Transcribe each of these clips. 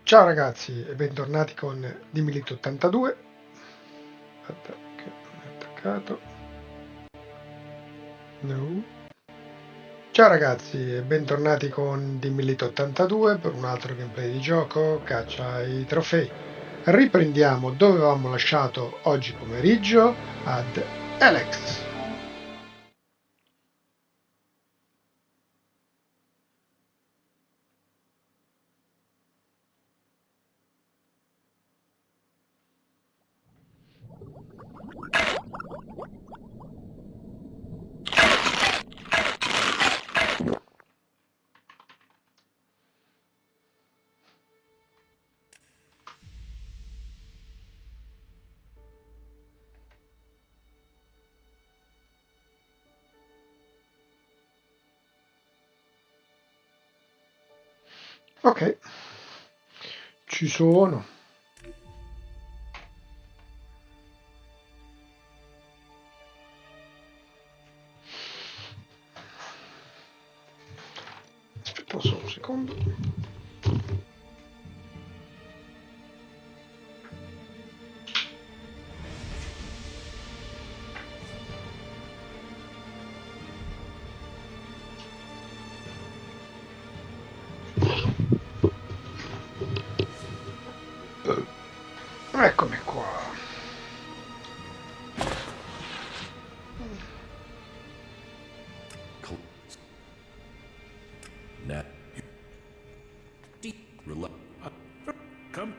Ciao ragazzi e bentornati con Dimilito 82. Aspetta che non è attaccato. No. Ciao ragazzi e bentornati con Dimilito 82 per un altro gameplay di gioco caccia ai trofei. Riprendiamo dove avevamo lasciato oggi pomeriggio ad Elex. Ok, ci sono. Aspetta solo un secondo. Eccomi qua. Come.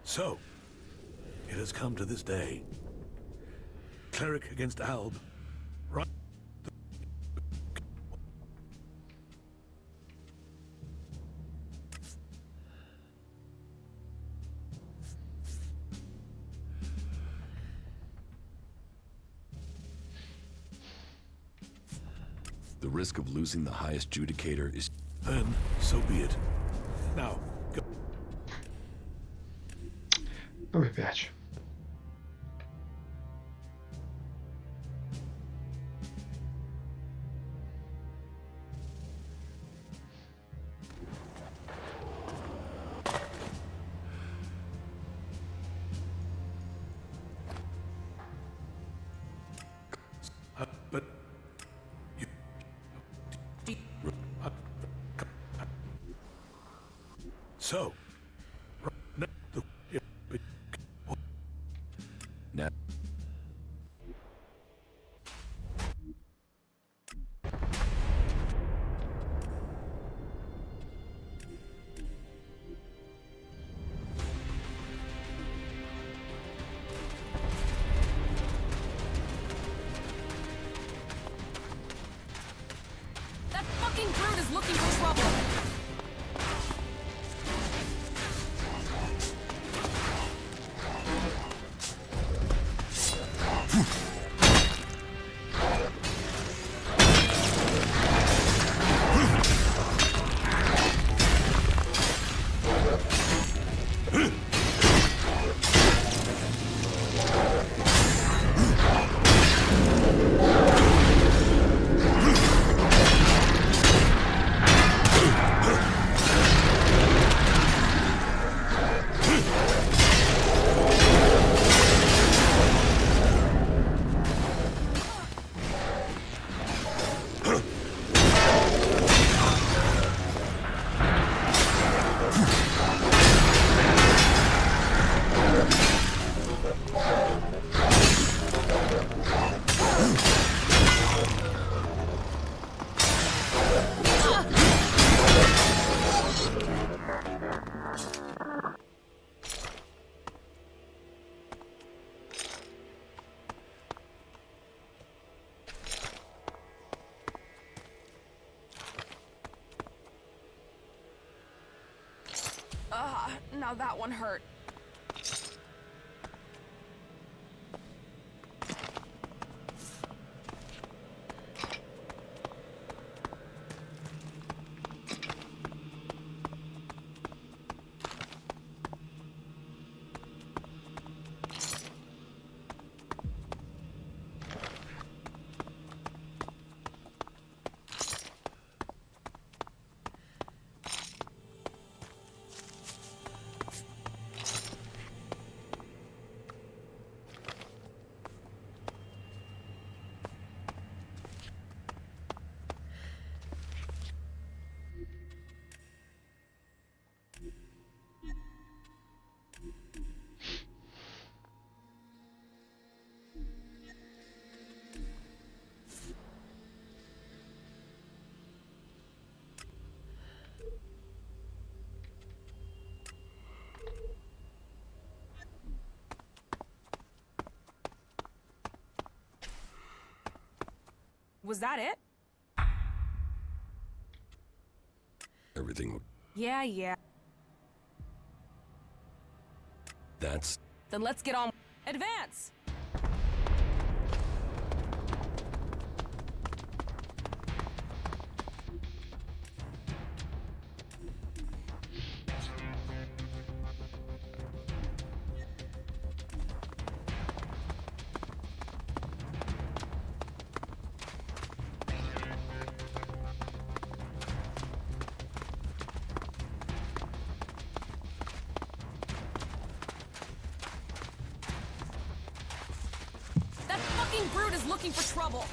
So, it has come to this day. Cleric against Alb. Right. The risk of losing the highest judicator is... Then, so be it. Now, go. Non mi piace. But you. So, now, Now, That fucking brute is looking for trouble! Now that one hurt. Was that it? Everything. Yeah. That's... Then let's get on. Advance! That fucking brute is looking for trouble.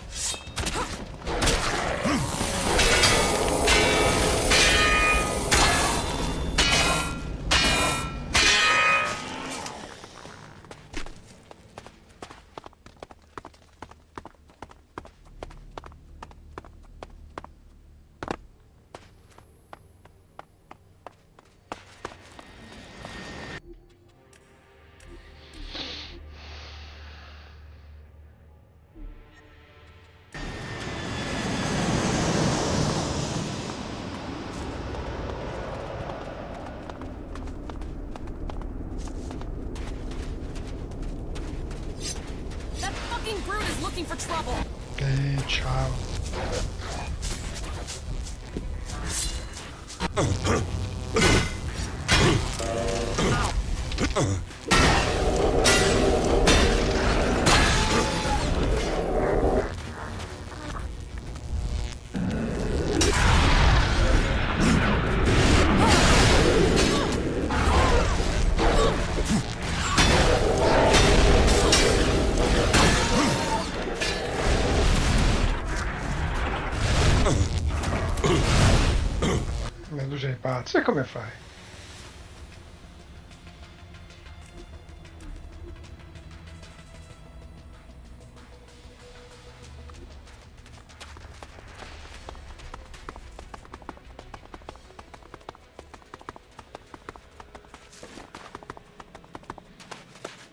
That fucking brute is looking for trouble. Ciao. Ma tu sei pazzo, e come fai?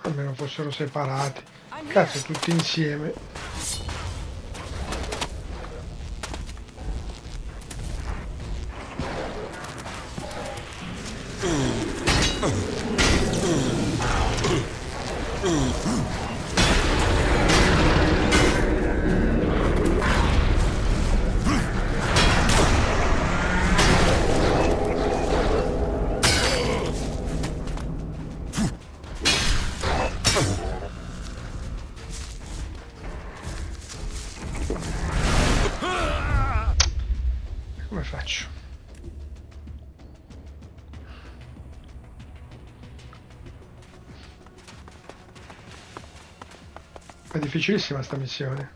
Almeno fossero separati. Cazzo, tutti insieme. Come faccio? È difficilissima sta missione.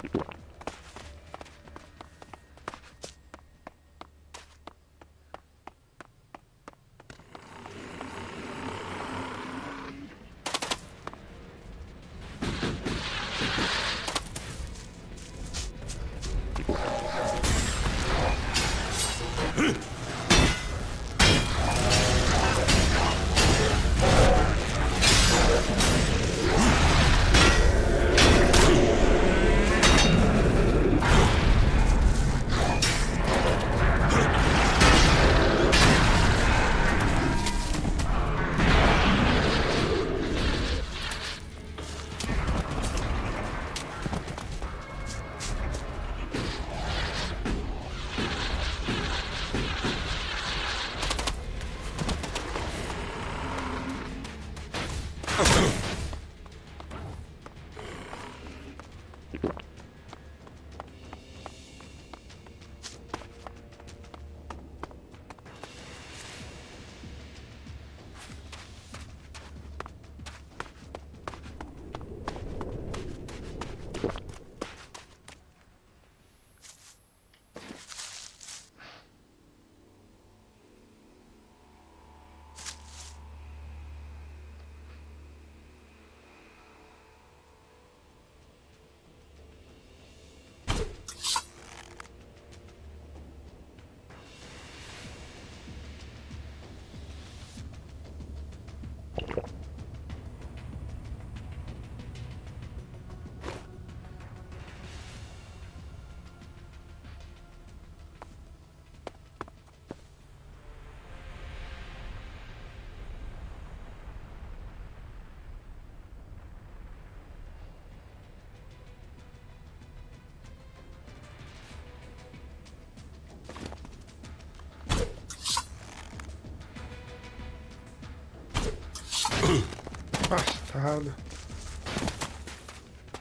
Bastardo.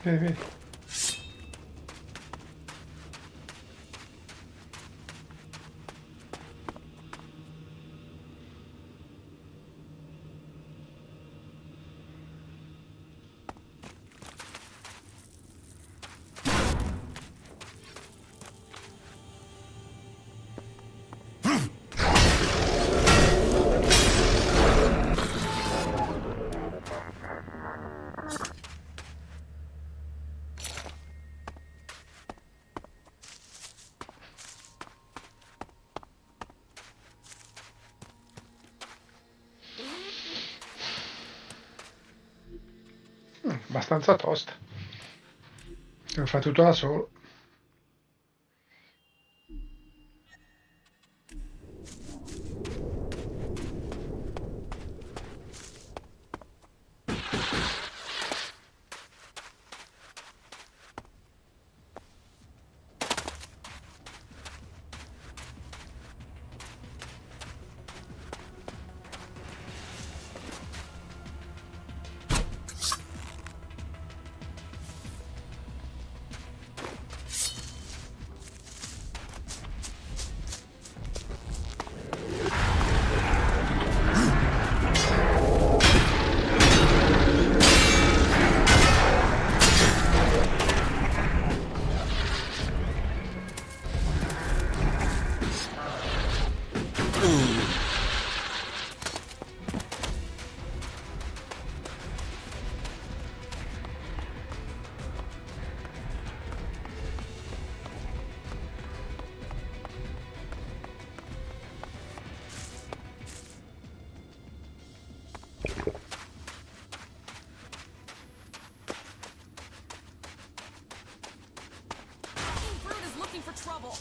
Vieni, vieni. Abbastanza tosta. Lo fa tutto da solo. Fucking brute is looking for trouble.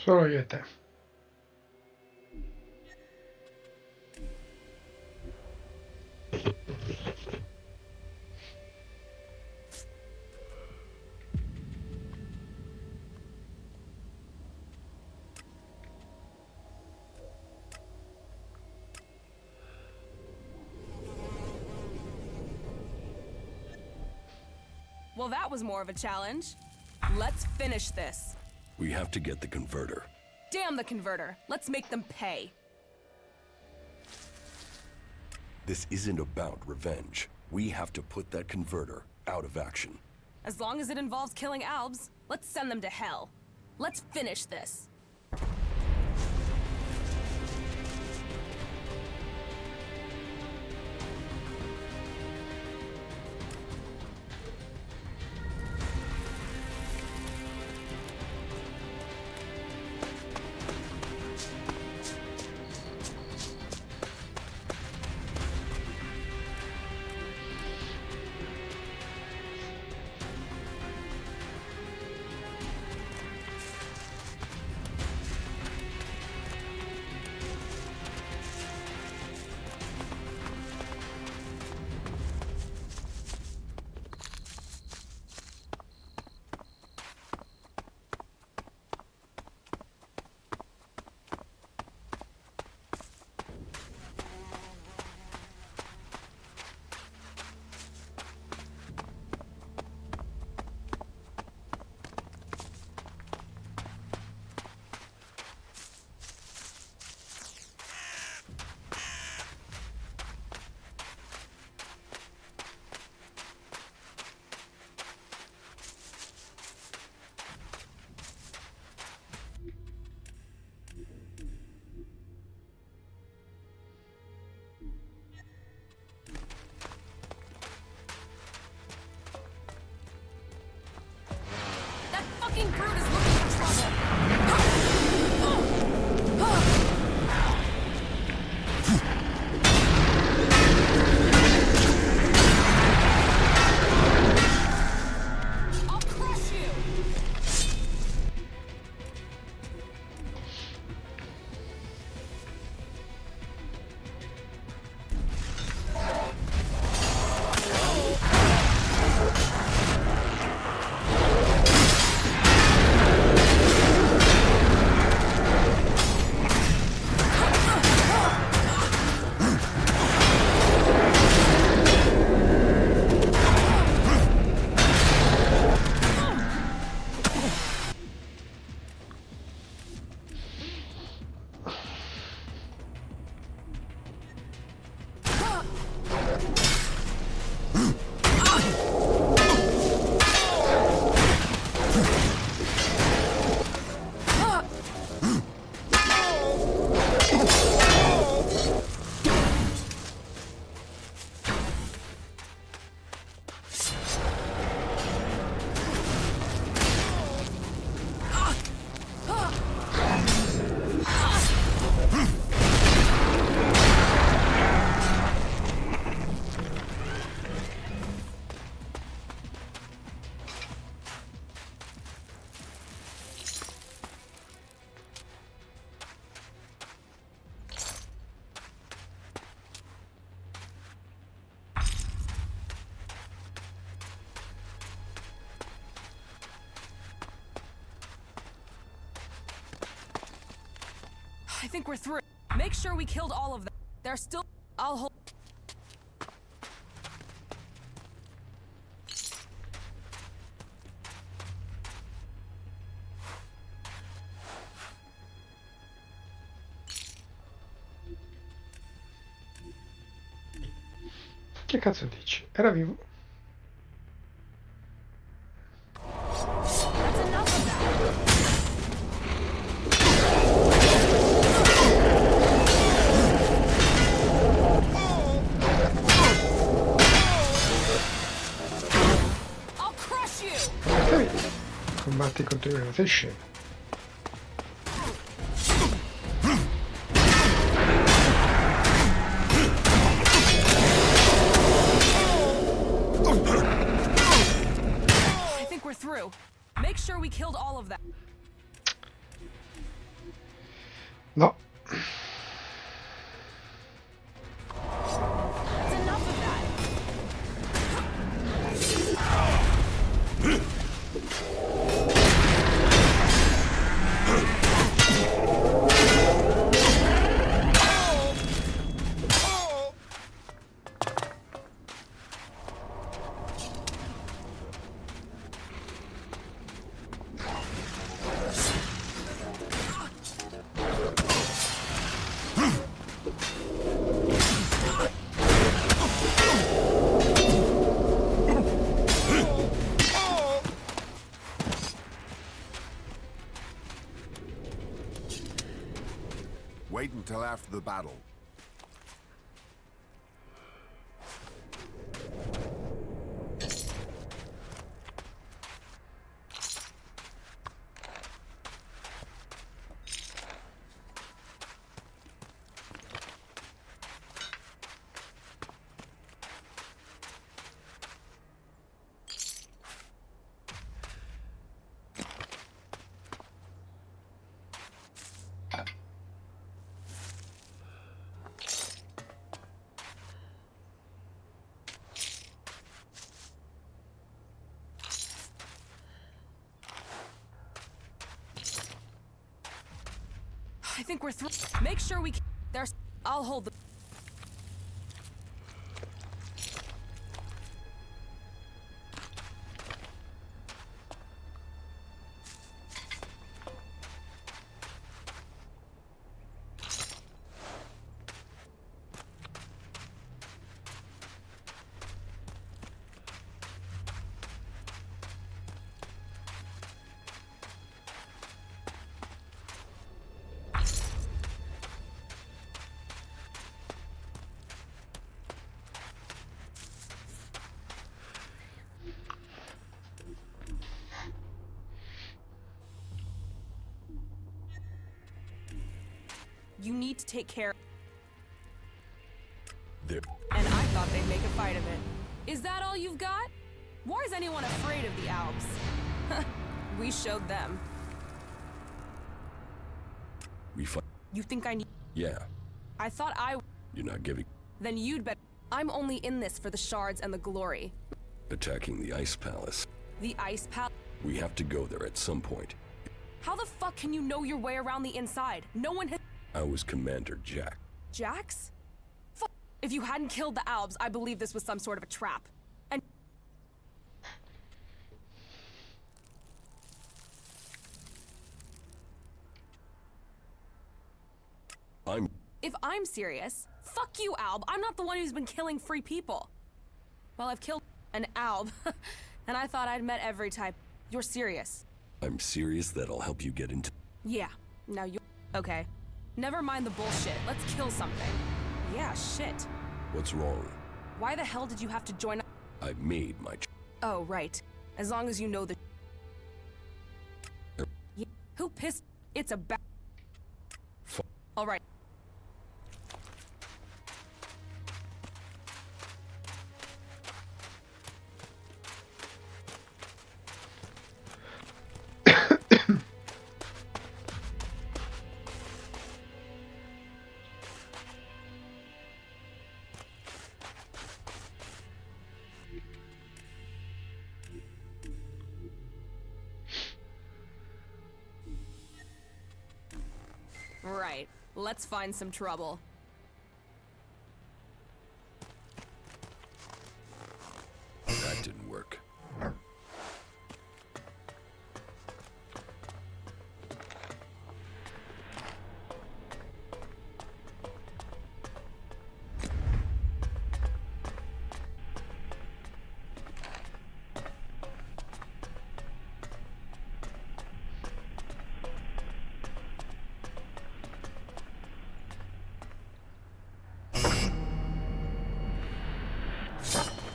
Solo io e te. Well, that was more of a challenge. Let's finish this. We have to get the converter. Damn the converter. Let's make them pay. This isn't about revenge. We have to put that converter out of action. As long as it involves killing Albs, let's send them to hell. Let's finish this. I think we're through. Make sure we killed all of them. They're still... I'll hold... Che cazzo dici? Era vivo? That's enough of that. I'll crush you. Combatti contro di me, sei scemo. I think we're through. Make sure we killed all of them. No. That's enough of that. Wait until after the battle. I think we're through. Make sure we... There's... I'll hold the... You need to take care... There. And I thought they'd make a fight of it. Is that all you've got? Why is anyone afraid of the Alps? We showed them. We fight. You think I need... Yeah. I thought I... You're not giving. Then you'd bet... I'm only in this for the shards and the glory. Attacking the Ice Palace. The Ice Palace... We have to go there at some point. How the fuck can you know your way around the inside? No one has... I was Commander Jack. Jax? Fuck. If you hadn't killed the Albs, I believe this was some sort of a trap. And... If I'm serious, fuck you, Alb. I'm not the one who's been killing free people. Well, I've killed an Alb, and I thought I'd met every type. You're serious. I'm serious that I'll help you get into... Yeah. Now you're... Okay. Never mind the bullshit. Let's kill something. Yeah, shit. What's wrong? Why the hell did you have to join... I made my... Oh, right. As long as you know the... Yeah. Who pissed... It's a ba... All right. Right. Let's find some trouble. That didn't work.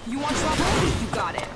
You want trouble? You got it.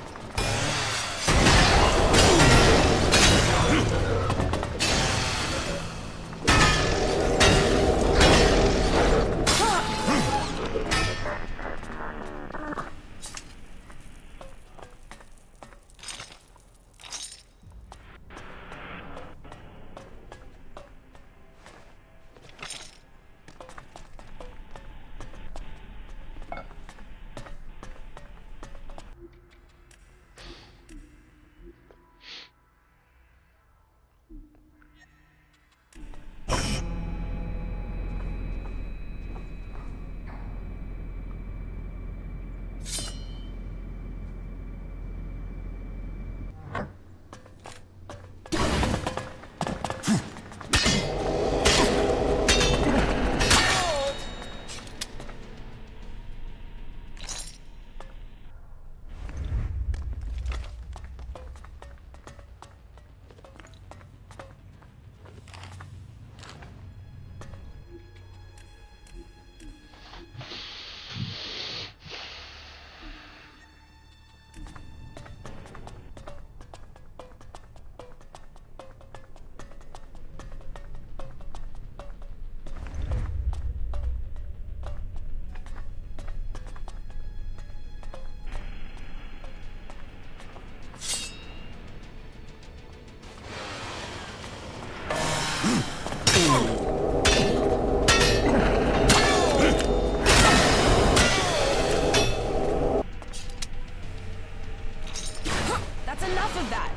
That's enough of that.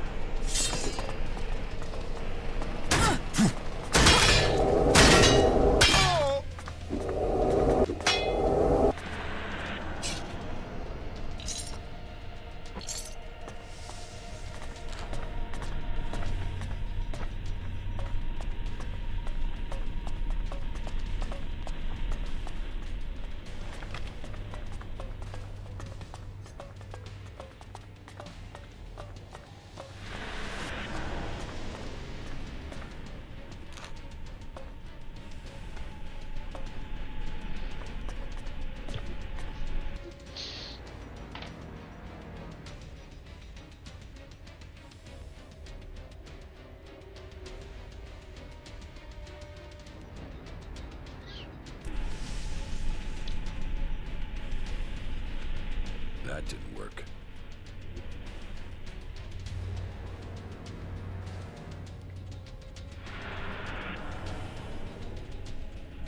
That didn't work.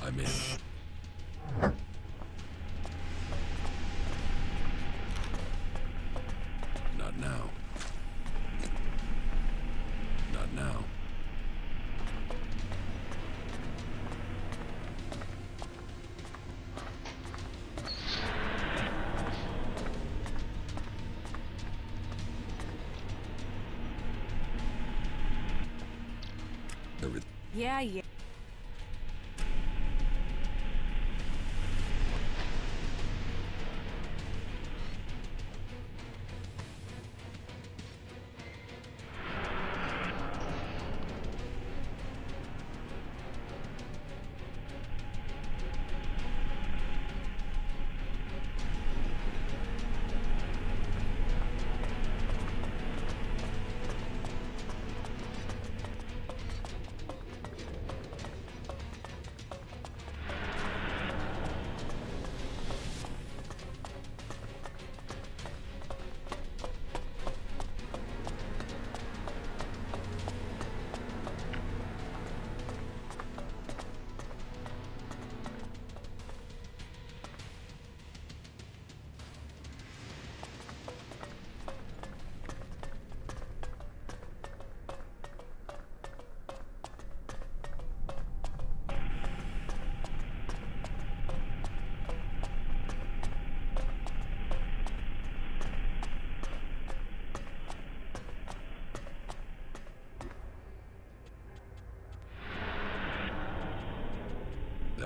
I'm in. Not now. Not now. Everything. Yeah.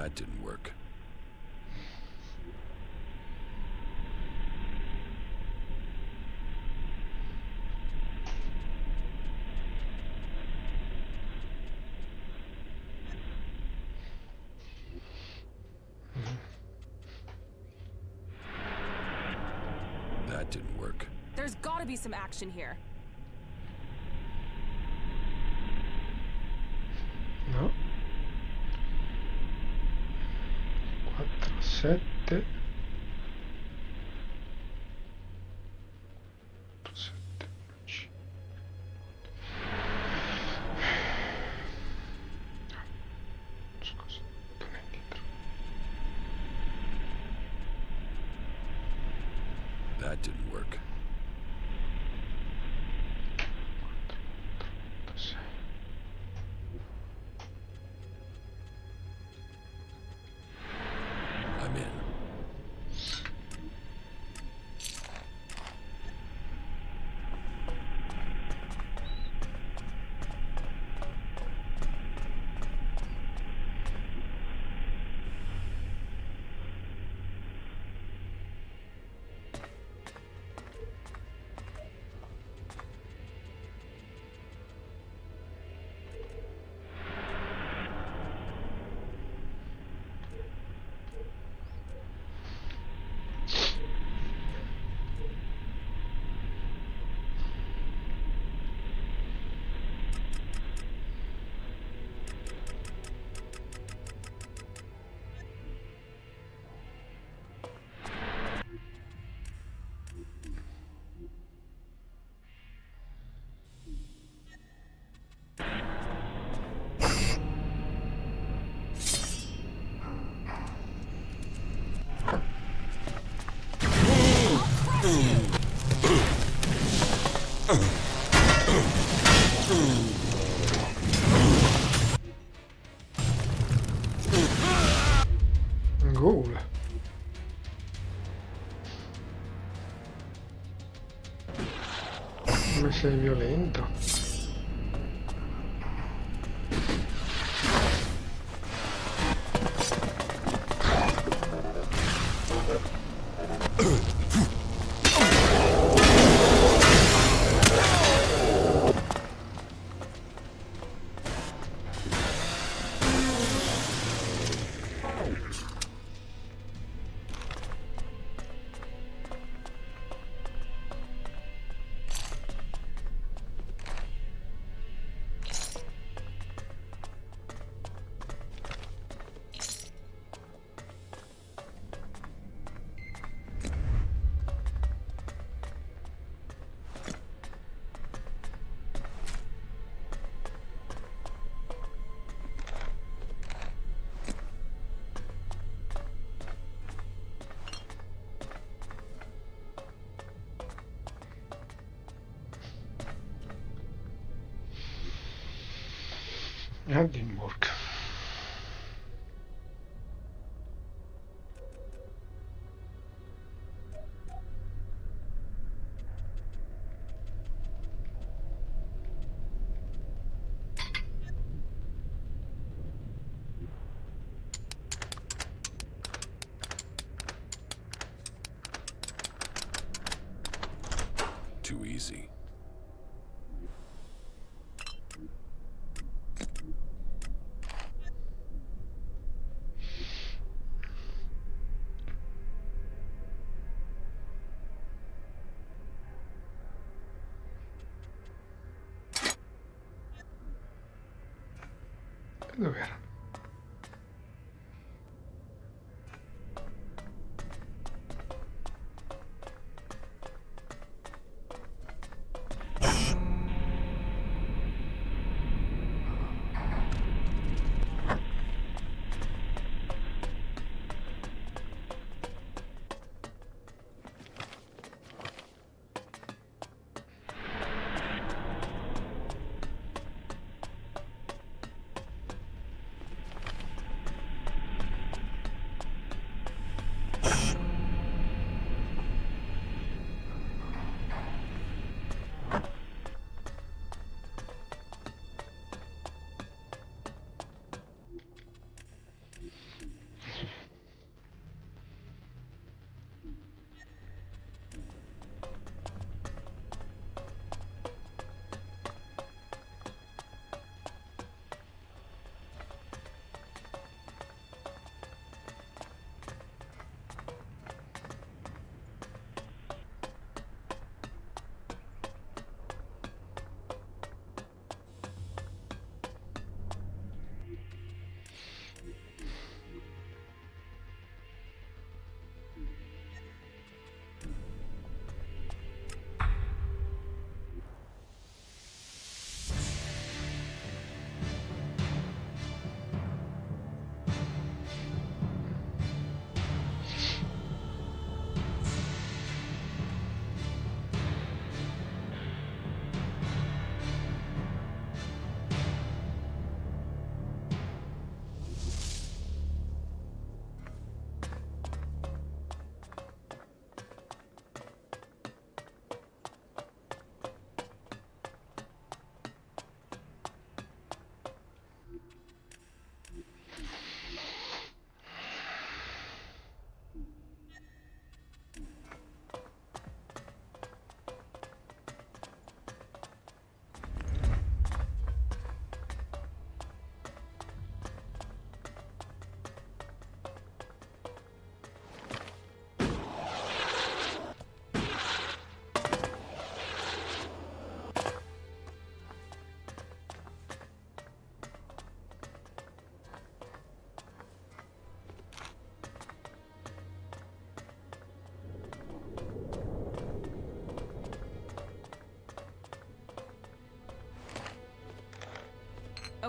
That didn't work. That didn't work. There's gotta be some action here. No. 4, 7. 7, 5. Scusa, torna indietro. That didn't work. 4, 6. I'm in. Ghoul. Come sei violento. That didn't work. Too easy. Dov'era?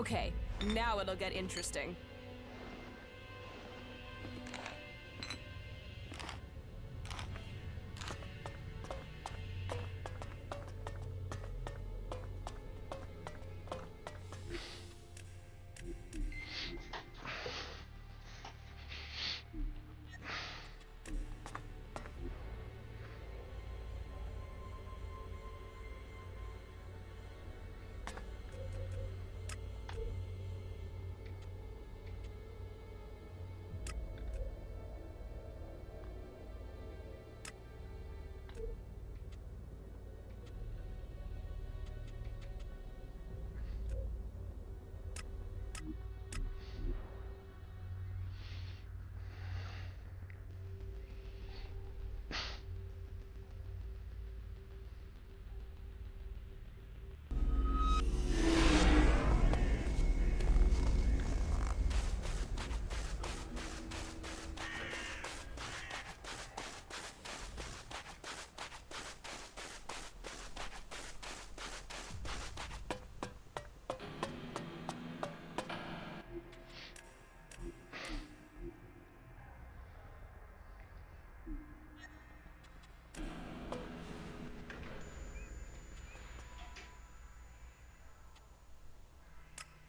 Okay, now it'll get interesting.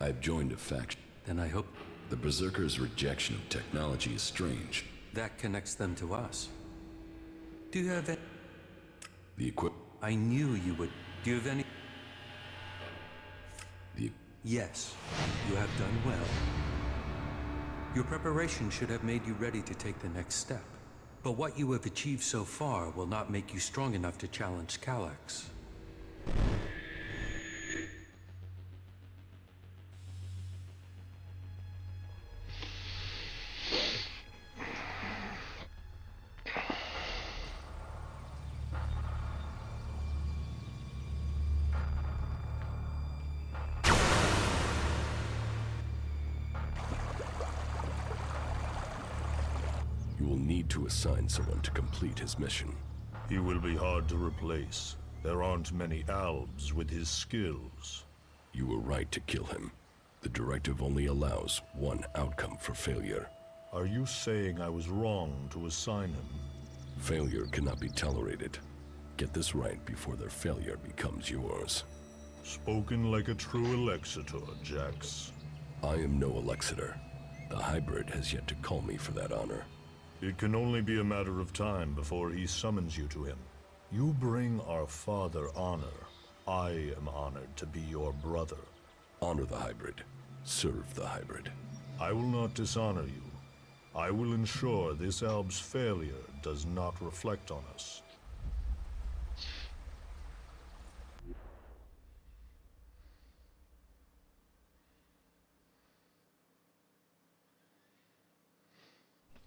I've joined a faction. Then I hope The Berserkers' rejection of technology is strange. that connects them to us. Do you have any... The equip... I knew you would. Do you have any... The... Yes, you have done well. Your preparation should have made you ready to take the next step. But what you have achieved so far will not make you strong enough to challenge Elex. You will need to assign someone to complete his mission. He will be hard to replace. There aren't many Albs with his skills. You were right to kill him. The directive only allows one outcome for failure. Are you saying I was wrong to assign him? Failure cannot be tolerated. Get this right before their failure becomes yours. Spoken like a true Alexitor, Jax. I am no Alexitor. The hybrid has yet to call me for that honor. It can only be a matter of time before he summons you to him. You bring our father honor. I am honored to be your brother. Honor the hybrid. Serve the hybrid. I will not dishonor you. I will ensure this Alb's failure does not reflect on us.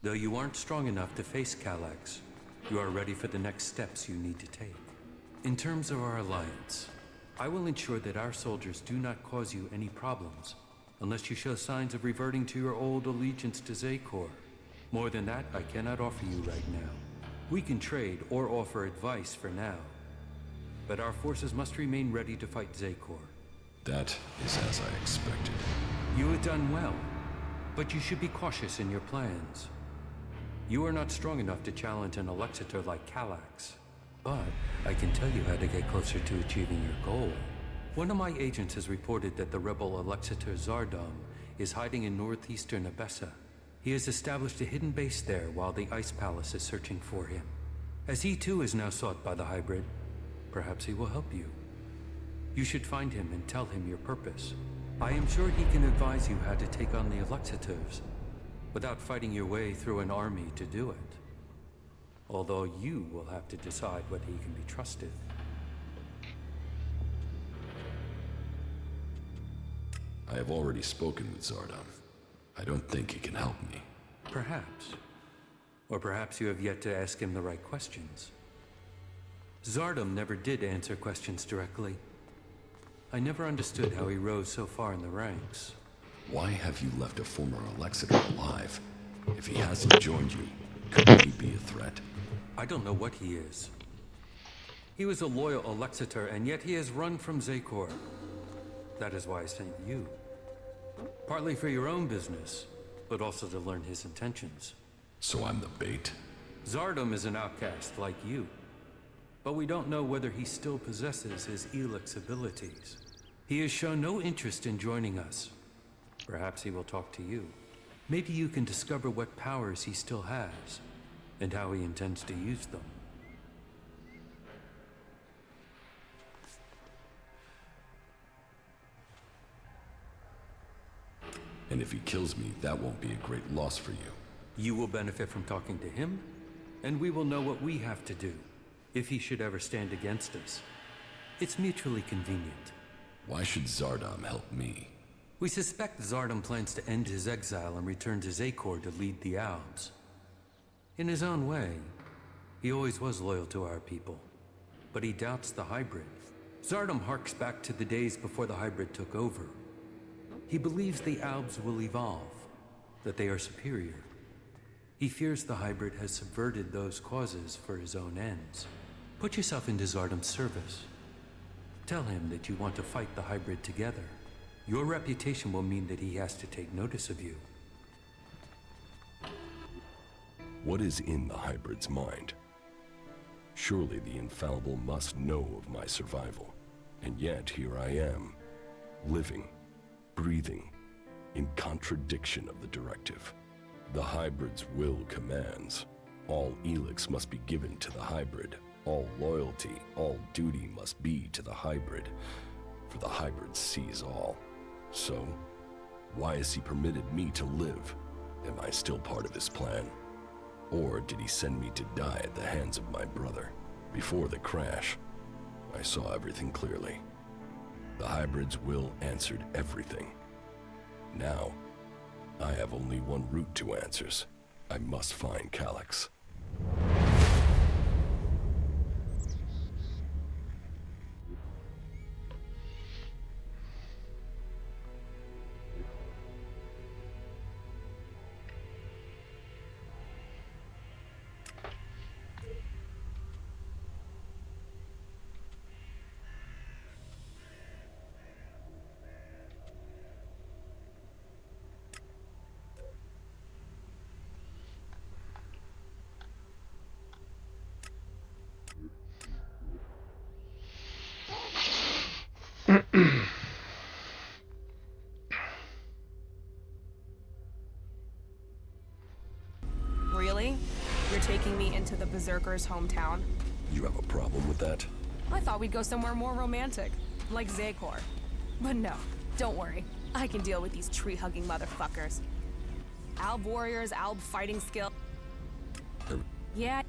Though you aren't strong enough to face Elex, you are ready for the next steps you need to take. In terms of our alliance, I will ensure that our soldiers do not cause you any problems, unless you show signs of reverting to your old allegiance to Zakor. More than that, I cannot offer you right now. We can trade or offer advice for now, but our forces must remain ready to fight Zakor. That is as I expected. You have done well, but you should be cautious in your plans. You are not strong enough to challenge an Alexitor like Elex, but I can tell you how to get closer to achieving your goal. One of my agents has reported that the rebel Alexitor Zardom is hiding in northeastern Abessa. He has established a hidden base there while the Ice Palace is searching for him. As he too is now sought by the hybrid, perhaps he will help you. You should find him and tell him your purpose. I am sure he can advise you how to take on the Alexitors, without fighting your way through an army to do it. Although you will have to decide whether he can be trusted. I have already spoken with Zardom. I don't think he can help me. Perhaps. Or perhaps you have yet to ask him the right questions. Zardom never did answer questions directly. I never understood how he rose so far in the ranks. Why have you left a former Alexitor alive? If he hasn't joined you, could he be a threat? I don't know what he is. He was a loyal Alexitor, and yet he has run from Zakor. That is why I sent you. Partly for your own business, but also to learn his intentions. So I'm the bait? Zardom is an outcast like you, but we don't know whether he still possesses his Elex abilities. He has shown no interest in joining us. Perhaps he will talk to you. Maybe you can discover what powers he still has, and how he intends to use them. And if he kills me, that won't be a great loss for you. You will benefit from talking to him, and we will know what we have to do, if he should ever stand against us. It's mutually convenient. Why should Zardom help me? We suspect Zardom plans to end his exile and return to Zakor to lead the Albs. In his own way, he always was loyal to our people, but he doubts the hybrid. Zardom harks back to the days before the hybrid took over. He believes the Albs will evolve, that they are superior. He fears the hybrid has subverted those causes for his own ends. Put yourself into Zardom's service. Tell him that you want to fight the hybrid together. Your reputation will mean that he has to take notice of you. What is in the hybrid's mind? Surely the infallible must know of my survival. And yet here I am, living, breathing, in contradiction of the directive. The hybrid's will commands. All Elex must be given to the hybrid. All loyalty, all duty must be to the hybrid. For the hybrid sees all. So, why has he permitted me to live? Am I still part of his plan? Or did he send me to die at the hands of my brother? Before the crash, I saw everything clearly. The hybrid's will answered everything. Now, I have only one route to answers. I must find Calyx. Really? You're taking me into the Berserker's hometown? You have a problem with that? I thought we'd go somewhere more romantic, like Zakor. But no, don't worry. I can deal with these tree-hugging motherfuckers. Alb warriors, Alb fighting skill. Yeah.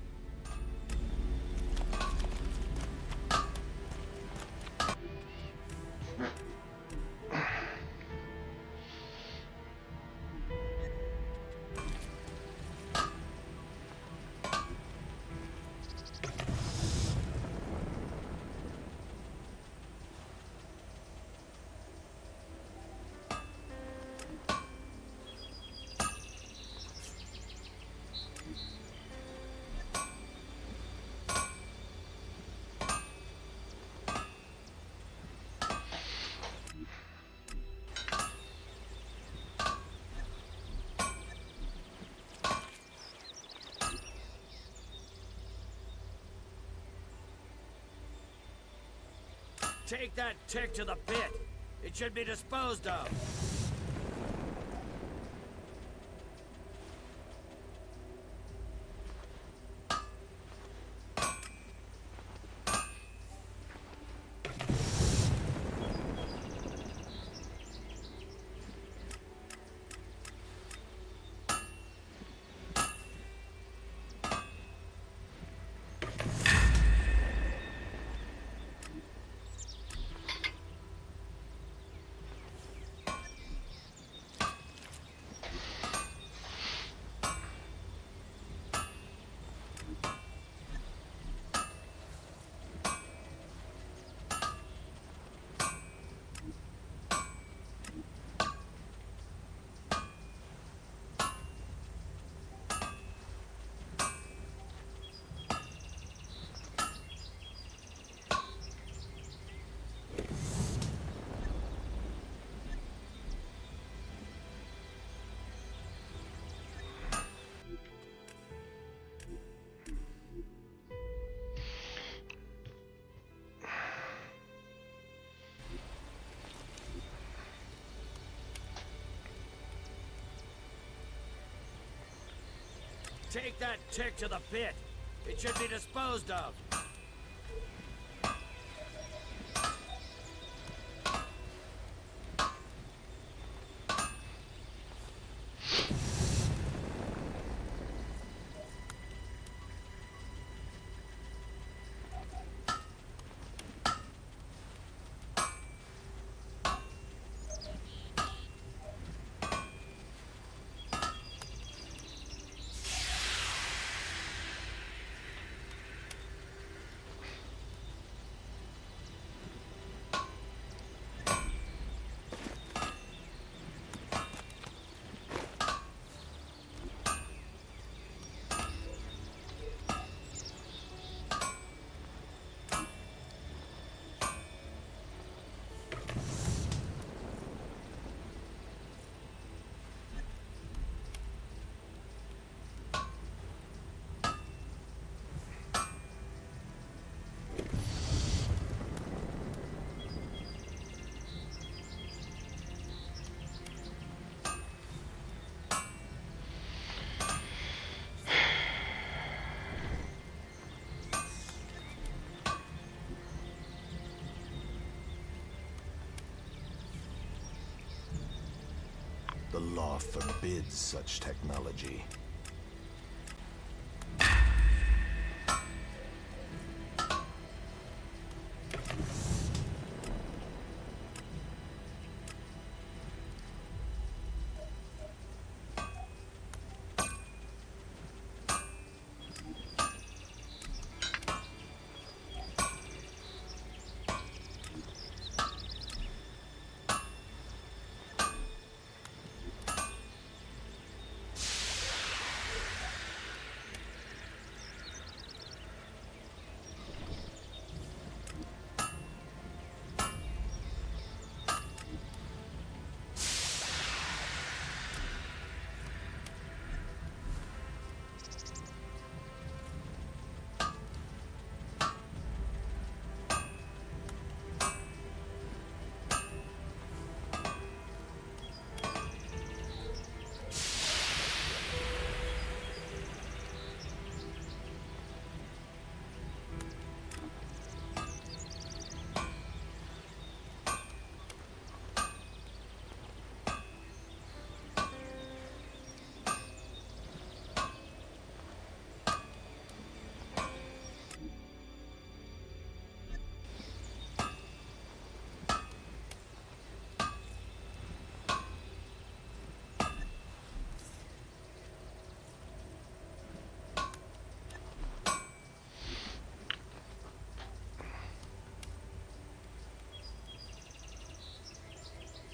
Take that tick to the pit. It should be disposed of. Take that tick to the pit. It should be disposed of. The law forbids such technology.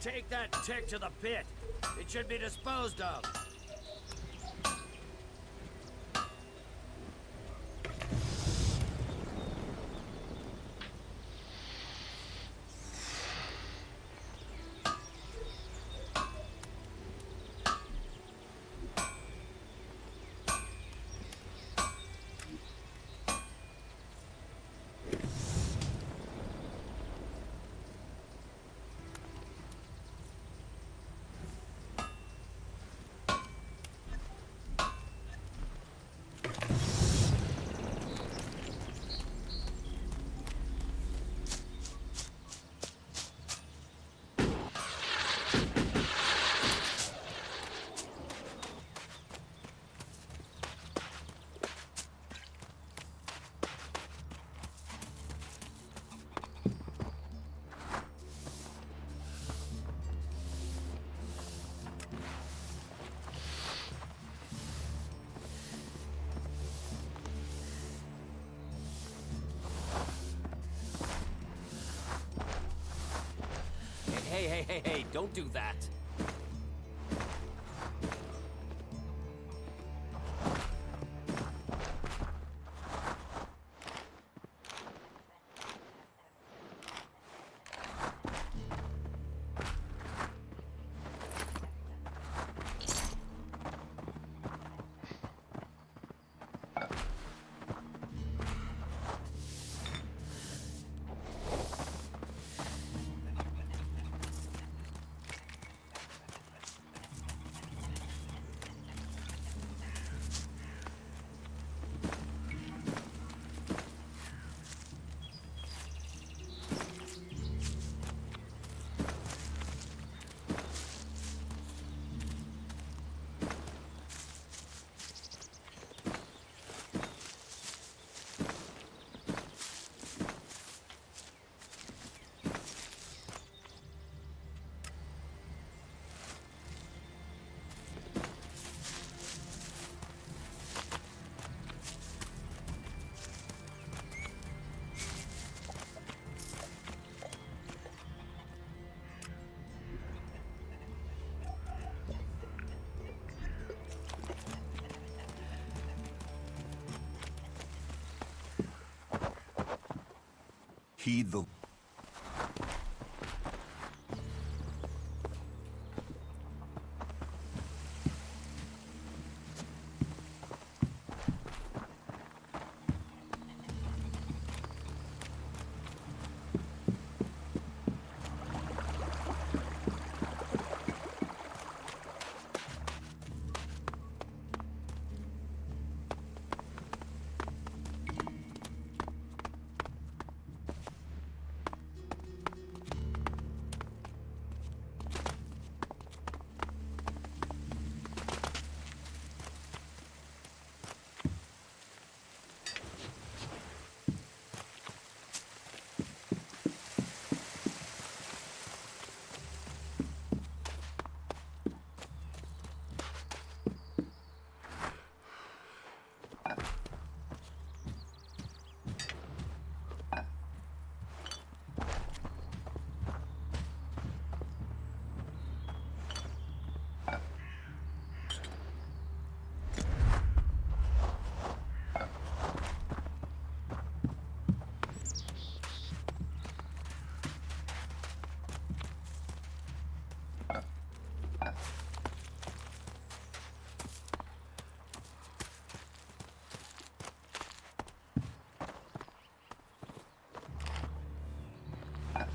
Take that tick to the pit. It should be disposed of. Hey, don't do that. Heed the...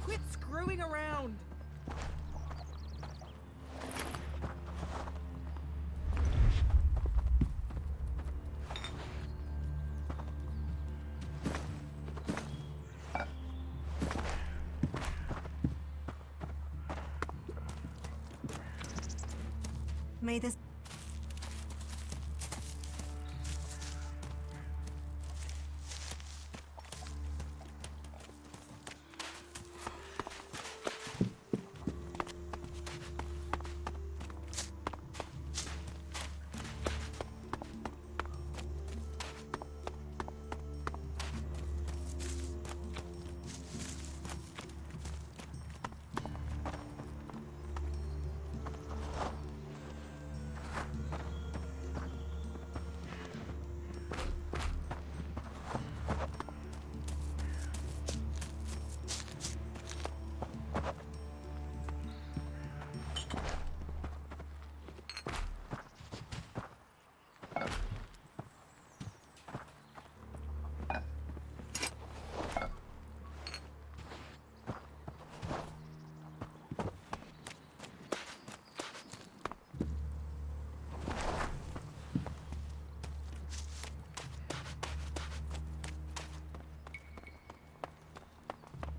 Quit screwing around! May this...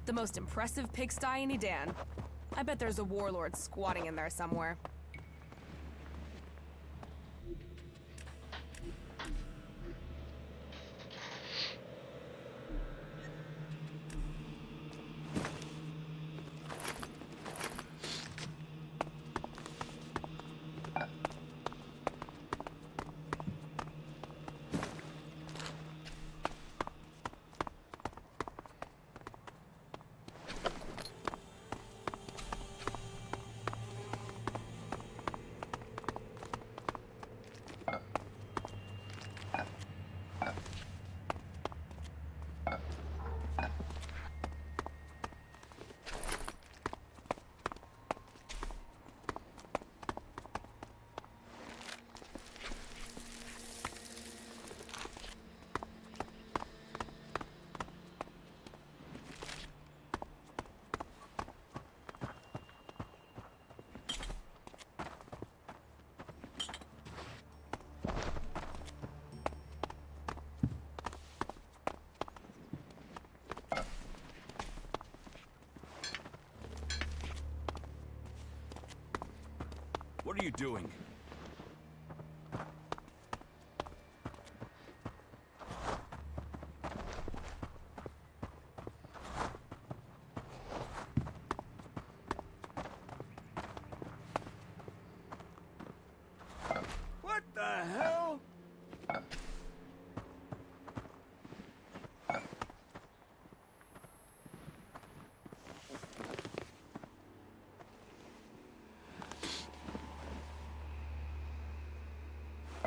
The most impressive pigsty in Edan. I bet there's a warlord squatting in there somewhere. What are you doing? What the hell?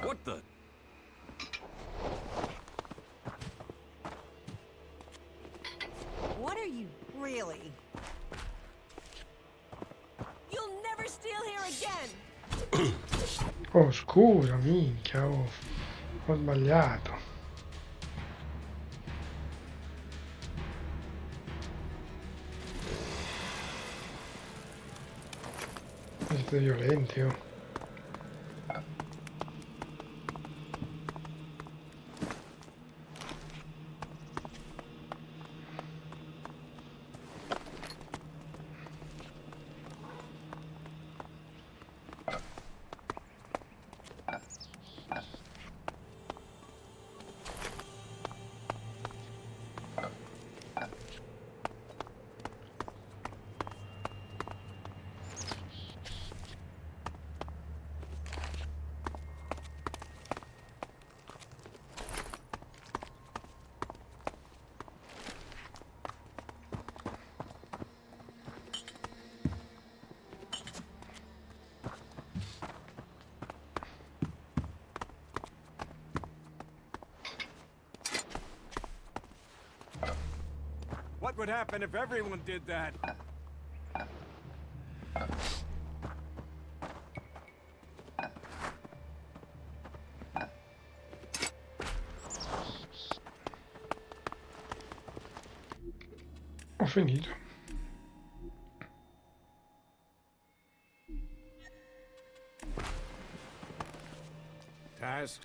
What the? What are you... Oh, scusa, minchia, oh, ho sbagliato. Siete violenti, oh. What would happen if everyone did that? Ho finito. Taz?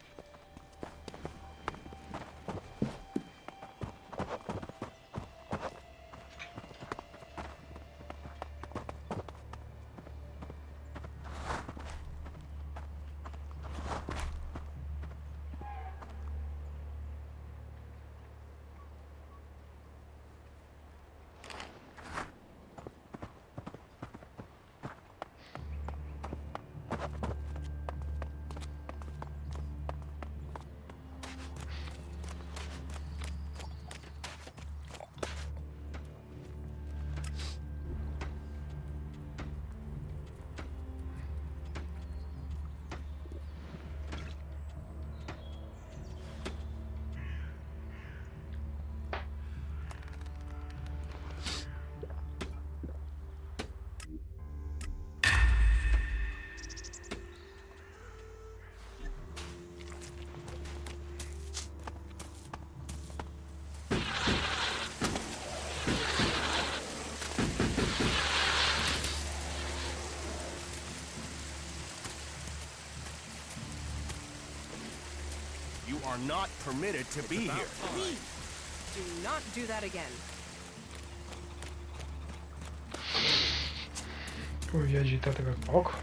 You are not permitted to be here. Please, do not do that again. Voi vi agitate per poco.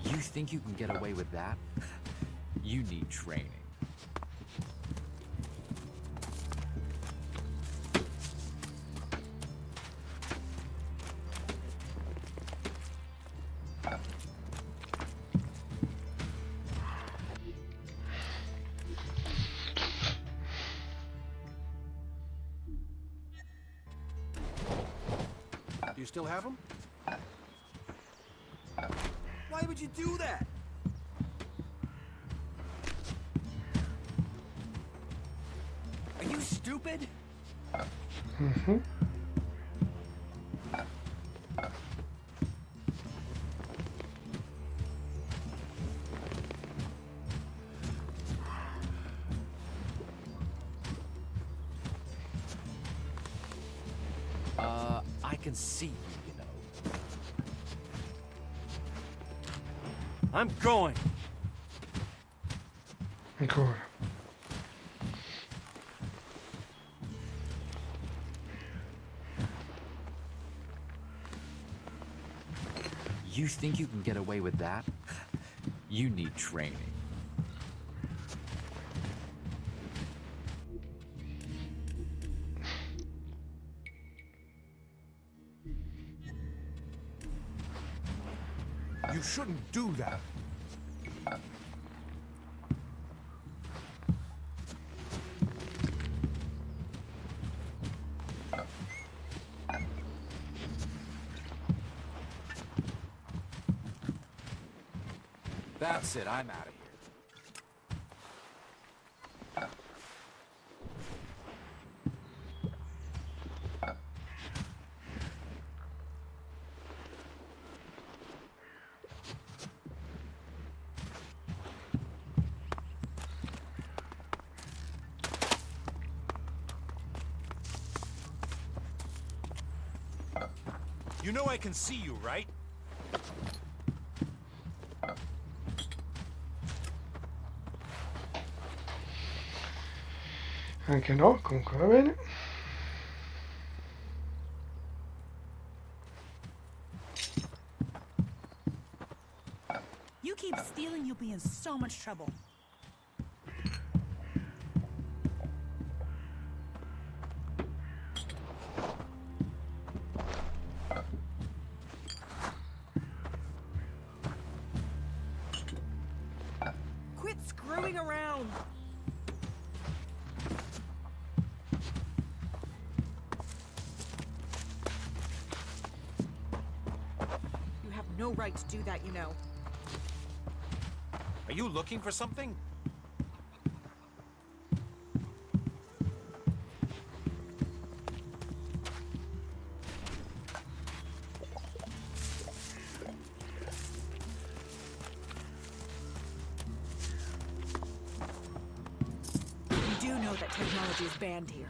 You think you can get away with that? You need training. You still have them? Why would you do that? Are you stupid? Mhm. I can see you, you know. I'm going. Ancora. You think you can get away with that? You need training. You shouldn't do that. That's it, I'm out of here. You know I can see you, right? Anche no, comunque va bene. You keep stealing, you'll be in so much trouble. Quit screwing around! You have no right to do that, you know. Are you looking for something? You do know that technology is banned here.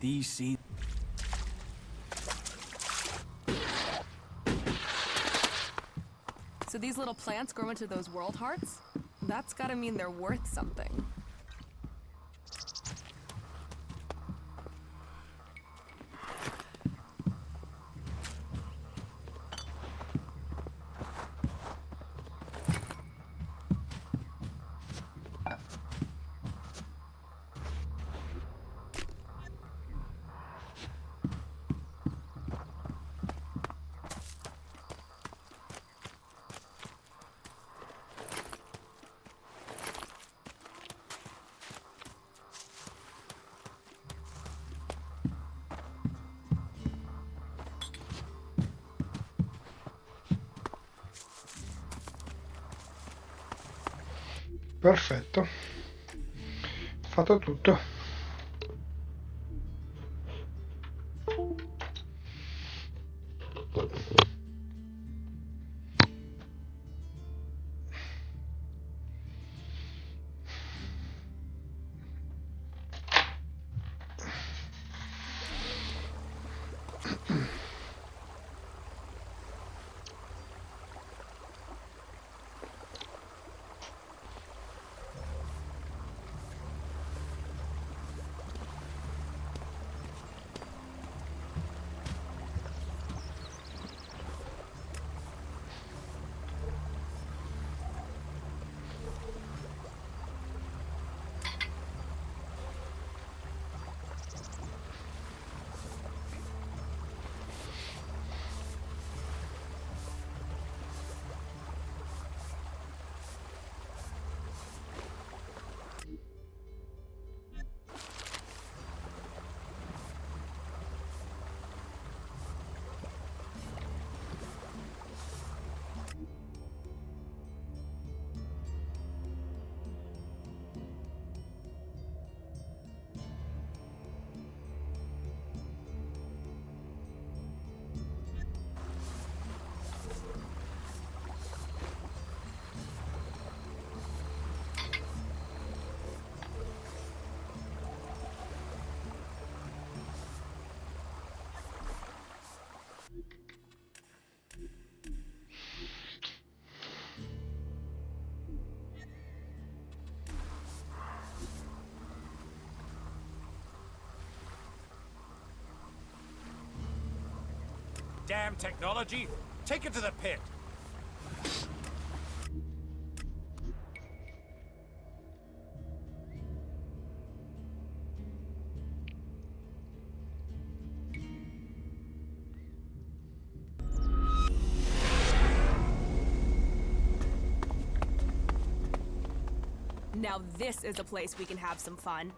These seeds... So these little plants grow into those world hearts? That's gotta mean they're worth something. Perfetto, fatto tutto. Damn technology! Take it to the pit! Now this is a place we can have some fun.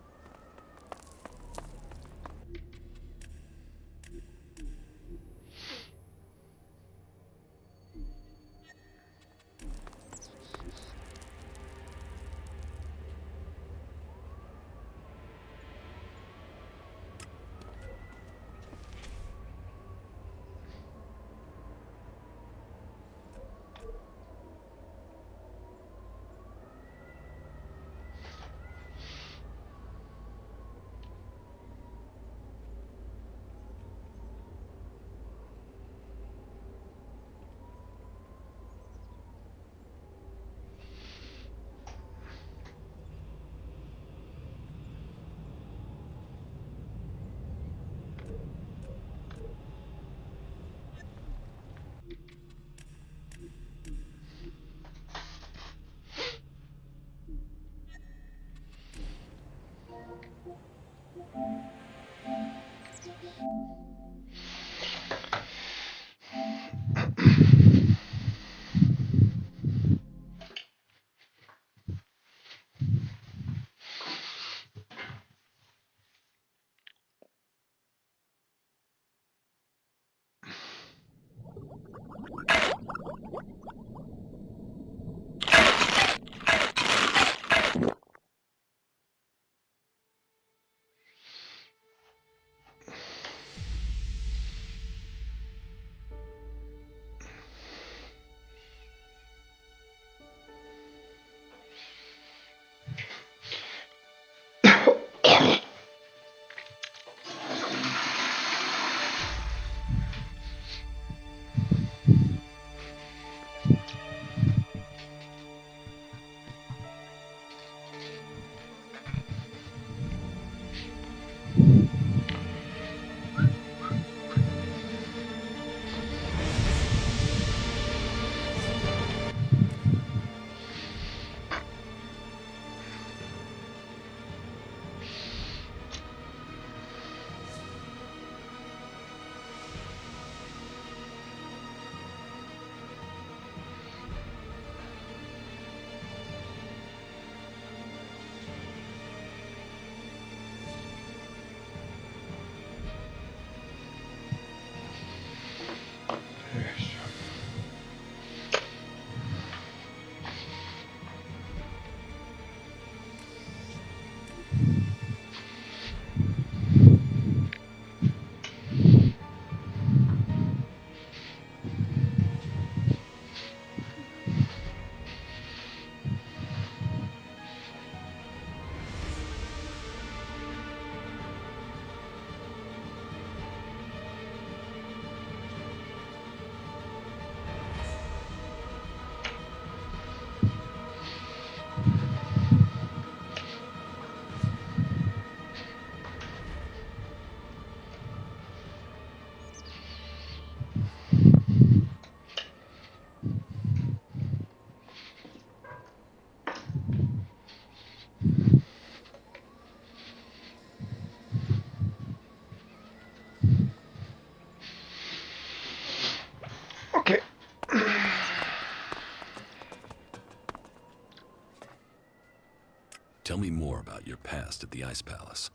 more about your past at the Ice Palace.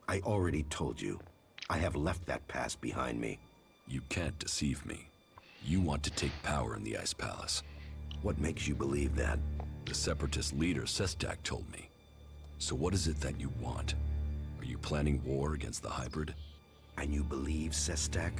I already told you. I have left that past behind me. You can't deceive me. You want to take power in the Ice Palace. What makes you believe that? The Separatist leader, Sestak, told me. So what is it that you want? Are you planning war against the hybrid? And you believe Sestak?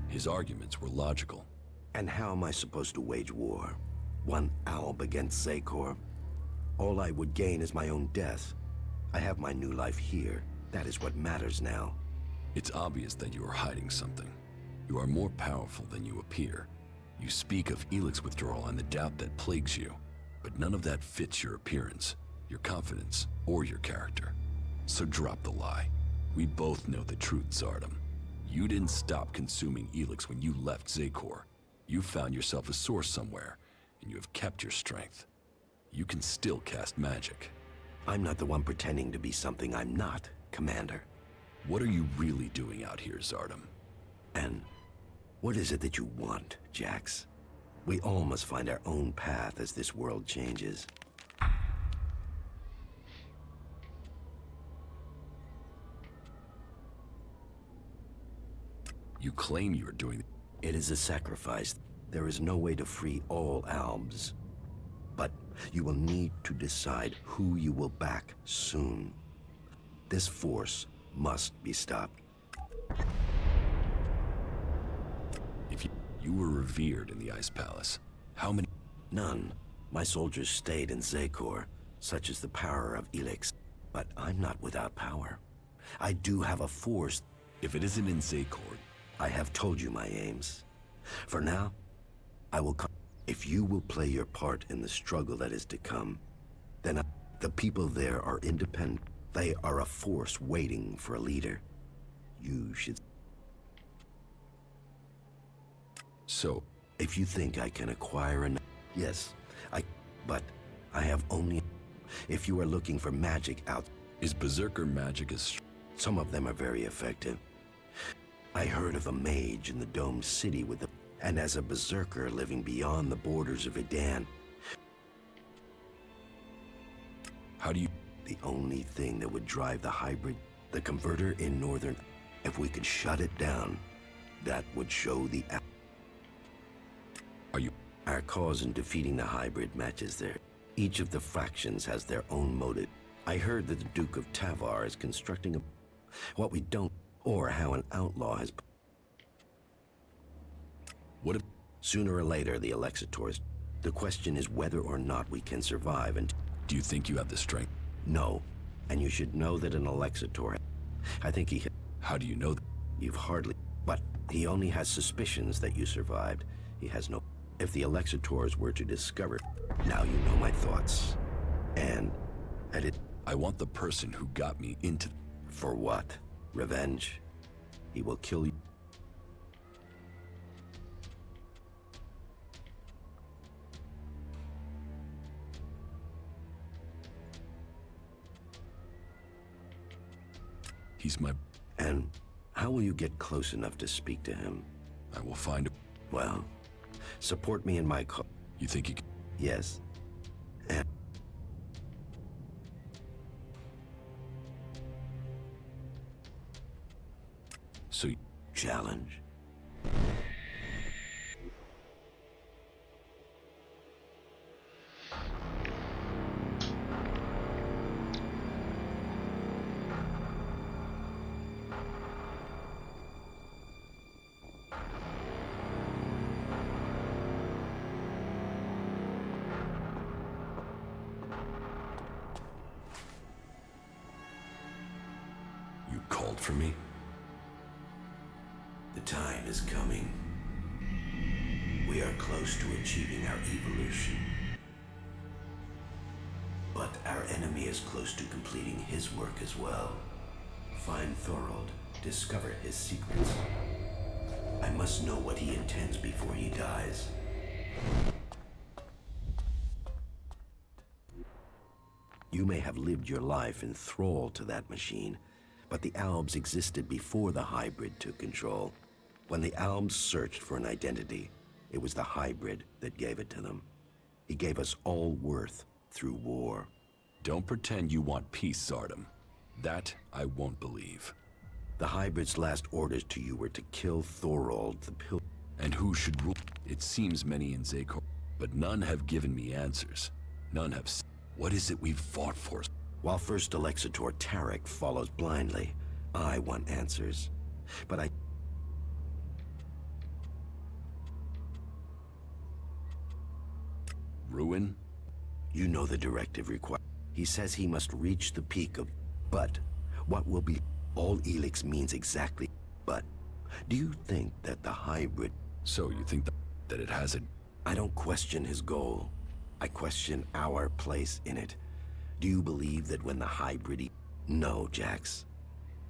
His arguments were logical. And how am I supposed to wage war? One Alb against Zakor? All I would gain is my own death. I have my new life here. That is what matters now. It's obvious that you are hiding something. You are more powerful than you appear. You speak of Elex withdrawal and the doubt that plagues you, but none of that fits your appearance, your confidence, or your character. So drop the lie. We both know the truth, Zardom. You didn't stop consuming Elex when you left Zakor. You found yourself a source somewhere, and you have kept your strength. You can still cast magic. I'm not the one pretending to be something I'm not, Commander. What are you really doing out here, Zardom? And what is it that you want, Jax? We all must find our own path as this world changes. You claim you are doing... It is a sacrifice. There is no way to free all Albs. But you will need to decide who you will back soon. This force must be stopped. If you were revered in the Ice Palace, how many... None. My soldiers stayed in Zakor. Such is the power of Elex. But I'm not without power. I do have a force. If it isn't in Zakor... I have told you my aims. For now, I will come. If you will play your part in the struggle that is to come, then the people there are independent. They are a force waiting for a leader. You should... So, if you think I can acquire enough... Yes, but I have only... If you are looking for magic out... Is Berserker magic as... Some of them are very effective. I heard of a mage in the domed city with the... And as a berserker living beyond the borders of Edan. How do you... The only thing that would drive the hybrid, the converter in northern... If we could shut it down, that would show the... Are you... Our cause in defeating the hybrid matches there. Each of the factions has their own motive. I heard that the Duke of Tavar is constructing a... What we don't... Or how an outlaw has... What if... Sooner or later, the Alexitors... The question is whether or not we can survive and... Do you think you have the strength? No. And you should know that an Alexitor... I think he... How do you know that? You've hardly... But he only has suspicions that you survived. He has no... If the Alexitors were to discover... Now you know my thoughts. And... At it... I want the person who got me into... For what? Revenge? He will kill you. He's my... And how will you get close enough to speak to him? I will find him. Well, support me in my call. You think he can... Yes. And... So you... Challenge. You called for me? The time is coming. We are close to achieving our evolution. But our enemy is close to completing his work as well. Find Thorold, discover his secrets. I must know what he intends before he dies. You may have lived your life in thrall to that machine, but the Albs existed before the hybrid took control. When the Albs searched for an identity, it was the hybrid that gave it to them. He gave us all worth through war. Don't pretend you want peace, Zardom. That I won't believe. The hybrid's last orders to you were to kill Thorold the Pill. And who should rule? It seems many in Zakor, but none have given me answers. None have What is it we've fought for? While First Alexitor Tarek follows blindly, I want answers. But I... Ruin? You know the directive required. He says he must reach the peak of... But what will be... All Elex means exactly... But do you think that the hybrid... So you think that it has it? I don't question his goal. I question our place in it. Do you believe that when the hybrid... No, Jax.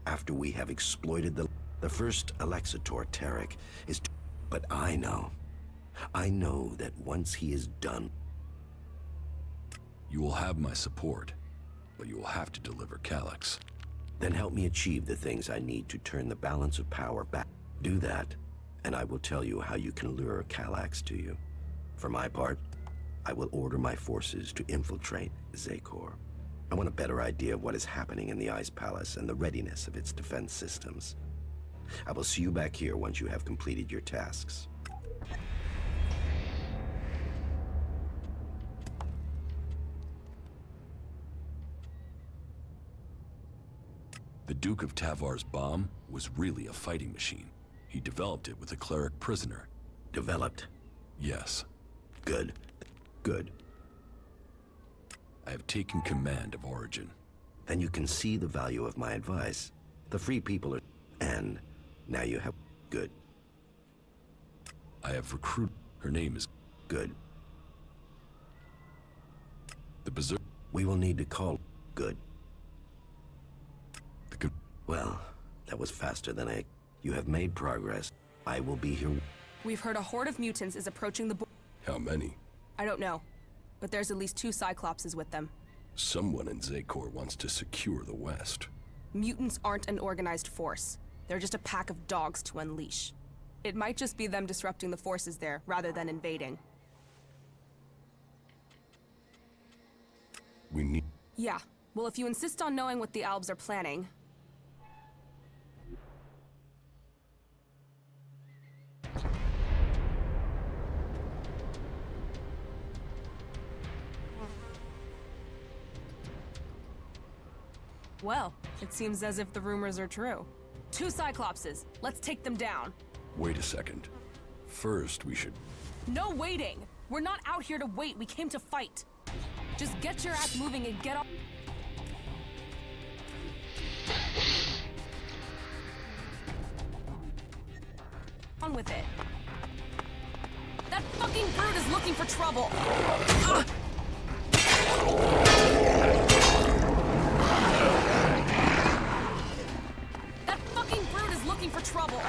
After we have exploited the first Alexitor Tarek is... But I know. I know that once he is done... You will have my support, but you will have to deliver Calyx. Then help me achieve the things I need to turn the balance of power back. Do that, and I will tell you how you can lure Calyx to you. For my part, I will order my forces to infiltrate Zakor. I want a better idea of what is happening in the Ice Palace and the readiness of its defense systems. I will see you back here once you have completed your tasks. The Duke of Tavar's bomb was really a fighting machine. He developed it with a cleric prisoner. Developed? Yes. Good. Good. I have taken command of Origin. Then you can see the value of my advice. The free people are... And now you have... Good. I have recruited... Her name is... Good. The Berserk... We will need to call... Good. Well, that was faster than I... You have made progress. I will be here... We've heard a horde of mutants is approaching the How many? I don't know, but there's at least 2 Cyclopses with them. Someone in Zakor wants to secure the West. Mutants aren't an organized force. They're just a pack of dogs to unleash. It might just be them disrupting the forces there, rather than invading. We need... Yeah. Well, if you insist on knowing what the Albs are planning... Well, it seems as if the rumors are true. 2 Cyclopses. Let's take them down. Wait a second. First, we should... No waiting! We're not out here to wait, we came to fight. Just get your ass moving and get on with it. That fucking brute is looking for trouble! That fucking brute is looking for trouble!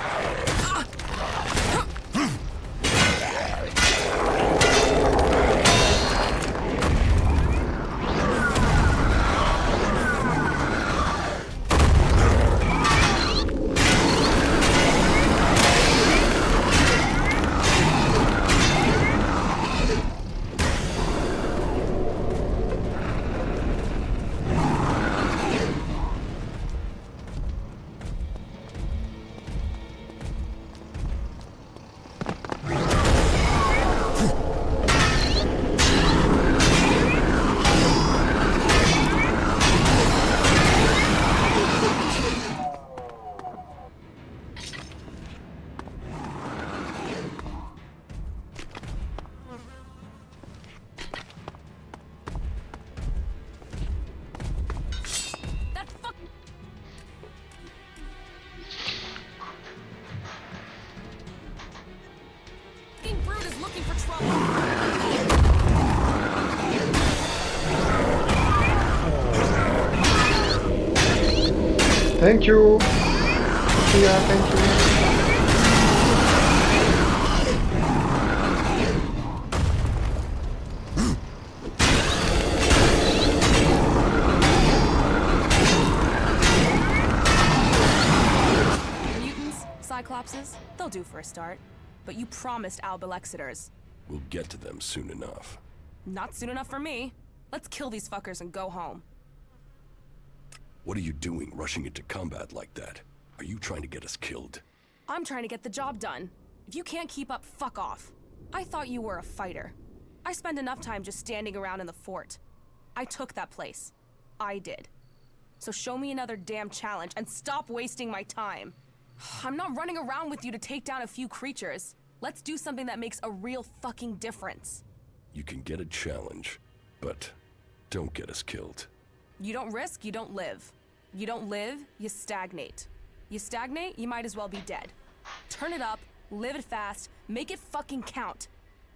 Thank you. Yeah, thank you. Cyclopses? They'll do for a start. But you promised Alb Elexiters. We'll get to them soon enough. Not soon enough for me. Let's kill these fuckers and go home. What are you doing, rushing into combat like that? Are you trying to get us killed? I'm trying to get the job done. If you can't keep up, fuck off. I thought you were a fighter. I spend enough time just standing around in the fort. I took that place. I did. So show me another damn challenge and stop wasting my time. I'm not running around with you to take down a few creatures. Let's do something that makes a real fucking difference. You can get a challenge, but don't get us killed. You don't risk, you don't live. You don't live, you stagnate. You stagnate, you might as well be dead. Turn it up, live it fast, make it fucking count.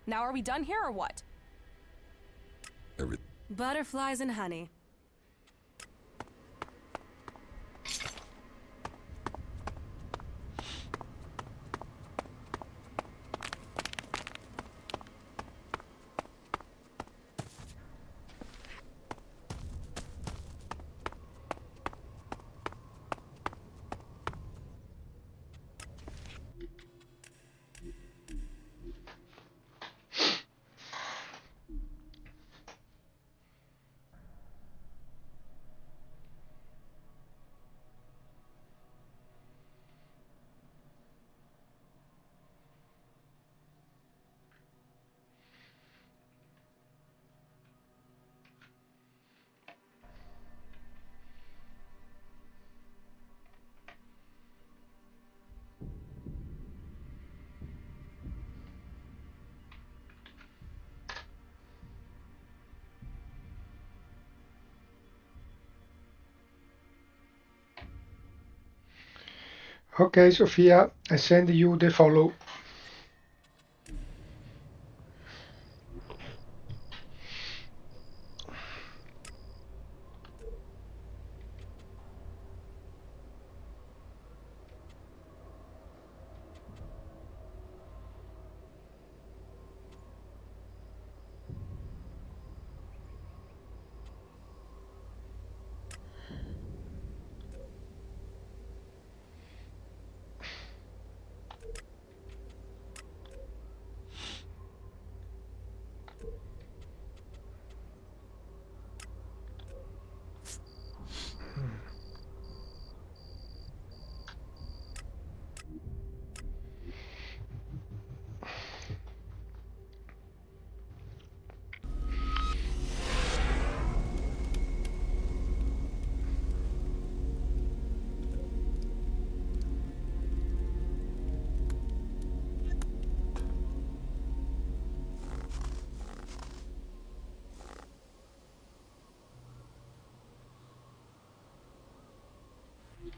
Now are we done here or what? Butterflies and honey. Okay, Sophia, I send you the follow.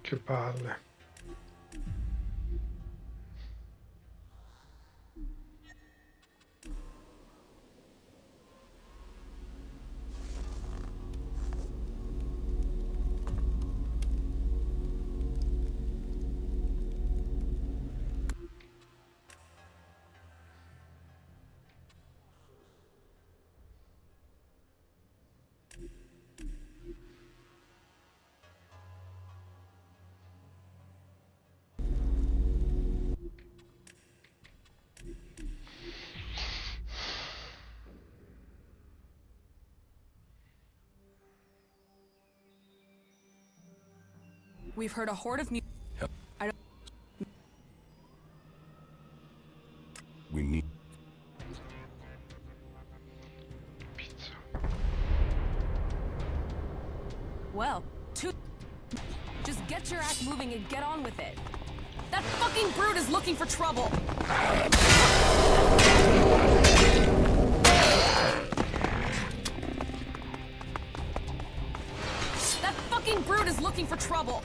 Che palle. We've heard a horde of We need... Pizza. Well, just get your ass moving and get on with it. That fucking brute is looking for trouble. That fucking brute is looking for trouble.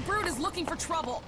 fucking brute is looking for trouble.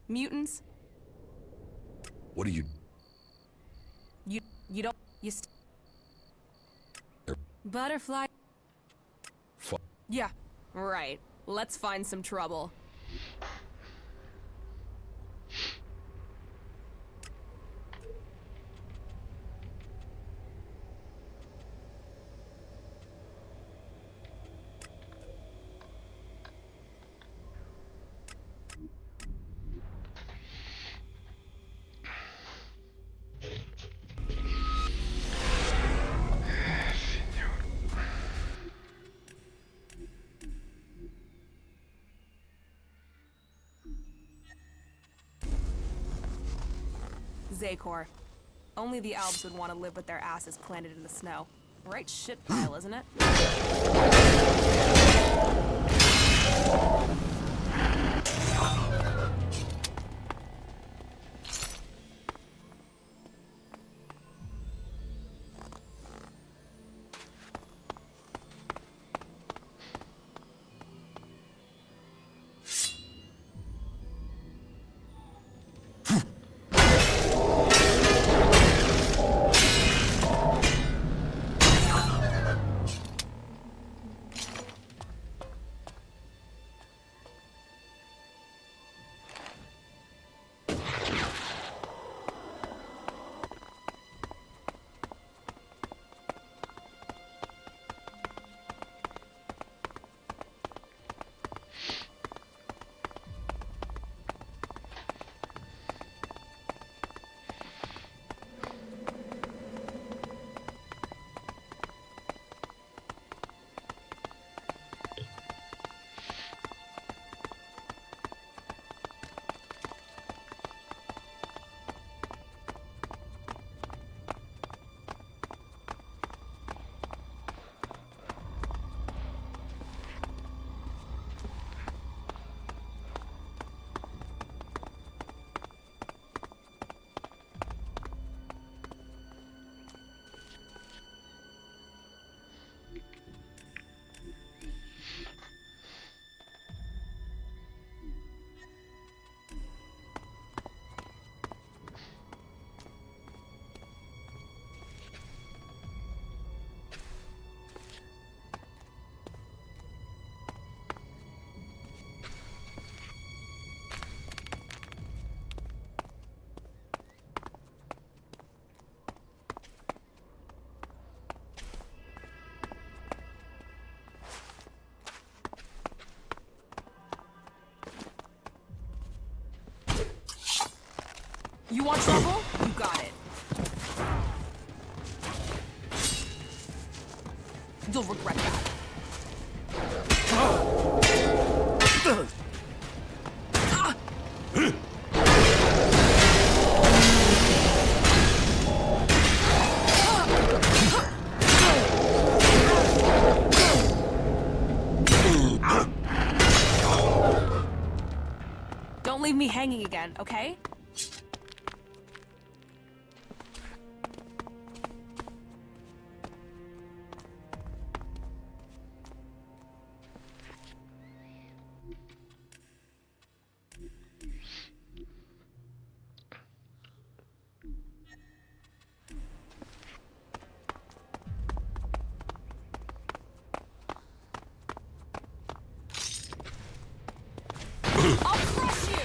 Mutants? What are you... You don't... Butterfly... Yeah, right. Let's find some trouble. Zakor. Only the Albs would want to live with their asses planted in the snow. Right shit pile, isn't it? You want trouble? You got it. You'll regret that. Don't leave me hanging again, okay? I'll crush you!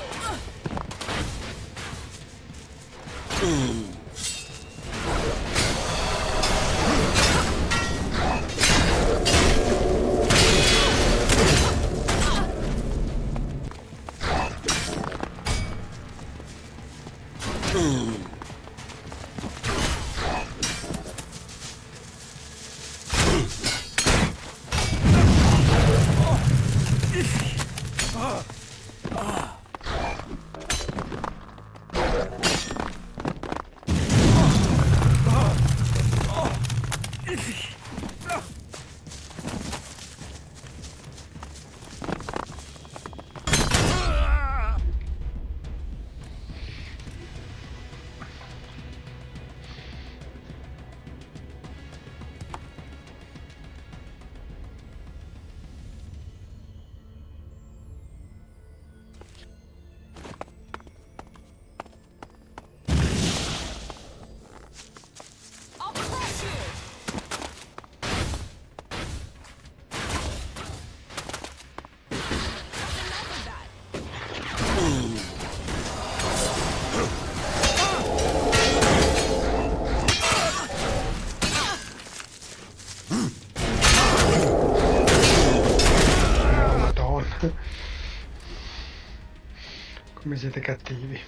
Come siete cattivi.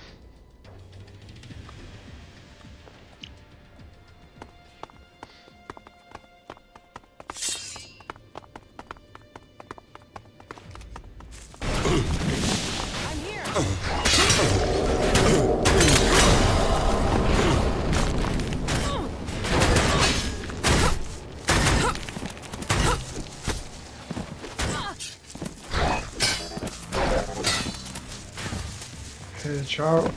Ciao.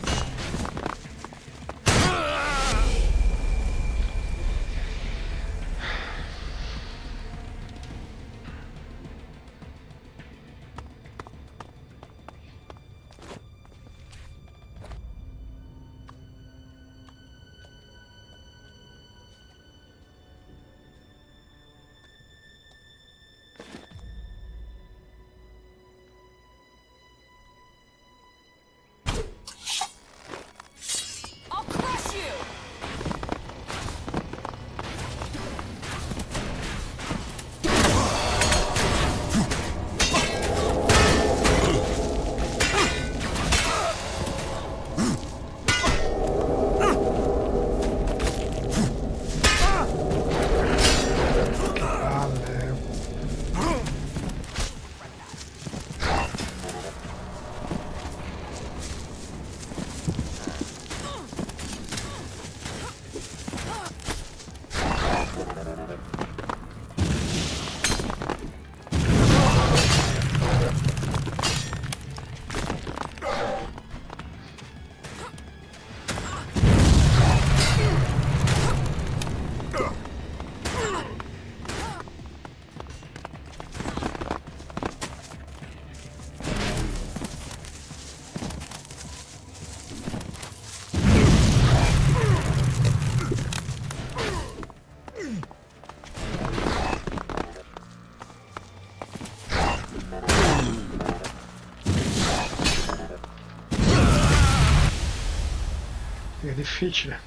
È difficile.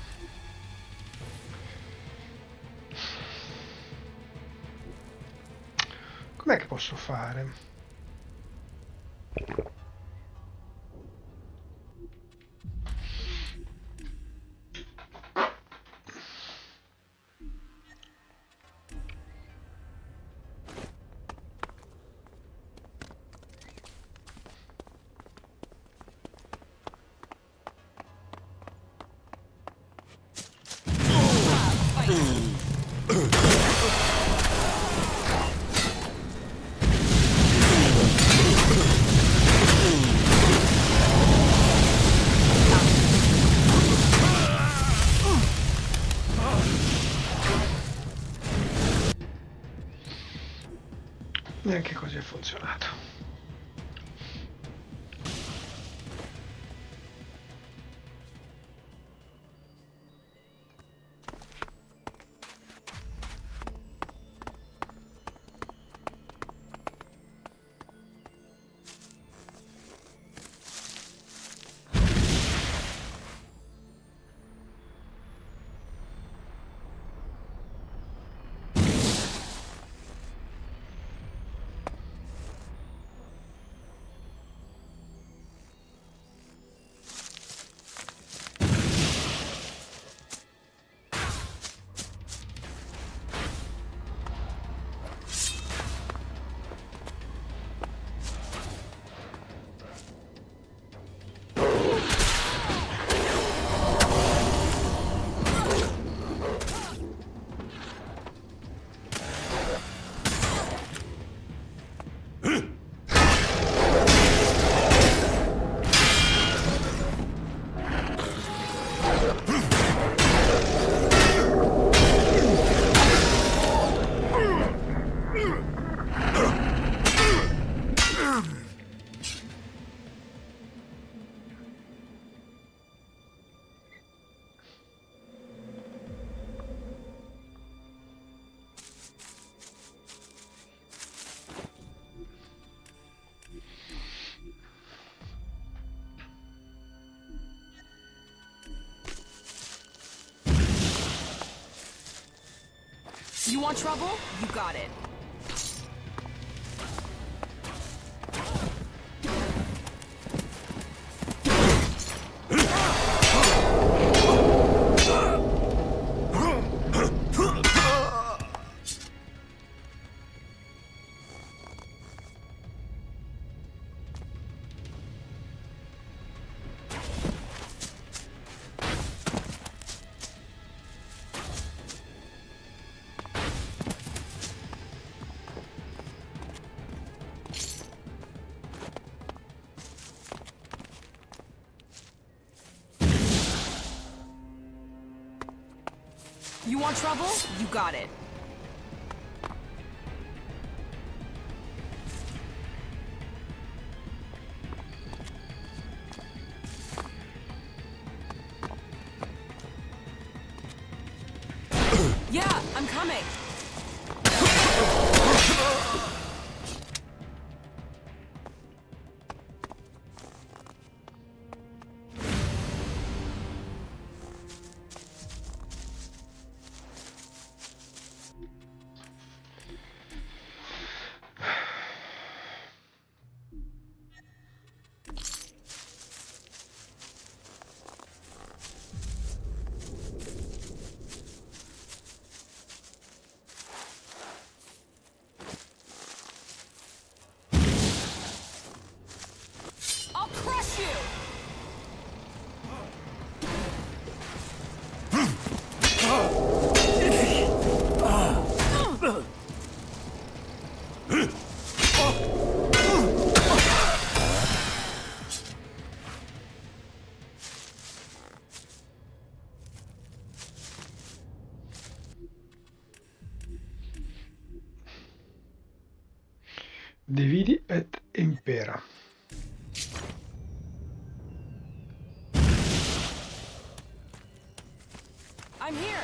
Com'è che posso fare? Neanche così è funzionato. You want trouble? You got it. You want trouble? You got it. Yeah, I'm coming. I'll crush you! Dividi et impera. I'm here!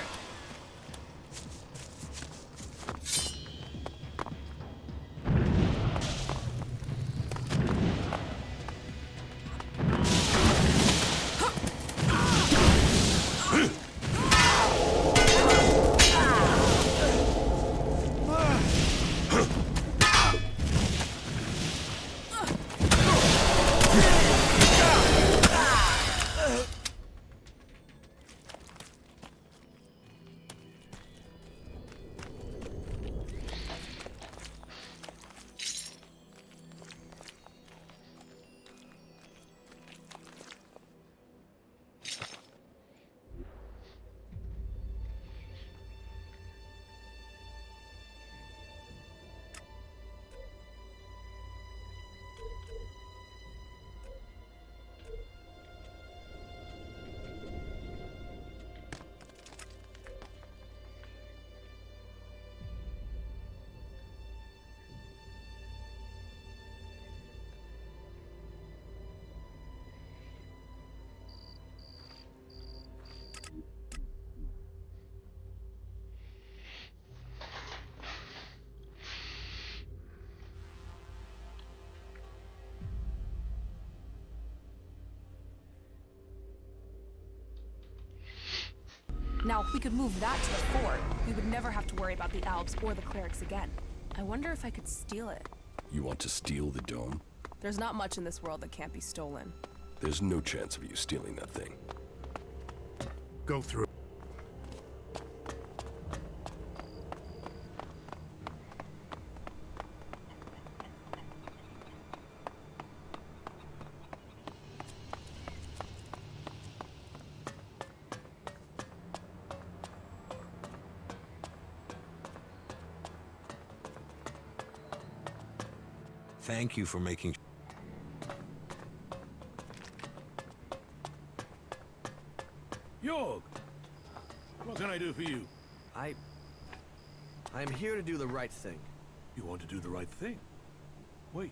Now, if we could move that to the fort, we would never have to worry about the Alps or the clerics again. I wonder if I could steal it. You want to steal the dome? There's not much in this world that can't be stolen. There's no chance of you stealing that thing. Go through. Thank you for making... Jorg, what can I do for you? I'm here to do the right thing. You want to do the right thing? Wait,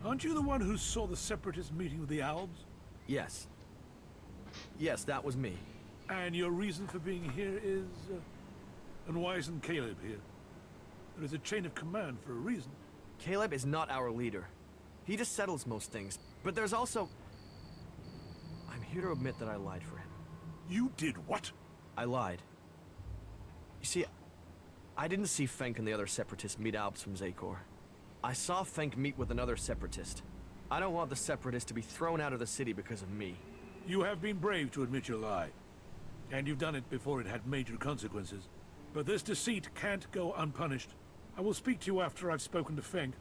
aren't you the one who saw the Separatist meeting with the Albs? Yes. Yes, that was me. And your reason for being here is... and why isn't Caleb here? There is a chain of command for a reason. Caleb is not our leader. He just settles most things. But there's also... I'm here to admit that I lied for him. You did what? I lied. You see, I didn't see Fenk and the other Separatists meet Albs from Zakor. I saw Fenk meet with another Separatist. I don't want the Separatists to be thrown out of the city because of me. You have been brave to admit your lie. And you've done it before it had major consequences. But this deceit can't go unpunished. I will speak to you after I've spoken to Fenk.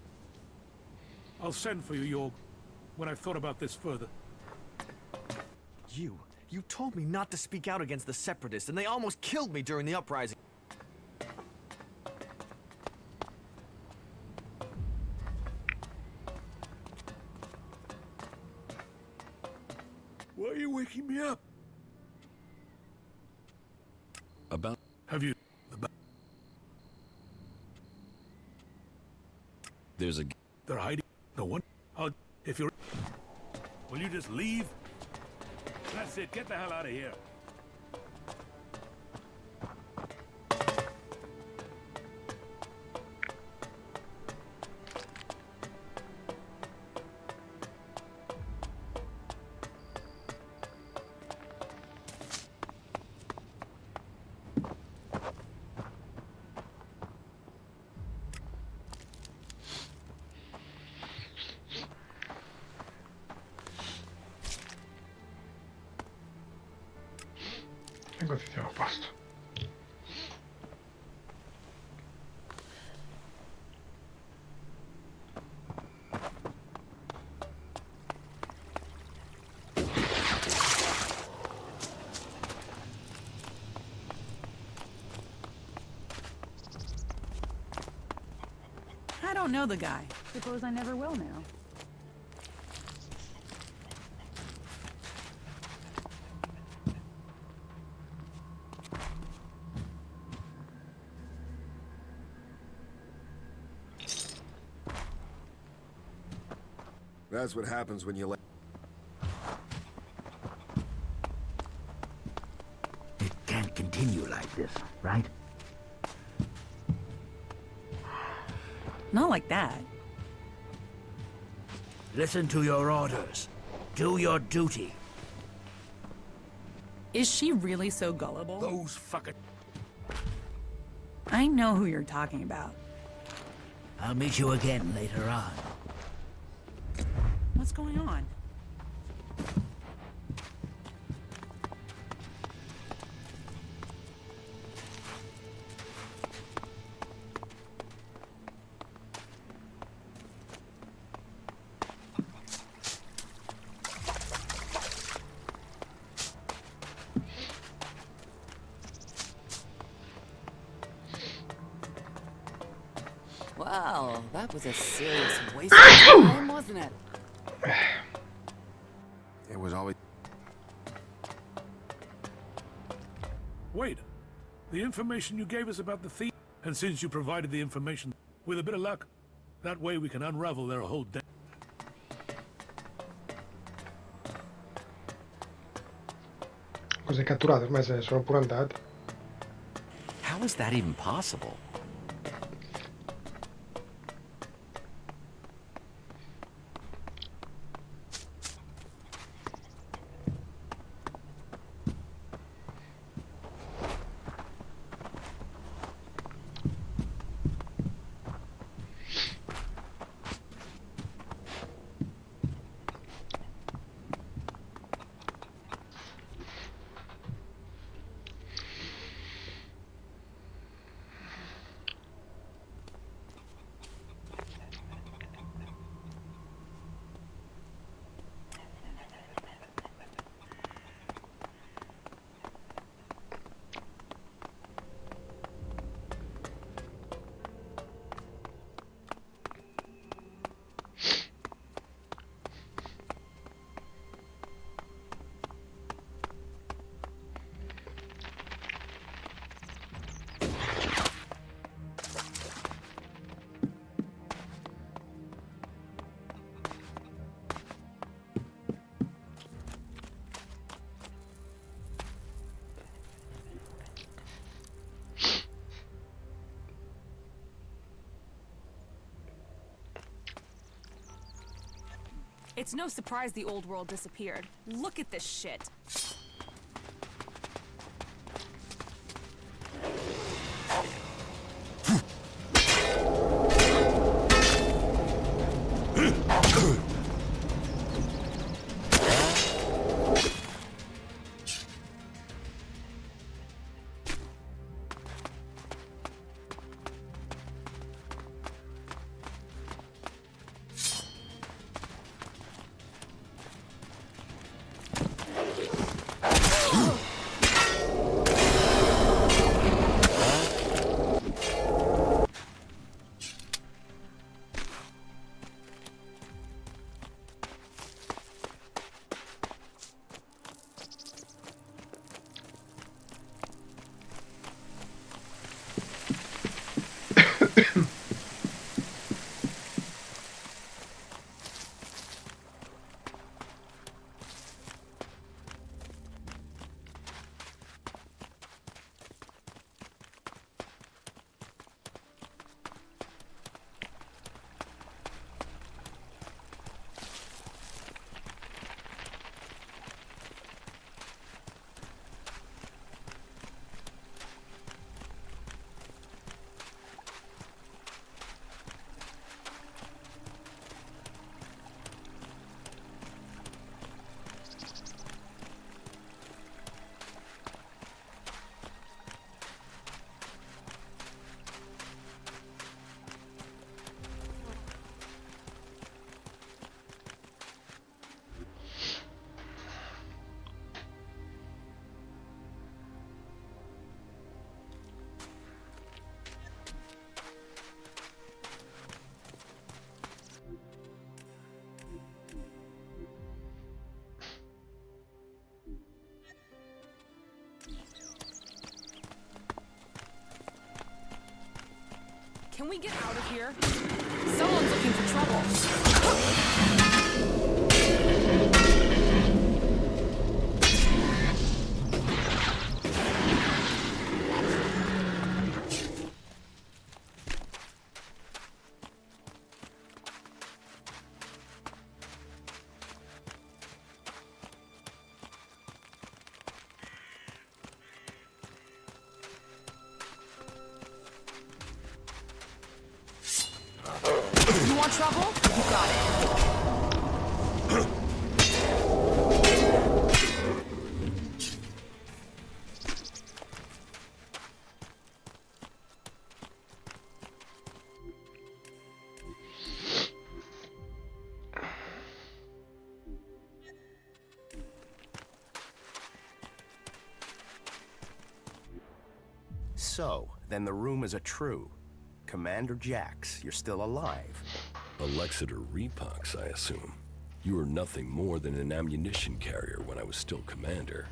I'll send for you, Jorg, when I've thought about this further. You told me not to speak out against the Separatists, and they almost killed me during the uprising. Why are you waking me up? About... Have you... There's a... They're hiding. No one... if you're... Will you just leave? That's it. Get the hell out of here. E così siamo a posto. I don't know the guy. Suppose I never will now. That's what happens when you let... It can't continue like this, right? Not like that. Listen to your orders. Do your duty. Is she really so gullible? Those fucking... I know who you're talking about. I'll meet you again later on. What's going on? Well, that was a serious waste of time, wasn't it? It was always... Wait. The information you gave us about the thief, and since you provided the information, with a bit of luck, that way we can unravel their whole day. Cos'è catturato? Ormai se ne sono pure andati. How is that even possible? It's no surprise the old world disappeared. Look at this shit. Can we get out of here? Someone's looking for trouble. You want trouble? You got it. So, then the rumors are true. Commander Jax, you're still alive. Alexeter Repox, I assume. You were nothing more than an ammunition carrier when I was still commander.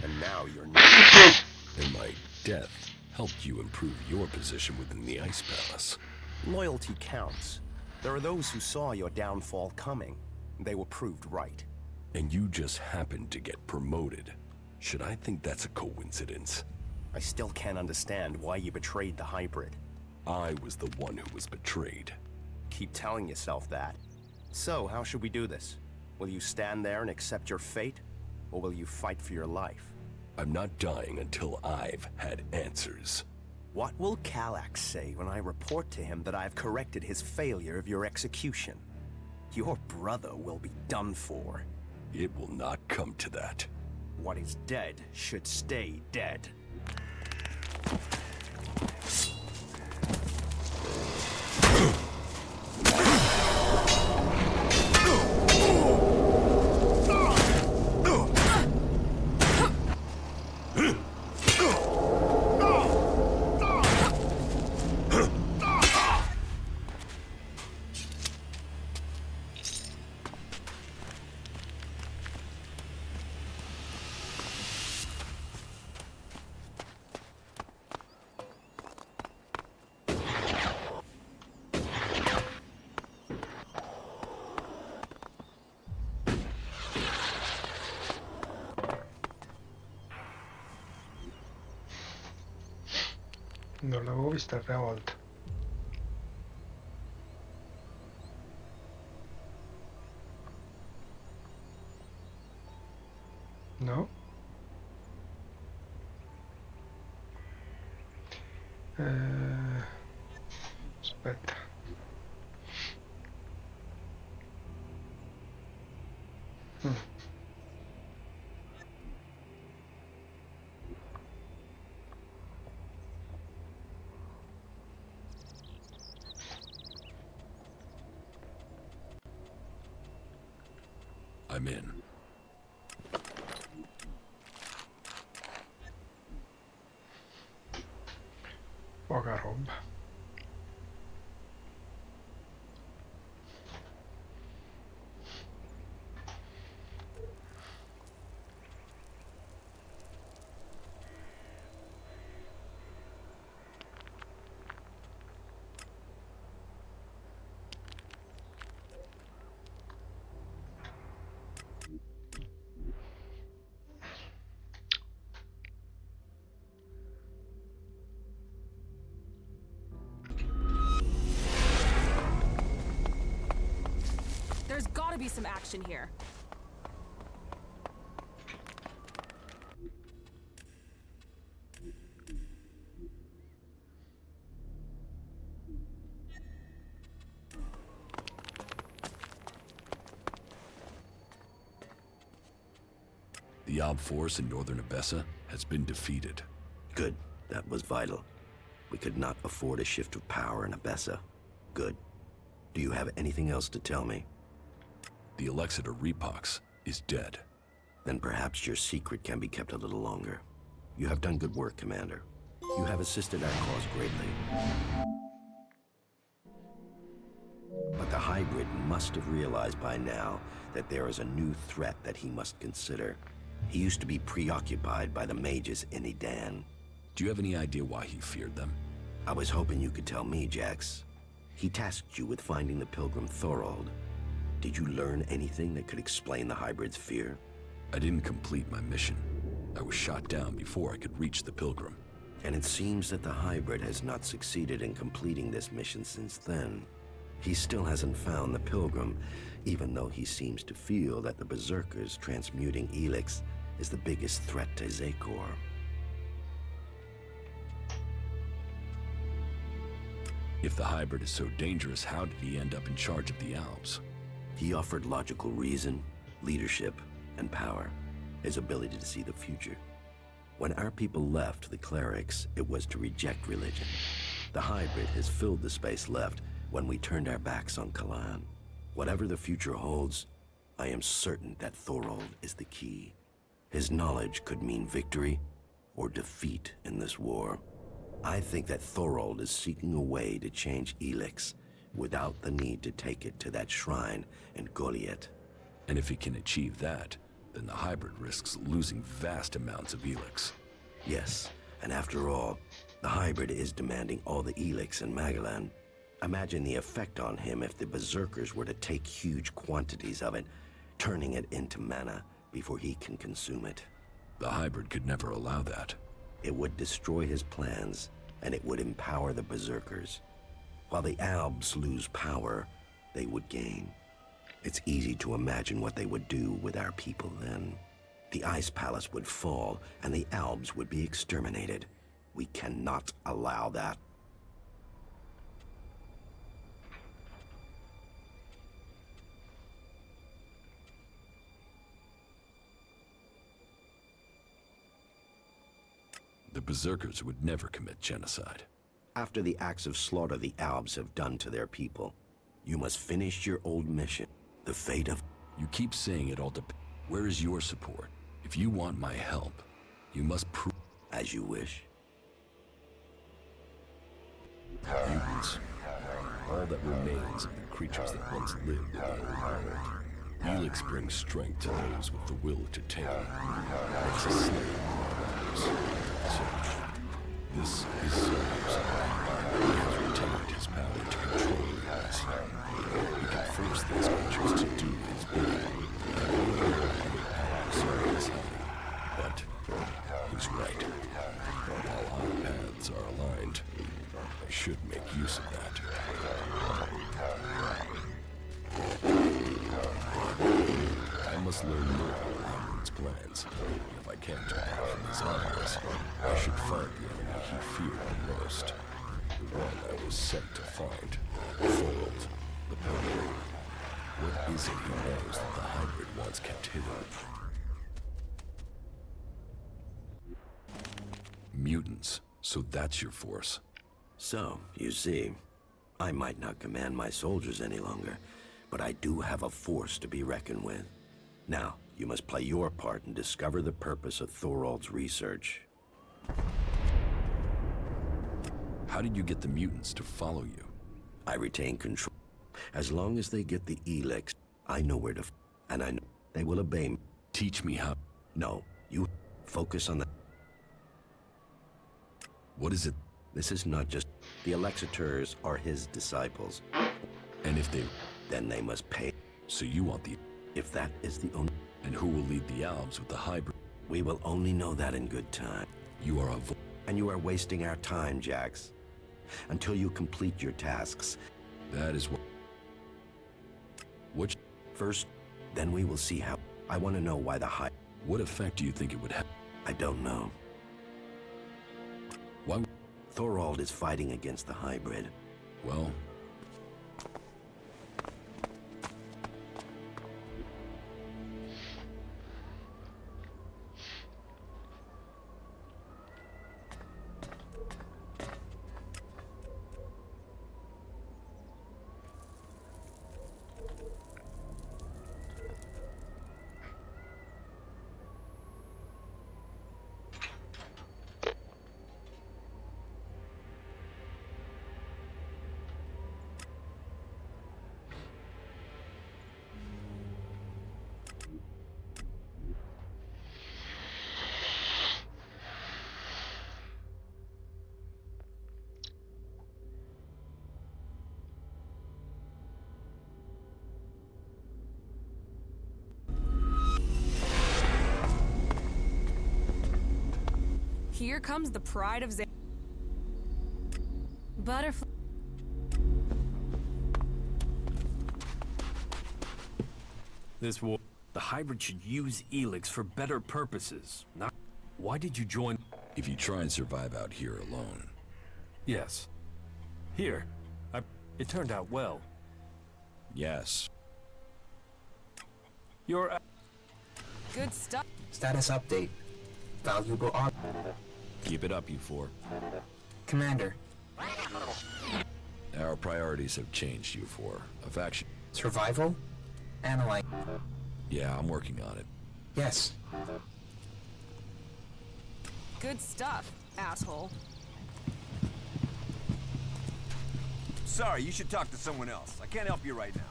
And now you're not. And my death helped you improve your position within the Ice Palace. Loyalty counts. There are those who saw your downfall coming. They were proved right. And you just happened to get promoted. Should I think that's a coincidence? I still can't understand why you betrayed the hybrid. I was the one who was betrayed. Keep telling yourself that. So, how should we do this? Will you stand there and accept your fate? Or will you fight for your life? I'm not dying until I've had answers. What will Kallax say when I report to him that I've corrected his failure of your execution? Your brother will be done for. It will not come to that. What is dead should stay dead. Non l'avevo vista la prima volta. Aspetta. I'm in. Poca roba. There's gotta be some action here. The Ob force in northern Abessa has been defeated. Good. That was vital. We could not afford a shift of power in Abessa. Good. Do you have anything else to tell me? The Alexander Repox is dead. Then perhaps your secret can be kept a little longer. You have done good work, Commander. You have assisted our cause greatly. But the hybrid must have realized by now that there is a new threat that he must consider. He used to be preoccupied by the mages in Edan. Do you have any idea why he feared them? I was hoping you could tell me, Jax. He tasked you with finding the pilgrim Thorold. Did you learn anything that could explain the hybrid's fear? I didn't complete my mission. I was shot down before I could reach the pilgrim. And it seems that the hybrid has not succeeded in completing this mission since then. He still hasn't found the pilgrim, even though he seems to feel that the berserkers transmuting Elex is the biggest threat to Zekor. If the hybrid is so dangerous, how did he end up in charge of the Alps? He offered logical reason, leadership, and power. His ability to see the future. When our people left the clerics, it was to reject religion. The hybrid has filled the space left when we turned our backs on Kalan. Whatever the future holds, I am certain that Thorold is the key. His knowledge could mean victory or defeat in this war. I think that Thorold is seeking a way to change Elex without the need to take it to that shrine in Goliath. And if he can achieve that, then the hybrid risks losing vast amounts of Elex. Yes, and after all, the hybrid is demanding all the Elex in Magalan. Imagine the effect on him if the berserkers were to take huge quantities of it, turning it into mana before he can consume it. The hybrid could never allow that. It would destroy his plans, and it would empower the berserkers. While the Albs lose power, they would gain. It's easy to imagine what they would do with our people then. The Ice Palace would fall, and the Albs would be exterminated. We cannot allow that. The berserkers would never commit genocide. After the acts of slaughter the Albs have done to their people, you must finish your old mission. The fate of... You keep saying it all depends. Where is your support? If you want my help, you must prove... As you wish. Mutants. All that remains of the creatures that once lived in the old world. Elex brings strength to those with the will to tame. Makes a slave of others. So, this is Zer's. He has retained his power to control us. He can force these creatures to do his bidding. But he's right. While our paths are aligned, I should make use of that. I must learn more of Howard's plans. If I can't turn from his eyes, I should find the enemy he feared the most. the one I was sent to find. Thorold, the Purple. What is it he knows that the hybrid once kept hidden? Mutants, so that's your force. So, you see, I might not command my soldiers any longer, but I do have a force to be reckoned with. Now, you must play your part and discover the purpose of Thorold's research. How did you get the mutants to follow you? I retain control. As long as they get the Elex, I know where to and I know they will obey me. Teach me how. No, you focus on the... What is it? This is not just... The Alexiters are his disciples. And if they... Then they must pay. So you want the... If that is the only... And who will lead the Albs with the hybrid? We will only know that in good time. You are a... And you are wasting our time, Jax. Until you complete your tasks. That is what... Which... First, then we will see how... I want to know why the high... What effect do you think it would have? I don't know. Why... Thorold is fighting against the hybrid. Well... Here comes the pride of Butterfly. This war... The hybrid should use Elex for better purposes, not... Why did you join... If you try and survive out here alone... Yes. Here. It turned out well. Yes. You're... Good stuff. Status update. Valuable on... Keep it up, you four. Commander. Our priorities have changed, you four. A faction... Survival? Analyze. Yeah, I'm working on it. Yes. Good stuff, asshole. Sorry, you should talk to someone else. I can't help you right now.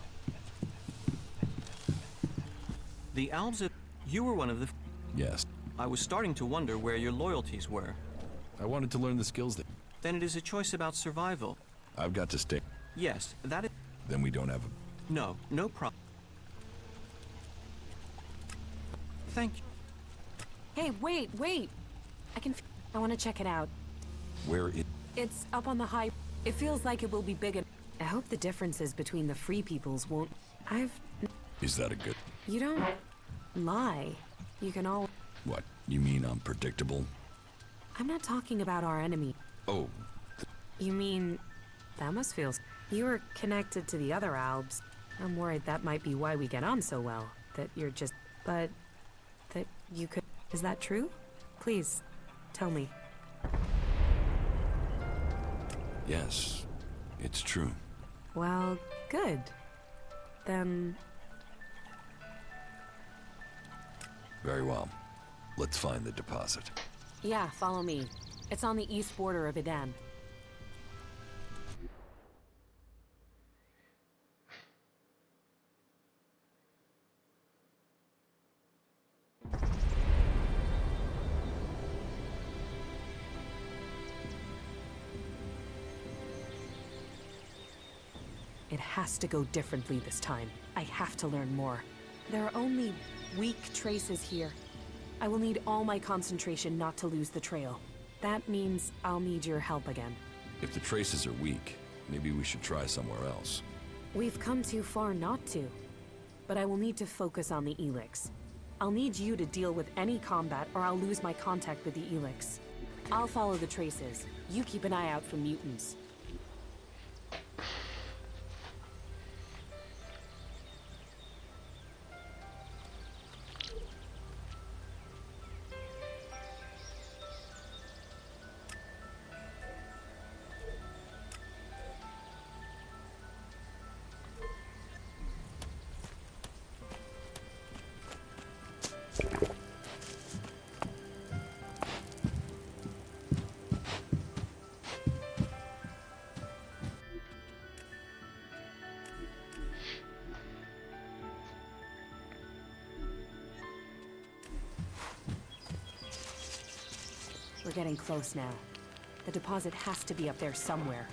The Albs... You were one of the... Yes. I was starting to wonder where your loyalties were. I wanted to learn the skills that... Then it is a choice about survival. I've got to stay... Yes, that is... Then we don't have a... No, no problem. Thank you. Hey, wait. I want to check it out. Where it... It's up on the high... It feels like it will be big. I hope the differences between the free peoples won't... Is that a good... You don't... lie. You can all... What? You mean I'm predictable? I'm not talking about our enemy. Oh. You mean... That must feel... You were connected to the other Albs. I'm worried that might be why we get on so well. That you're just... But... That you could... Is that true? Please, tell me. Yes, it's true. Well, good. Then... Very well. Let's find the deposit. Yeah, follow me. It's on the east border of Eden. It has to go differently this time. I have to learn more. There are only weak traces here. I will need all my concentration not to lose the trail. That means I'll need your help again. If the traces are weak, maybe we should try somewhere else. We've come too far not to. But I will need to focus on the Elex. I'll need you to deal with any combat or I'll lose my contact with the Elex. I'll follow the traces. You keep an eye out for mutants. We're getting close now. The deposit has to be up there somewhere.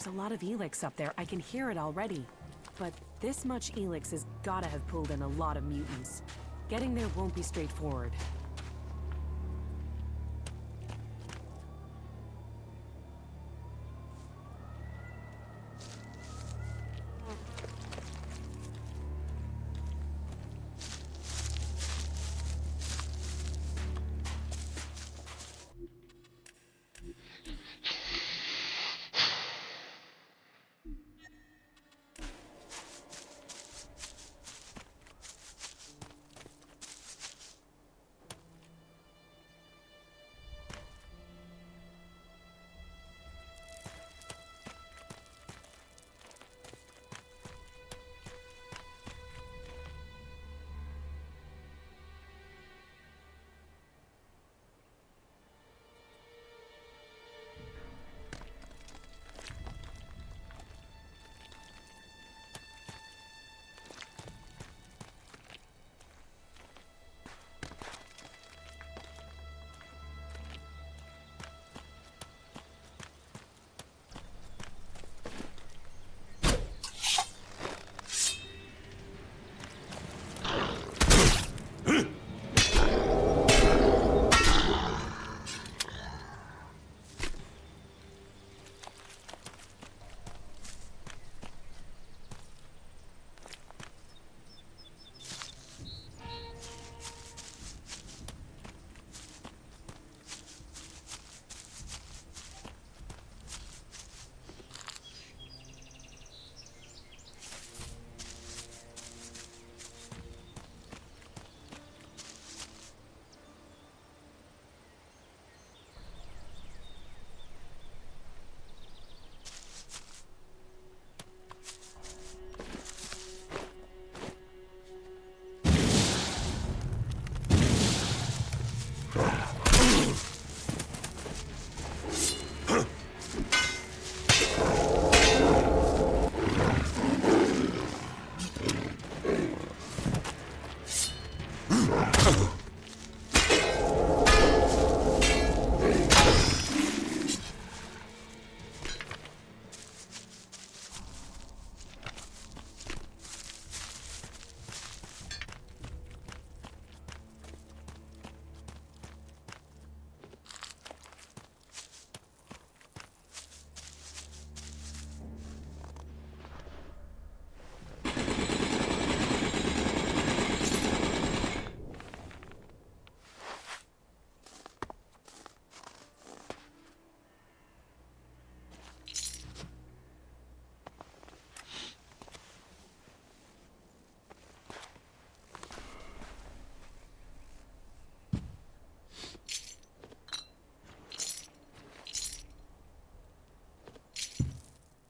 There's a lot of Elex up there. I can hear it already. But this much Elex has gotta have pulled in a lot of mutants. Getting there won't be straightforward.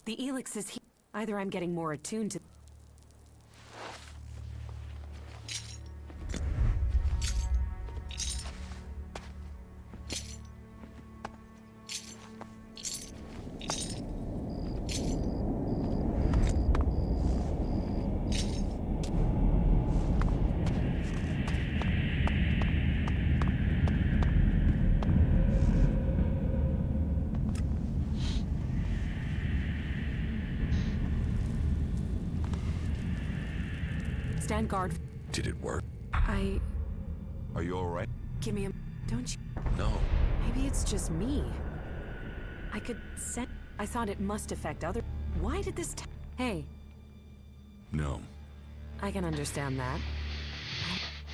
The Elex is here. Either I'm getting more attuned to... Stand guard. Did it work? Are you alright? Give me a... Don't you... No. Maybe it's just me. I could set... I thought it must affect other... Why did this Hey. No. I can understand that.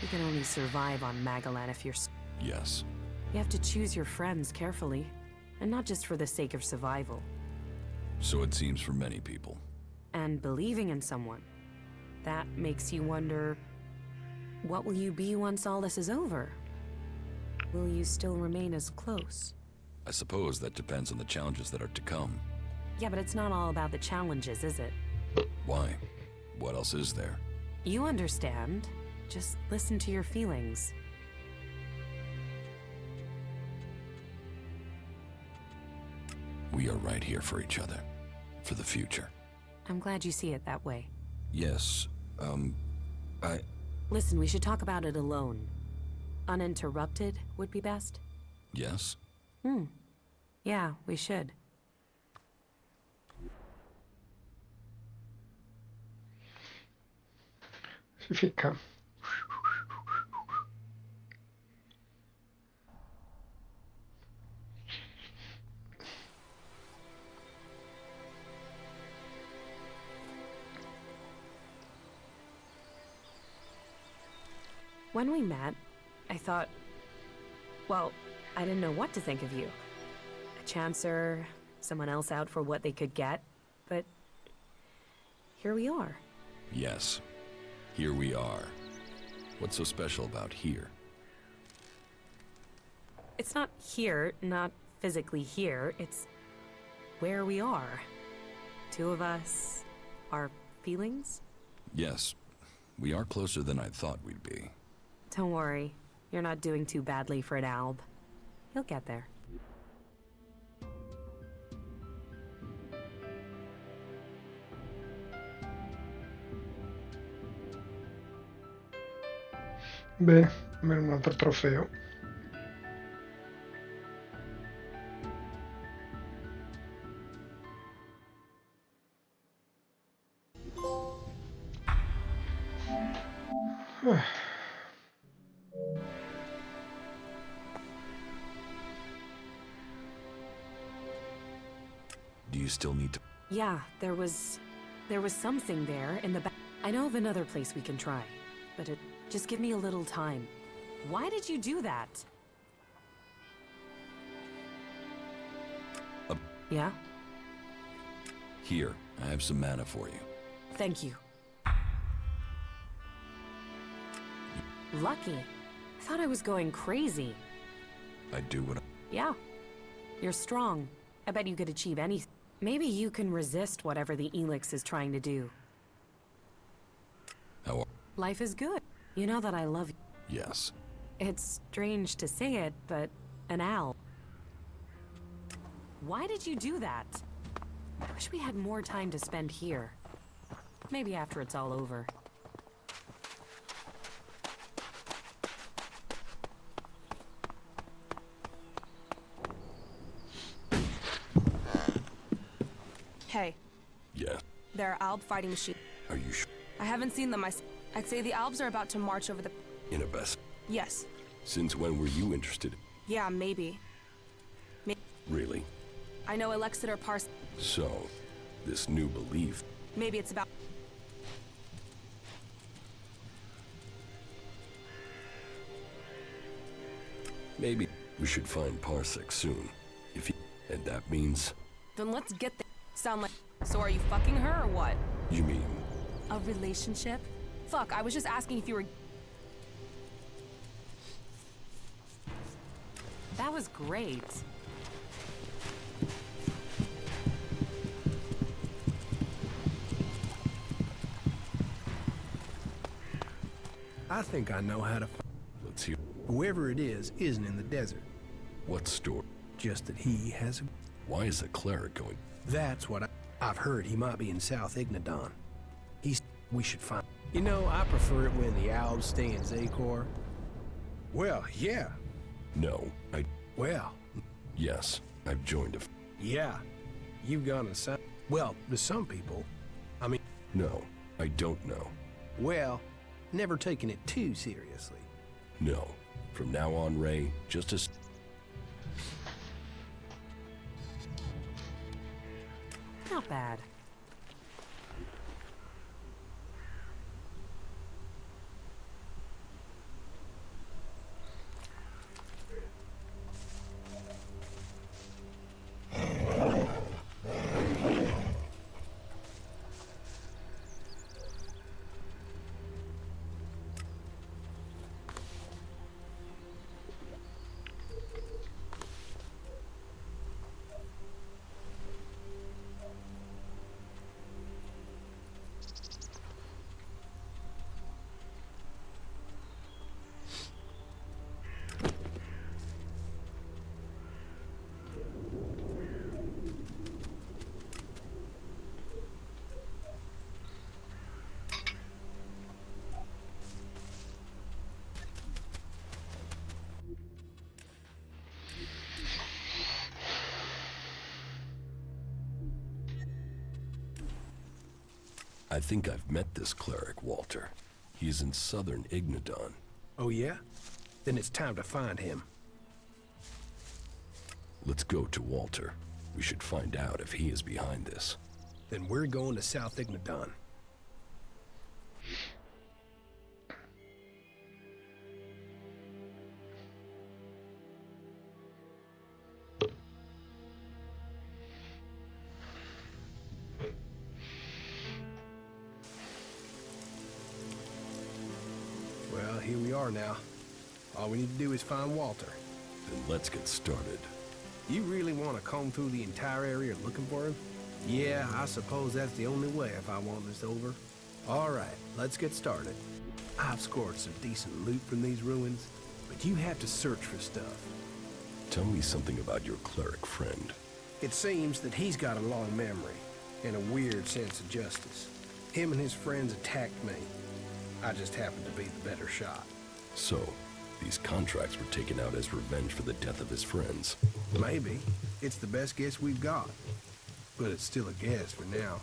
You can only survive on Magalan if you're... Yes. You have to choose your friends carefully, and not just for the sake of survival. So it seems for many people. And believing in someone. That makes you wonder, what will you be once all this is over? Will you still remain as close? I suppose that depends on the challenges that are to come. Yeah, but it's not all about the challenges, is it? Why? What else is there? You understand. Just listen to your feelings. We are right here for each other. For the future. I'm glad you see it that way. Yes, Listen, we should talk about it alone. Uninterrupted would be best. Yes? Yeah, we should. Si ficca. When we met, I thought, well, I didn't know what to think of you. A chancer, someone else out for what they could get, but here we are. Yes. Here we are. What's so special about here? It's not here, not physically here, it's where we are. Two of us, our feelings? Yes. We are closer than I thought we'd be. Don't worry, you're not doing too badly for an alb. You'll get there. Bene, almeno un altro trofeo. Do you still need to... Yeah, there was something there in the back. I know of another place we can try, but just give me a little time. Why did you do that? Yeah? Here, I have some mana for you. Thank you. Lucky. I thought I was going crazy. I do what I... Yeah. You're strong. I bet you could achieve anything. Maybe you can resist whatever the Elex is trying to do. How... Life is good. You know that I love you. Yes. It's strange to say it, but an owl. Why did you do that? I wish we had more time to spend here. Maybe after it's all over. Hey. Yeah. There are Alb fighting machines. Are you sure? I haven't seen them. I'd say the Albs are about to march over the... In a best. Yes. Since when were you interested? Yeah, maybe. Really? I know Elex are pars... So, this new belief... Maybe it's about... Maybe we should find Parsec soon. If you... And that means... Then let's get there. Sound like... So are you fucking her or what? You mean... A relationship? Fuck, I was just asking if you were... That was great. I think I know how to... Let's hear... Whoever it is isn't in the desert. What store? Just that he has a... Why is a cleric going... That's what I've heard. He might be in South Ignadon. We should find... You know, I prefer it when the Albs stay in Zakor. Well, yeah. No, I... Well... Yes, I've joined a... Yeah. You've gone to some... Well, to some people. I mean... No, I don't know. Well, never taken it too seriously. No. From now on, Ray, just as... Not bad. I think I've met this cleric, Walter. He is in southern Ignadon. Oh yeah? Then it's time to find him. Let's go to Walter. We should find out if he is behind this. Then we're going to South Ignadon. Well, here we are now. All we need to do is find Walter. Then let's get started. You really want to comb through the entire area looking for him? Yeah, I suppose that's the only way if I want this over. All right, let's get started. I've scored some decent loot from these ruins, but you have to search for stuff. Tell me something about your cleric friend. It seems that he's got a long memory and a weird sense of justice. Him and his friends attacked me. I just happened to be the better shot. So, these contracts were taken out as revenge for the death of his friends. Maybe. It's the best guess we've got. But it's still a guess for now.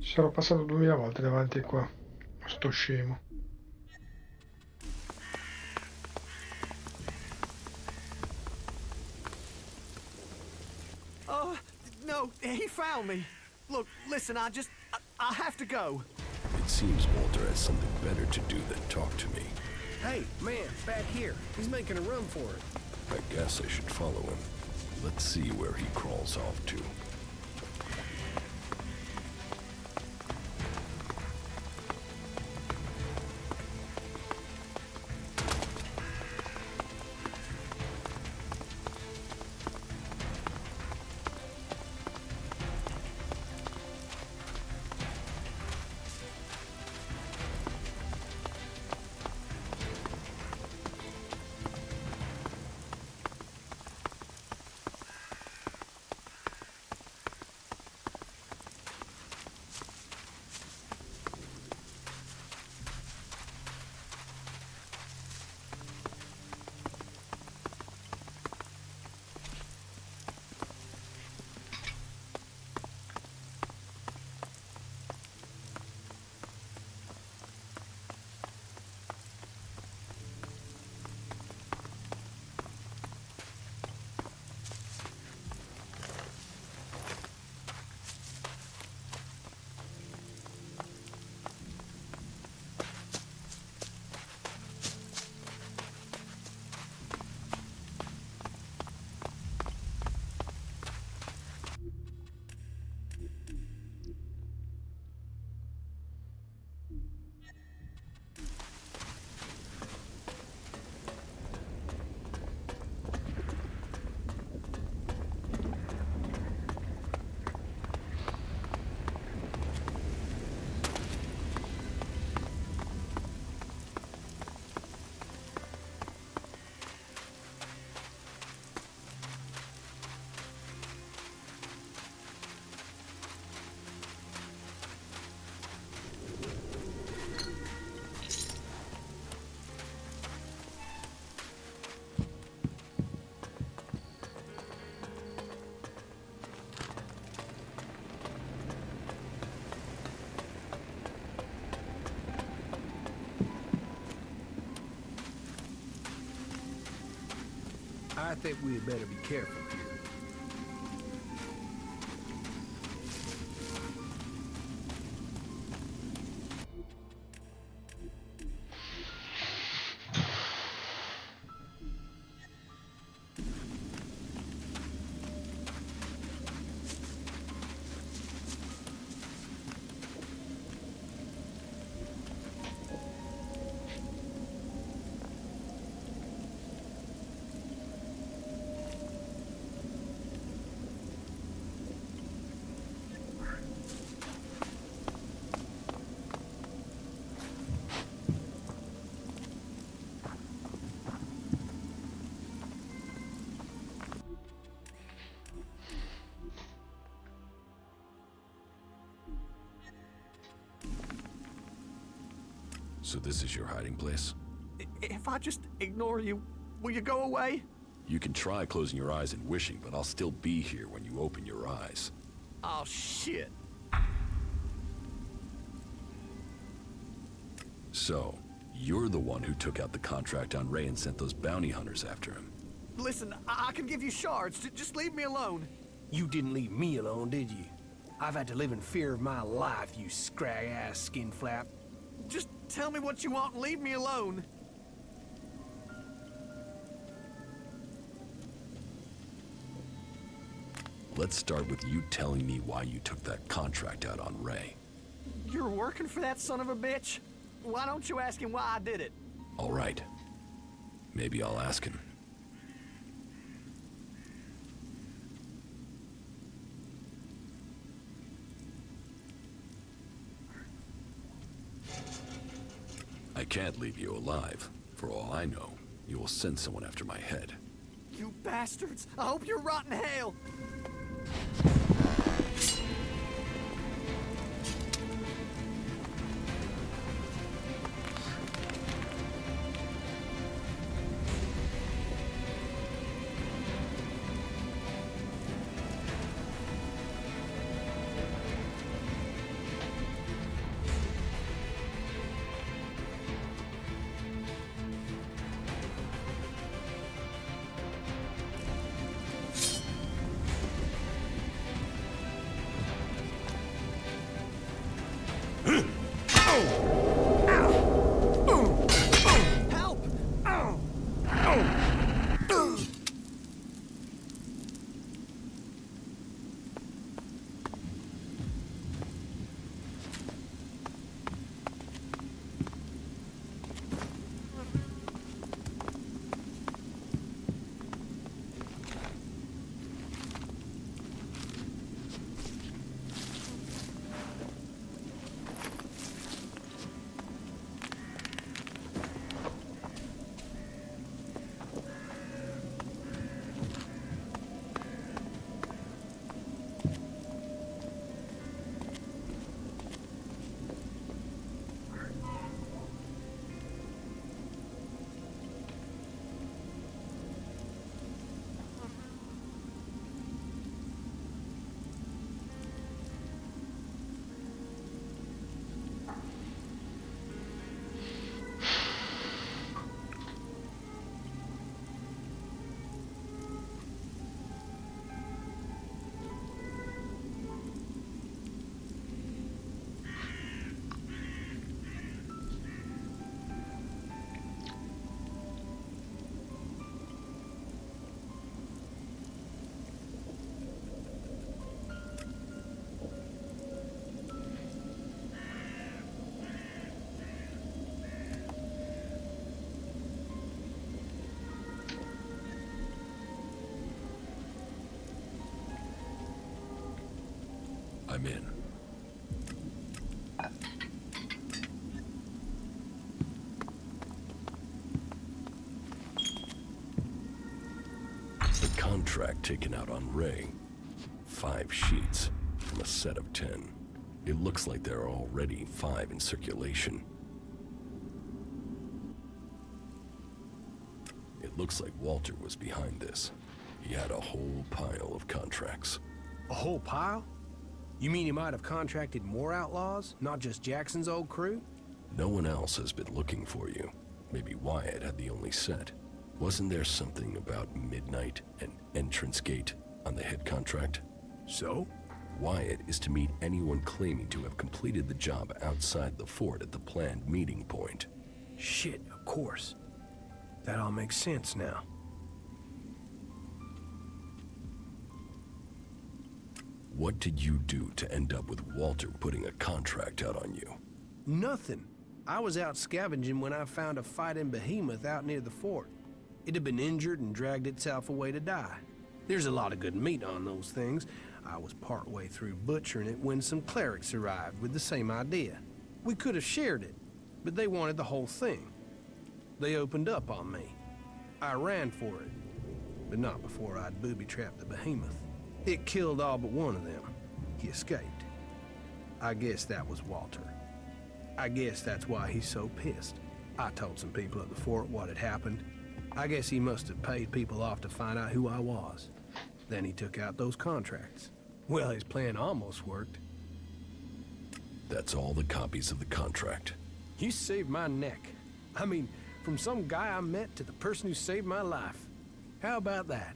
Sono passato 2000 volte davanti qua. Sto scemo. Oh, no, he found me. Look, listen, I have to go. It seems Walter has something better to do than talk to me. Hey, man, back here. He's making a run for it. I guess I should follow him. Let's see where he crawls off to. I think we'd better be careful here. So this is your hiding place? If I just ignore you, will you go away? You can try closing your eyes and wishing, but I'll still be here when you open your eyes. Oh, shit. So, you're the one who took out the contract on Ray and sent those bounty hunters after him. Listen, I can give you shards. Just leave me alone. You didn't leave me alone, did you? I've had to live in fear of my life, you scrag-ass skin flap. Just tell me what you want and leave me alone. Let's start with you telling me why you took that contract out on Ray. You're working for that son of a bitch? Why don't you ask him why I did it? All right. Maybe I'll ask him. I can't leave you alive. For all I know, you will send someone after my head. You bastards! I hope you're rotten hell! I'm in. The contract taken out on Ray. 5 sheets from a set of 10. It looks like there are already 5 in circulation. It looks like Walter was behind this. He had a whole pile of contracts. A whole pile? You mean he might have contracted more outlaws, not just Jackson's old crew? No one else has been looking for you. Maybe Wyatt had the only set. Wasn't there something about midnight and entrance gate on the head contract? So? Wyatt is to meet anyone claiming to have completed the job outside the fort at the planned meeting point. Shit, of course. That all makes sense now. What did you do to end up with Walter putting a contract out on you? Nothing. I was out scavenging when I found a fighting behemoth out near the fort. It had been injured and dragged itself away to die. There's a lot of good meat on those things. I was partway through butchering it when some clerics arrived with the same idea. We could have shared it, but they wanted the whole thing. They opened up on me. I ran for it, but not before I'd booby-trapped the behemoth. It killed all but one of them. He escaped. I guess that was Walter. I guess that's why he's so pissed. I told some people at the fort what had happened. I guess he must have paid people off to find out who I was. Then he took out those contracts. Well, his plan almost worked. That's all the copies of the contract. You saved my neck. I mean, from some guy I met to the person who saved my life. How about that?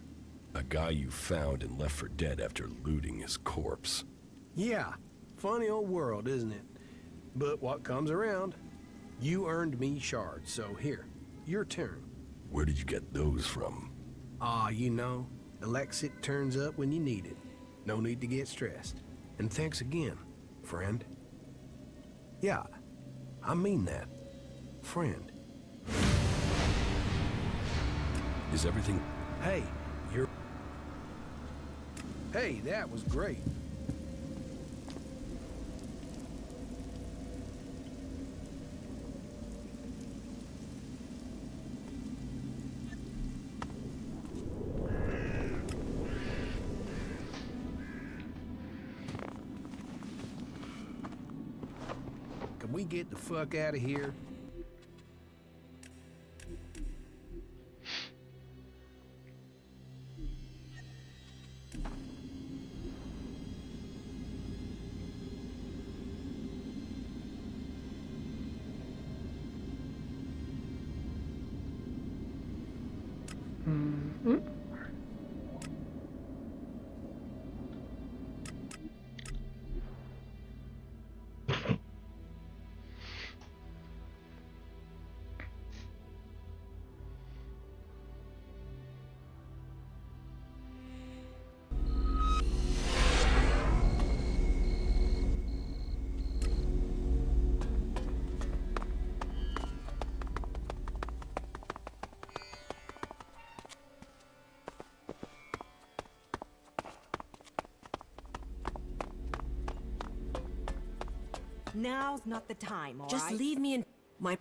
A guy you found and left for dead after looting his corpse. Yeah, funny old world, isn't it? But what comes around? You earned me shards, so here, your turn. Where did you get those from? Ah, you know, Elex turns up when you need it. No need to get stressed. And thanks again, friend. Yeah, I mean that. Friend. Is everything... Hey, you're... Hey, that was great. Can we get the fuck out of here? Now's not the time, all right? Just leave me in my...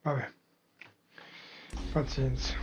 Vabbè, pazienza.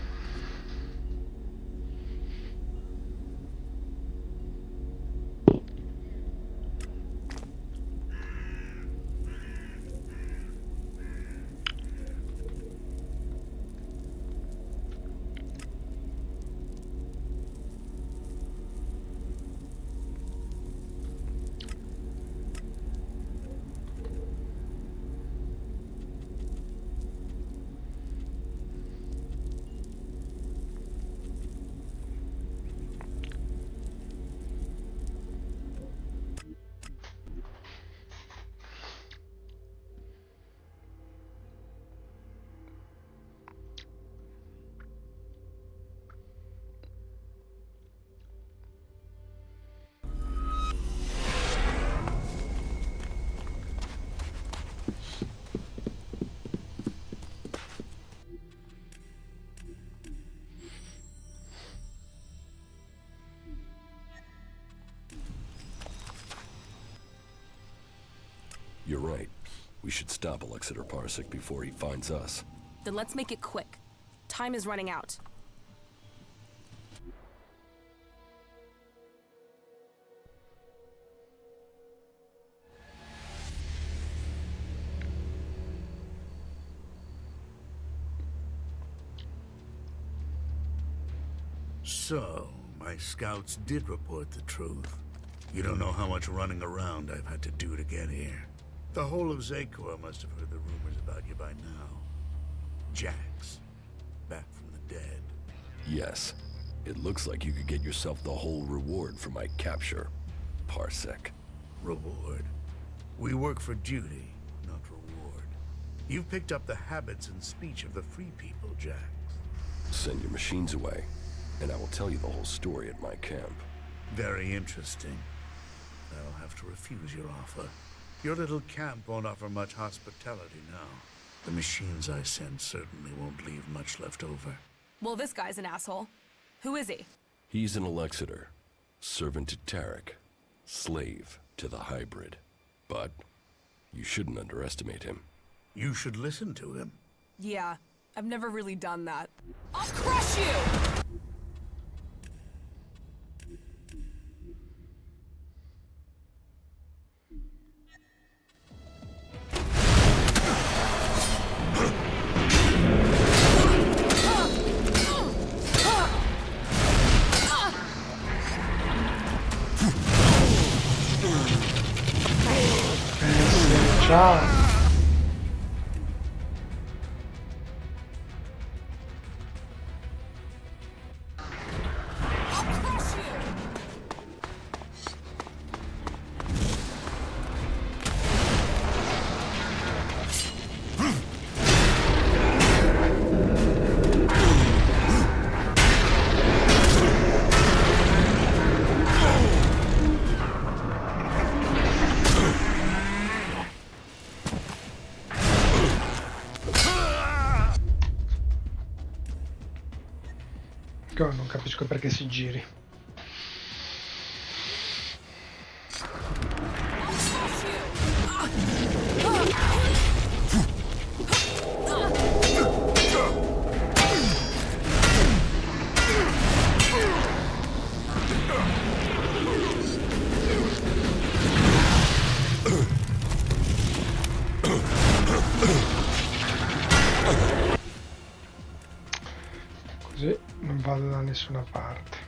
You're right. We should stop Alexander Parsec before he finds us. Then let's make it quick. Time is running out. So, my scouts did report the truth. You don't know how much running around I've had to do to get here. The whole of Zakor must have heard the rumors about you by now. Jax, back from the dead. Yes. It looks like you could get yourself the whole reward for my capture, Parsec. Reward? We work for duty, not reward. You've picked up the habits and speech of the free people, Jax. Send your machines away, and I will tell you the whole story at my camp. Very interesting. I'll have to refuse your offer. Your little camp won't offer much hospitality now. The machines I send certainly won't leave much left over. Well, this guy's an asshole. Who is he? He's an Alexander, servant to Tarek, slave to the hybrid. But you shouldn't underestimate him. You should listen to him. Yeah, I've never really done that. I'll crush you! Ciao. Non capisco perché si giri. Così non vado da nessuna parte.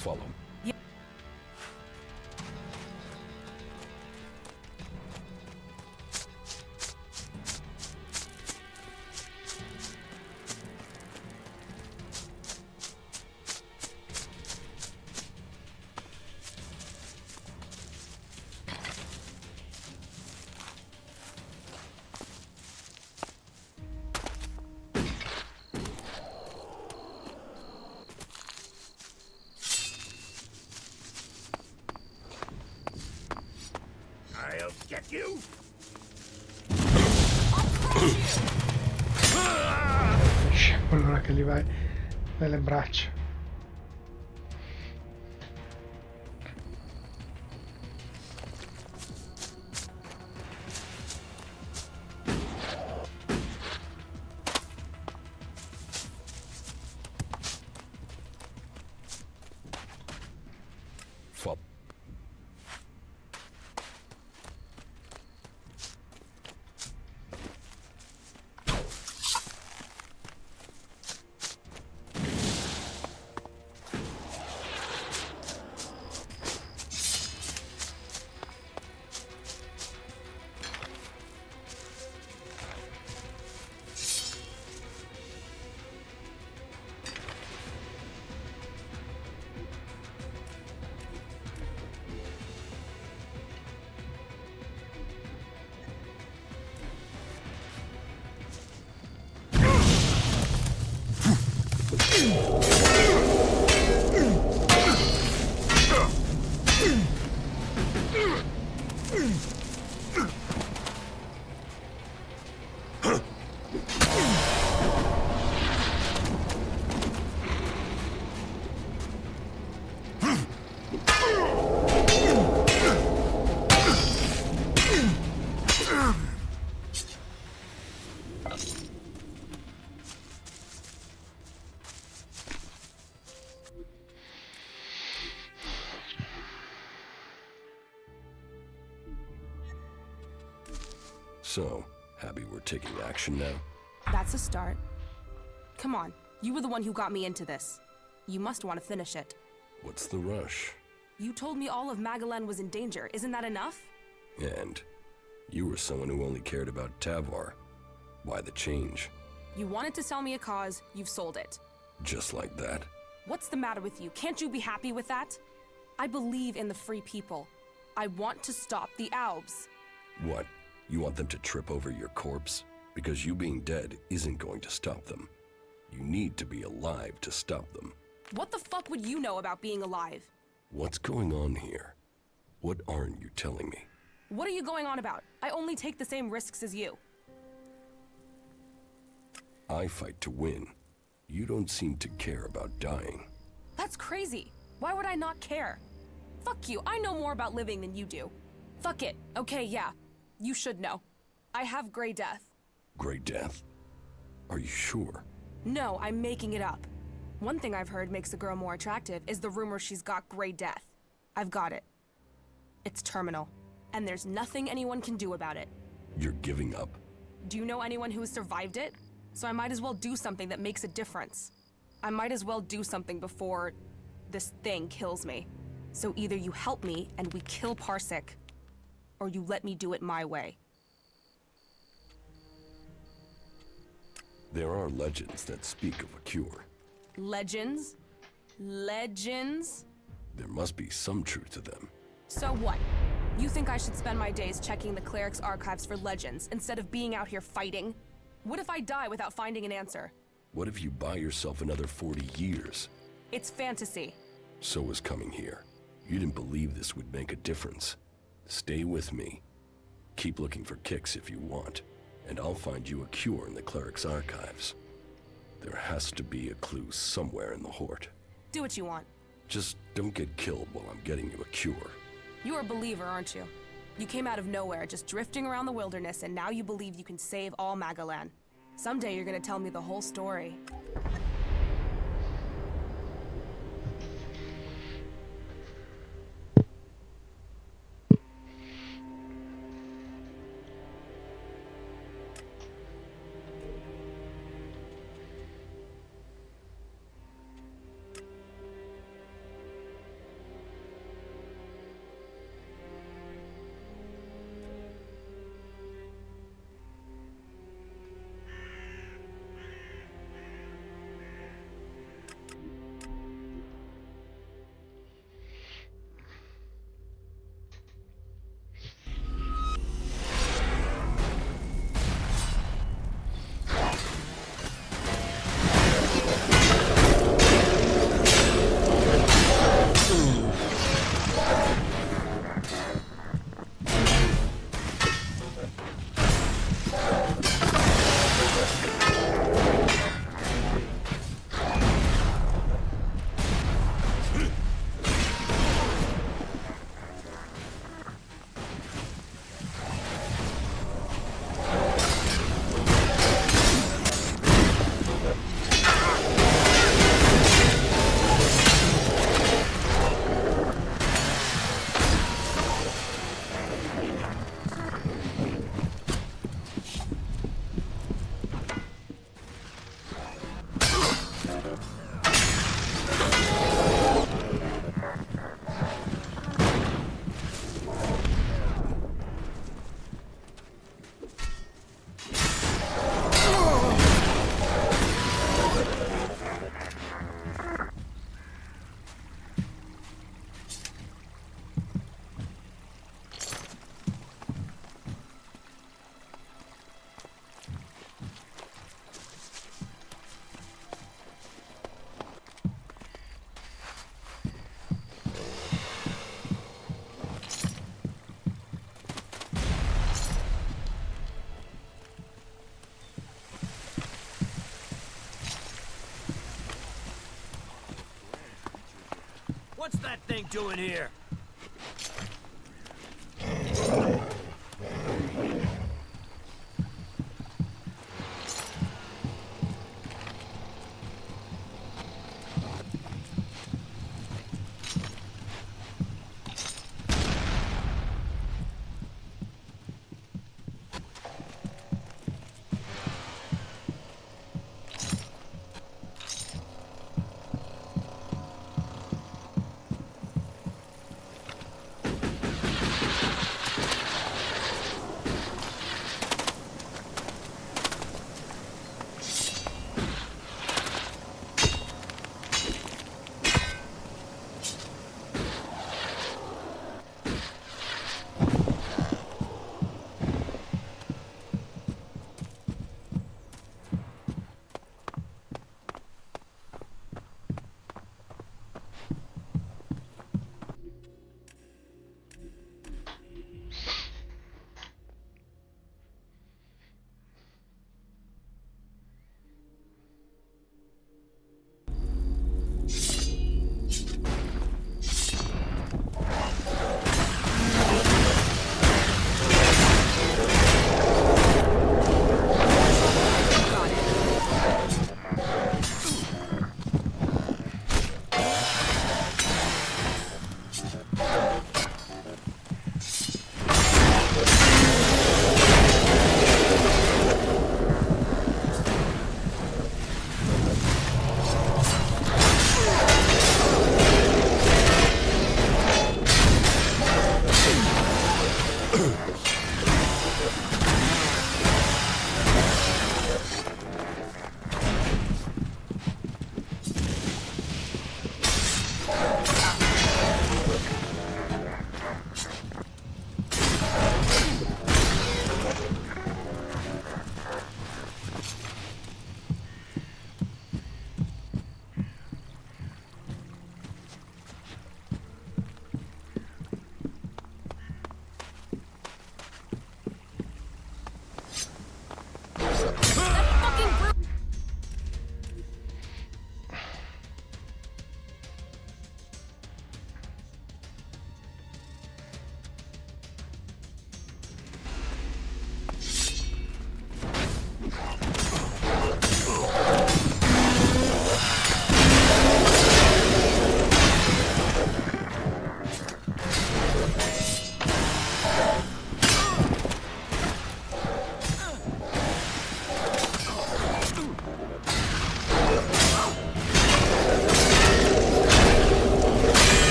Follow. I'll get you! Allora che gli vai nelle braccia. So, happy we're taking action now? That's a start. Come on, you were the one who got me into this. You must want to finish it. What's the rush? You told me all of Magalan was in danger. Isn't that enough? And you were someone who only cared about Tavar. Why the change? You wanted to sell me a cause, you've sold it. Just like that? What's the matter with you? Can't you be happy with that? I believe in the free people. I want to stop the Albs. What? You want them to trip over your corpse? Because you being dead isn't going to stop them. You need to be alive to stop them. What the fuck would you know about being alive? What's going on here? What aren't you telling me? What are you going on about? I only take the same risks as you. I fight to win. You don't seem to care about dying. That's crazy. Why would I not care? Fuck you, I know more about living than you do. Fuck it. Okay, yeah. You should know. I have Grey Death. Grey Death? Are you sure? No, I'm making it up. One thing I've heard makes a girl more attractive is the rumor she's got Grey Death. I've got it. It's terminal, and there's nothing anyone can do about it. You're giving up? Do you know anyone who has survived it? So I might as well do something that makes a difference. I might as well do something before this thing kills me. So either you help me and we kill Parsec, or you let me do it my way. There are legends that speak of a cure. Legends? Legends? There must be some truth to them. So what? You think I should spend my days checking the cleric's archives for legends instead of being out here fighting? What if I die without finding an answer? What if you buy yourself another 40 years? It's fantasy. So was coming here. You didn't believe this would make a difference. Stay with me. Keep looking for kicks if you want, and I'll find you a cure in the cleric's archives. There has to be a clue somewhere in the Hort. Do what you want. Just don't get killed while I'm getting you a cure. You're a believer, aren't you? You came out of nowhere, just drifting around the wilderness, and now you believe you can save all Magalan. Someday you're gonna tell me the whole story. What's that thing doing here?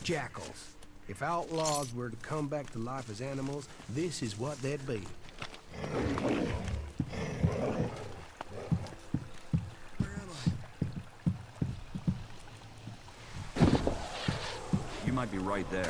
Jackals. If outlaws were to come back to life as animals, this is what they'd be. You might be right there.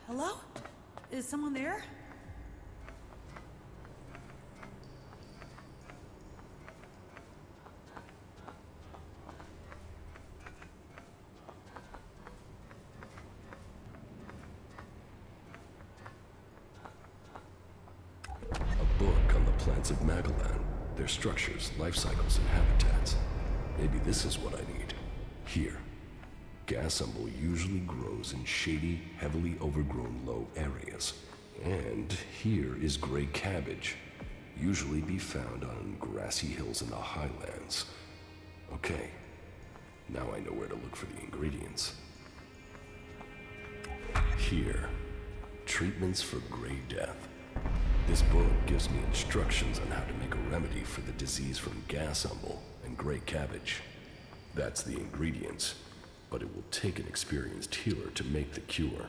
Hello? Is someone there? A book on the plants of Magellan, their structures, life cycles, and habitats. Maybe this is what I need. Here. Gasumble usually grows in shady, heavily overgrown low areas. And here is gray cabbage, usually be found on grassy hills in the highlands. Okay, now I know where to look for the ingredients. Here, treatments for gray death. This book gives me instructions on how to make a remedy for the disease from gasumble and gray cabbage. That's the ingredients, but it will take an experienced healer to make the cure.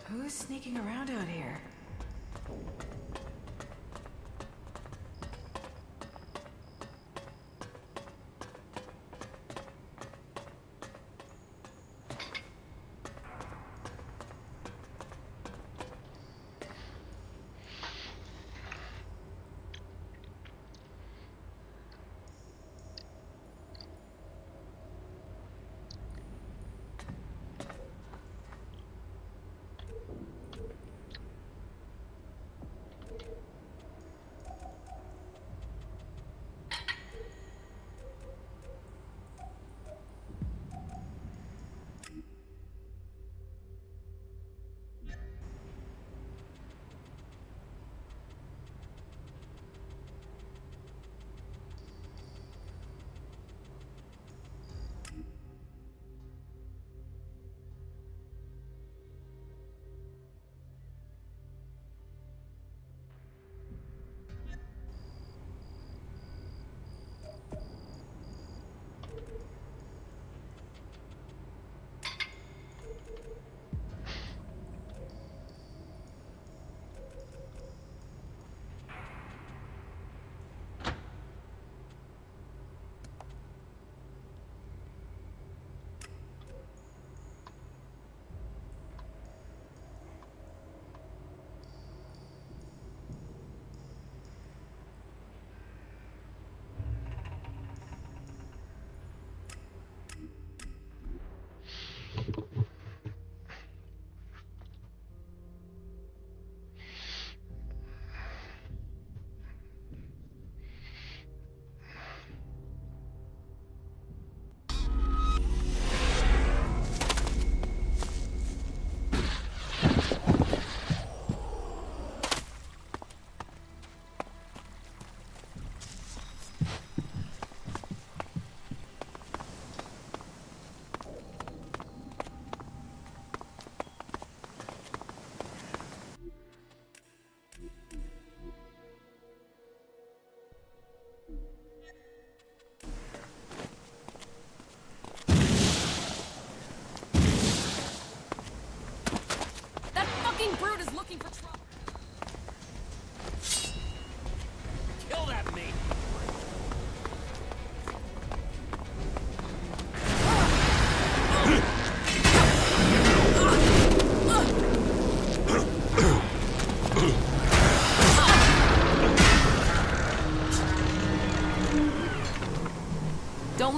Who's sneaking around out here?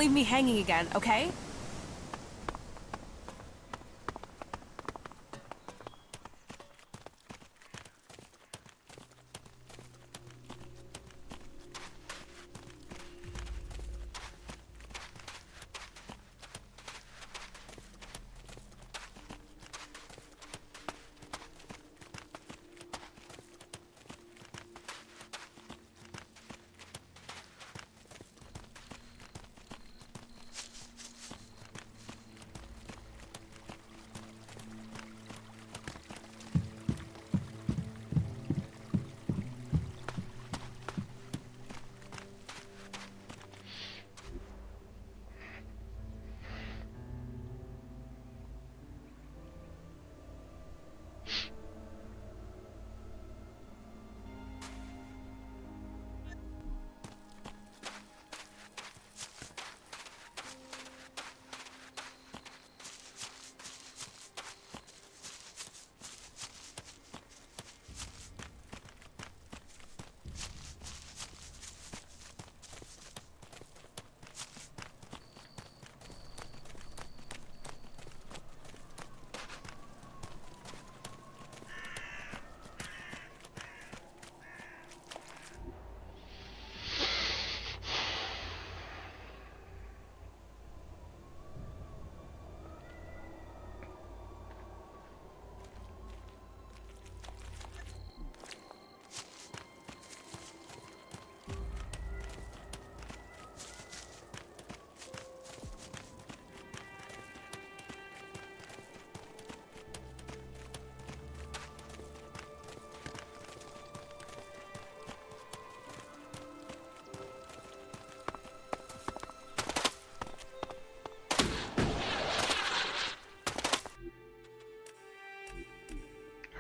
leave me hanging again, okay?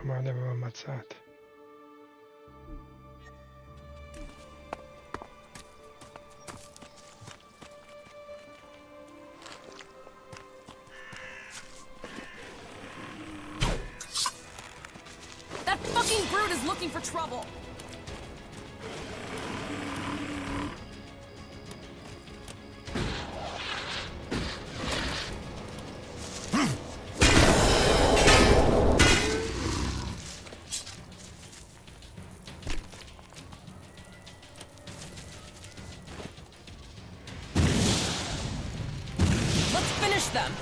Ma li avevo ammazzati. That fucking brute is looking for trouble! Let's finish them!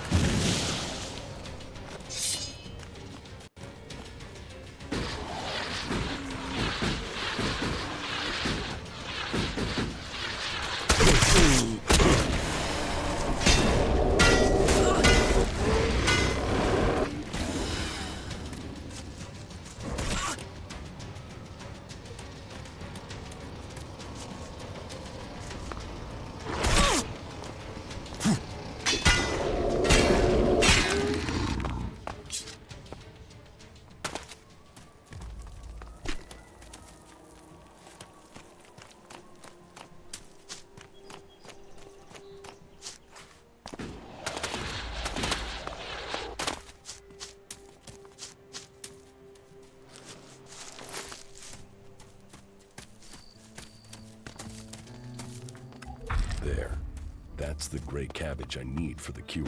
There. That's the gray cabbage I need for the cure.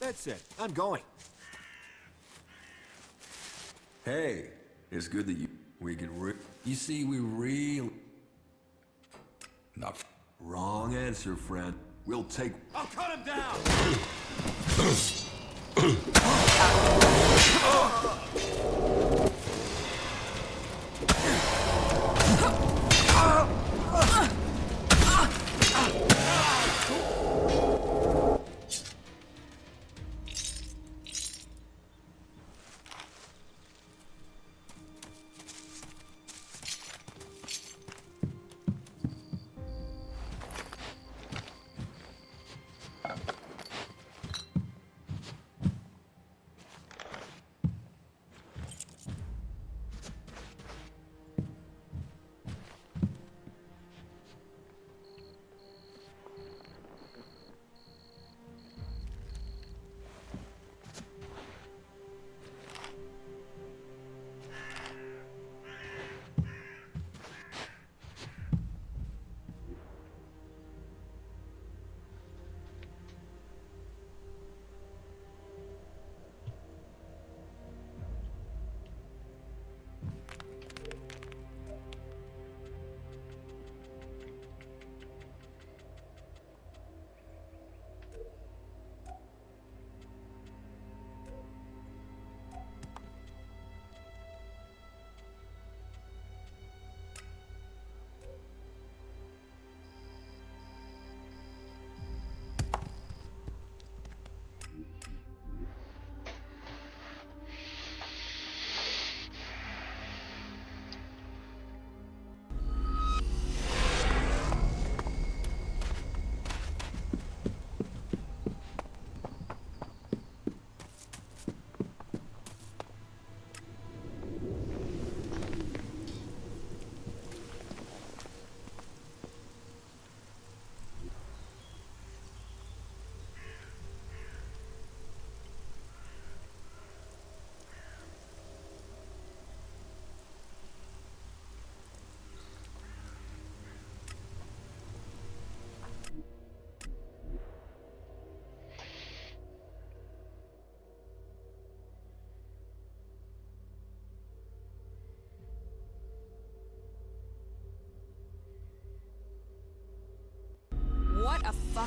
That's it. I'm going. Hey, it's good that we could you see, we real... Not... Wrong answer, friend. We'll take... I'll cut him down!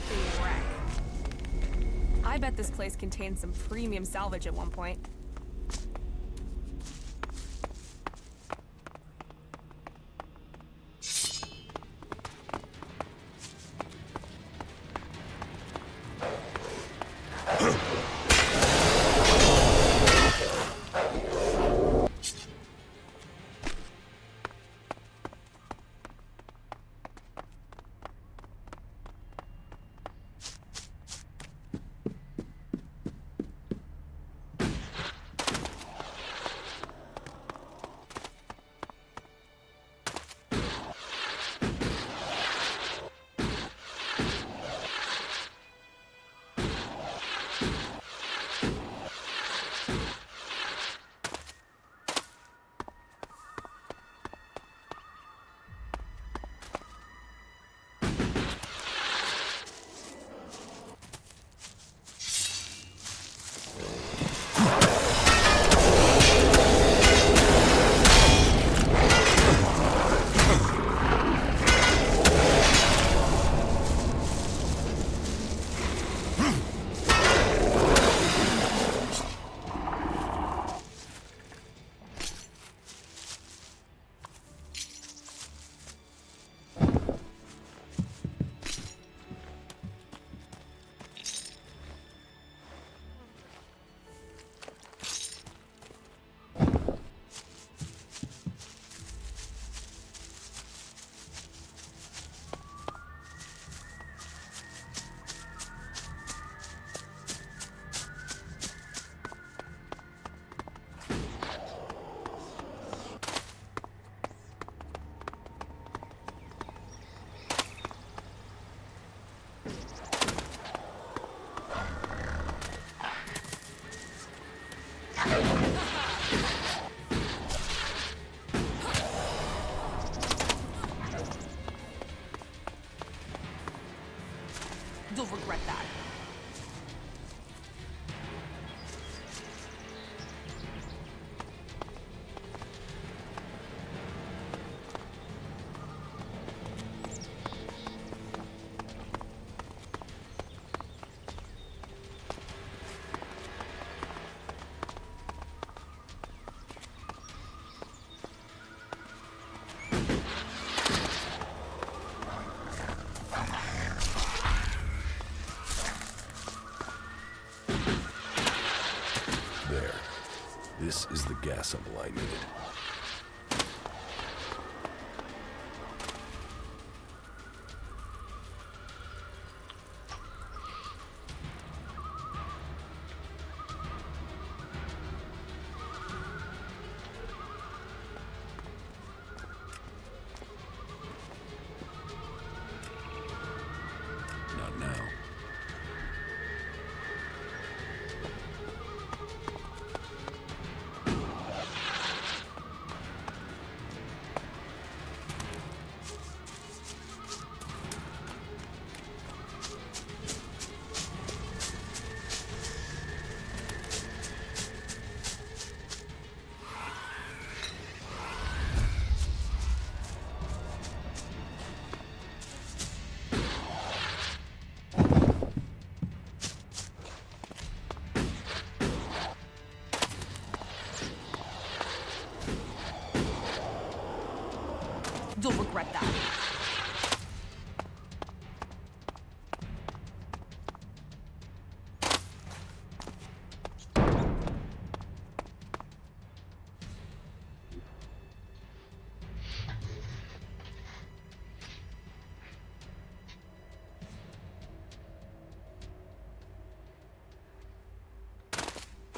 fucking wreck. I bet this place contained some premium salvage at one point. You'll regret that. This is the gas symbol I needed. Not now. You'll regret that.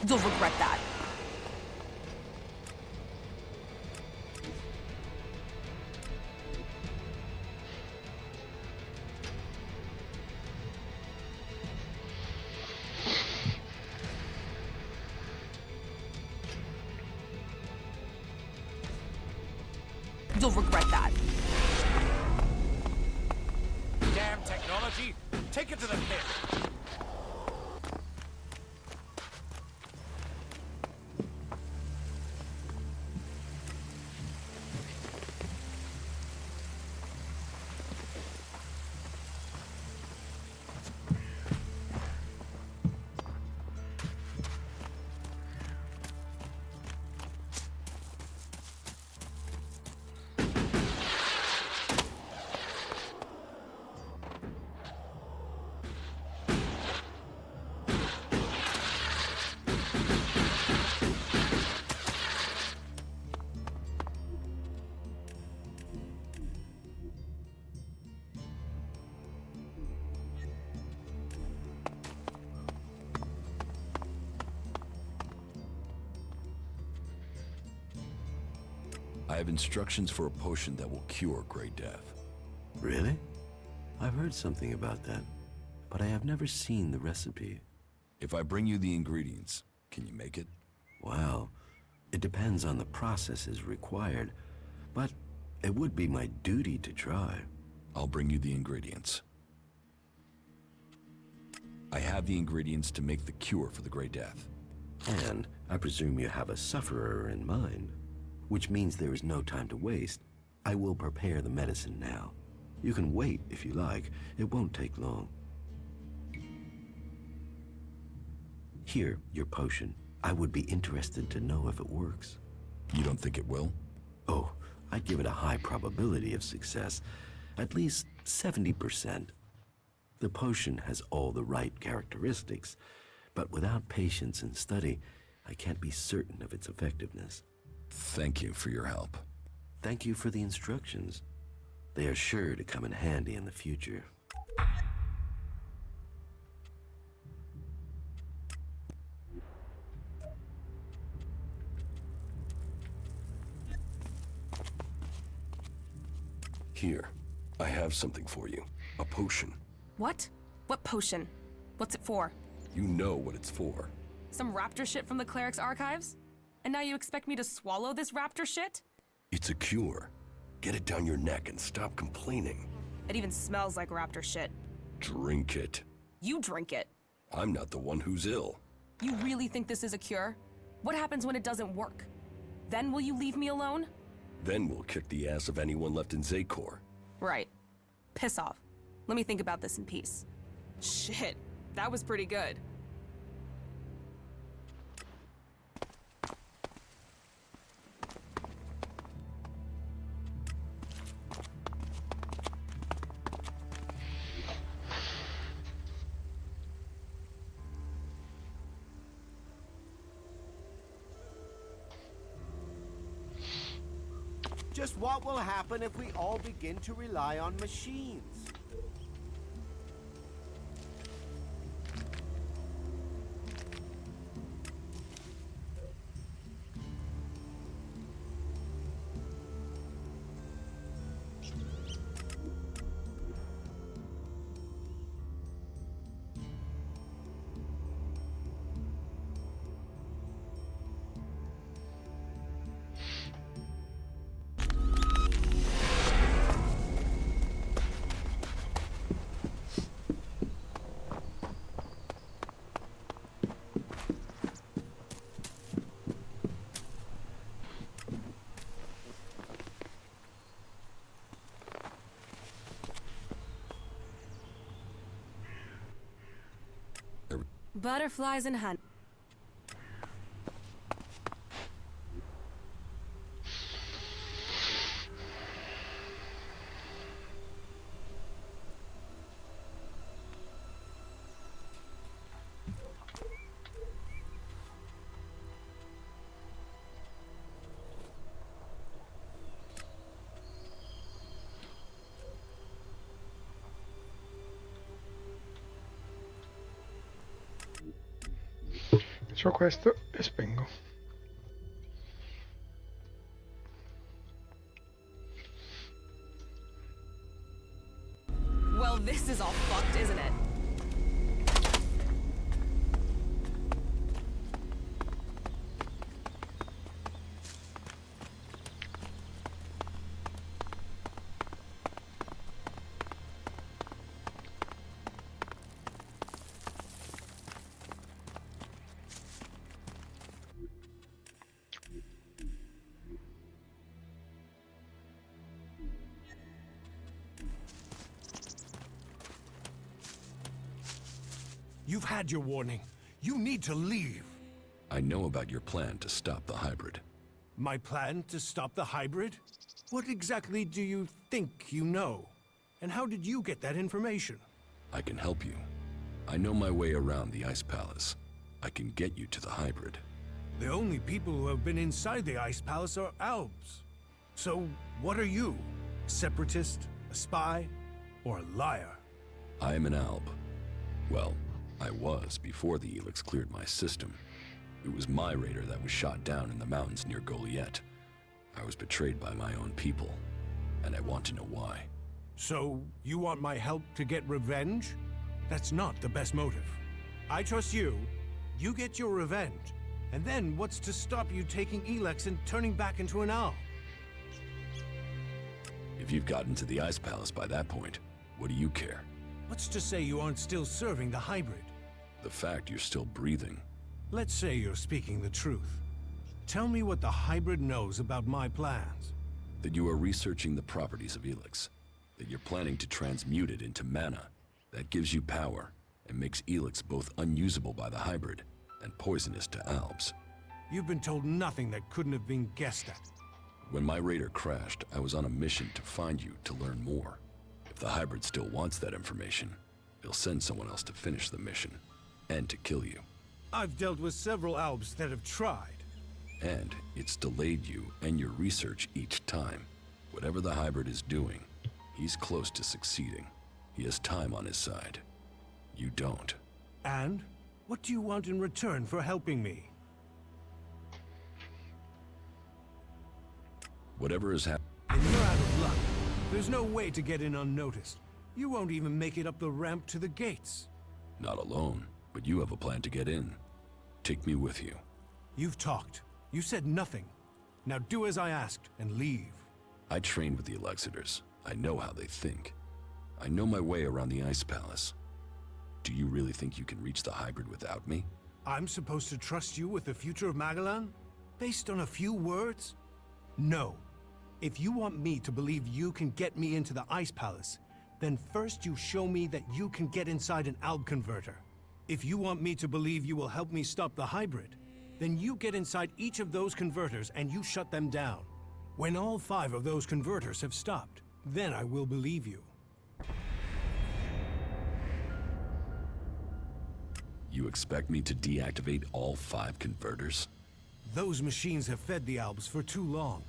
You'll regret that. You'll regret that. Damn technology! Take it to the pit! I have instructions for a potion that will cure Grey Death. Really? I've heard something about that, but I have never seen the recipe. If I bring you the ingredients, can you make it? Well, it depends on the processes required, but it would be my duty to try. I'll bring you the ingredients. I have the ingredients to make the cure for the Grey Death. And I presume you have a sufferer in mind, which means there is no time to waste. I will prepare the medicine now. You can wait if you like. It won't take long. Here, your potion. I would be interested to know if it works. You don't think it will? Oh, I'd give it a high probability of success. At least 70%. The potion has all the right characteristics, but without patience and study, I can't be certain of its effectiveness. Thank you for your help. Thank you for the instructions. They are sure to come in handy in the future. Here, I have something for you. A potion. What? What potion? What's it for? You know what it's for. Some raptor shit from the cleric's archives? And now you expect me to swallow this raptor shit? It's a cure. Get it down your neck and stop complaining. It even smells like raptor shit. Drink it. You drink it. I'm not the one who's ill. You really think this is a cure? What happens when it doesn't work? Then will you leave me alone? Then we'll kick the ass of anyone left in Zakor. Right. Piss off. Let me think about this in peace. Shit, that was pretty good. Just what will happen if we all begin to rely on machines? Butterflies and honey. Faccio questo e spengo. Well, this is all fucked, isn't it? You've had your warning. You need to leave. I know about your plan to stop the hybrid. My plan to stop the hybrid? What exactly do you think you know? And how did you get that information? I can help you. I know my way around the Ice Palace. I can get you to the hybrid. The only people who have been inside the Ice Palace are Albs. So, what are you? A separatist? A spy? Or a liar? I am an Alb. Well, I was before the Elex cleared my system. It was my raider that was shot down in the mountains near Goliet. I was betrayed by my own people, and I want to know why. So, you want my help to get revenge? That's not the best motive. I trust you. You get your revenge. And then what's to stop you taking Elex and turning back into an owl? If you've gotten to the Ice Palace by that point, what do you care? What's to say you aren't still serving the hybrid? The fact you're still breathing. Let's say you're speaking the truth. Tell me what the hybrid knows about my plans. That you are researching the properties of Elex. That you're planning to transmute it into mana. That gives you power, and makes Elex both unusable by the hybrid and poisonous to Albs. You've been told nothing that couldn't have been guessed at. When my raider crashed, I was on a mission to find you to learn more. If the hybrid still wants that information, he'll send someone else to finish the mission, and to kill you. I've dealt with several Albs that have tried. And it's delayed you and your research each time. Whatever the hybrid is doing, he's close to succeeding. He has time on his side. You don't. And? What do you want in return for helping me? Whatever has happened. Then you're out of luck. There's no way to get in unnoticed. You won't even make it up the ramp to the gates. Not alone, but you have a plan to get in. Take me with you. You've talked. You said nothing. Now do as I asked and leave. I trained with the Alexiters. I know how they think. I know my way around the Ice Palace. Do you really think you can reach the hybrid without me? I'm supposed to trust you with the future of Magalan? Based on a few words? No. If you want me to believe you can get me into the Ice Palace, then first you show me that you can get inside an Alb converter. If you want me to believe you will help me stop the hybrid, then you get inside each of those converters and you shut them down. When all 5 of those converters have stopped, then I will believe you. You expect me to deactivate all 5 converters? Those machines have fed the Albs for too long.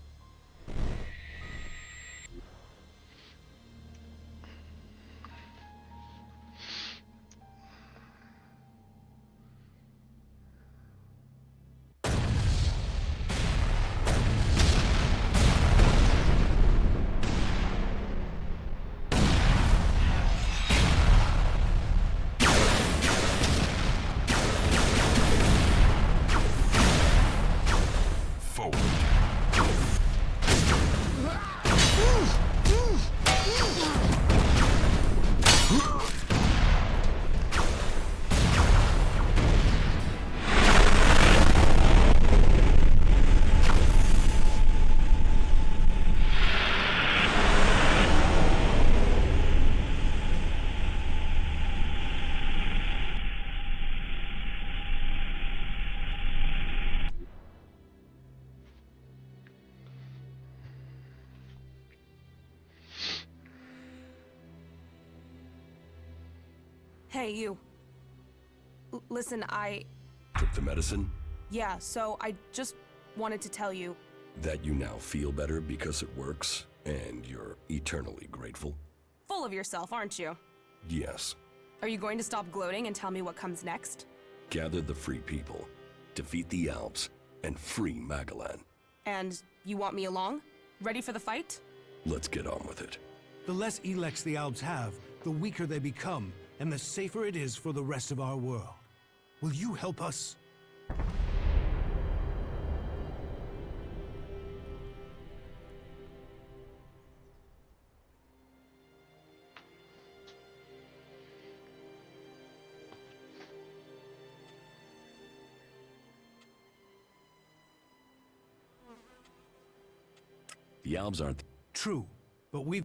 Hey, you. Listen, Took the medicine? Yeah, so I just wanted to tell you. That you now feel better because it works, and you're eternally grateful? Full of yourself, aren't you? Yes. Are you going to stop gloating and tell me what comes next? Gather the free people, defeat the Alps, and free Magalan. And you want me along? Ready for the fight? Let's get on with it. The less Elex the Albs have, the weaker they become, and the safer it is for the rest of our world. Will you help us? The Albs aren't... True, but we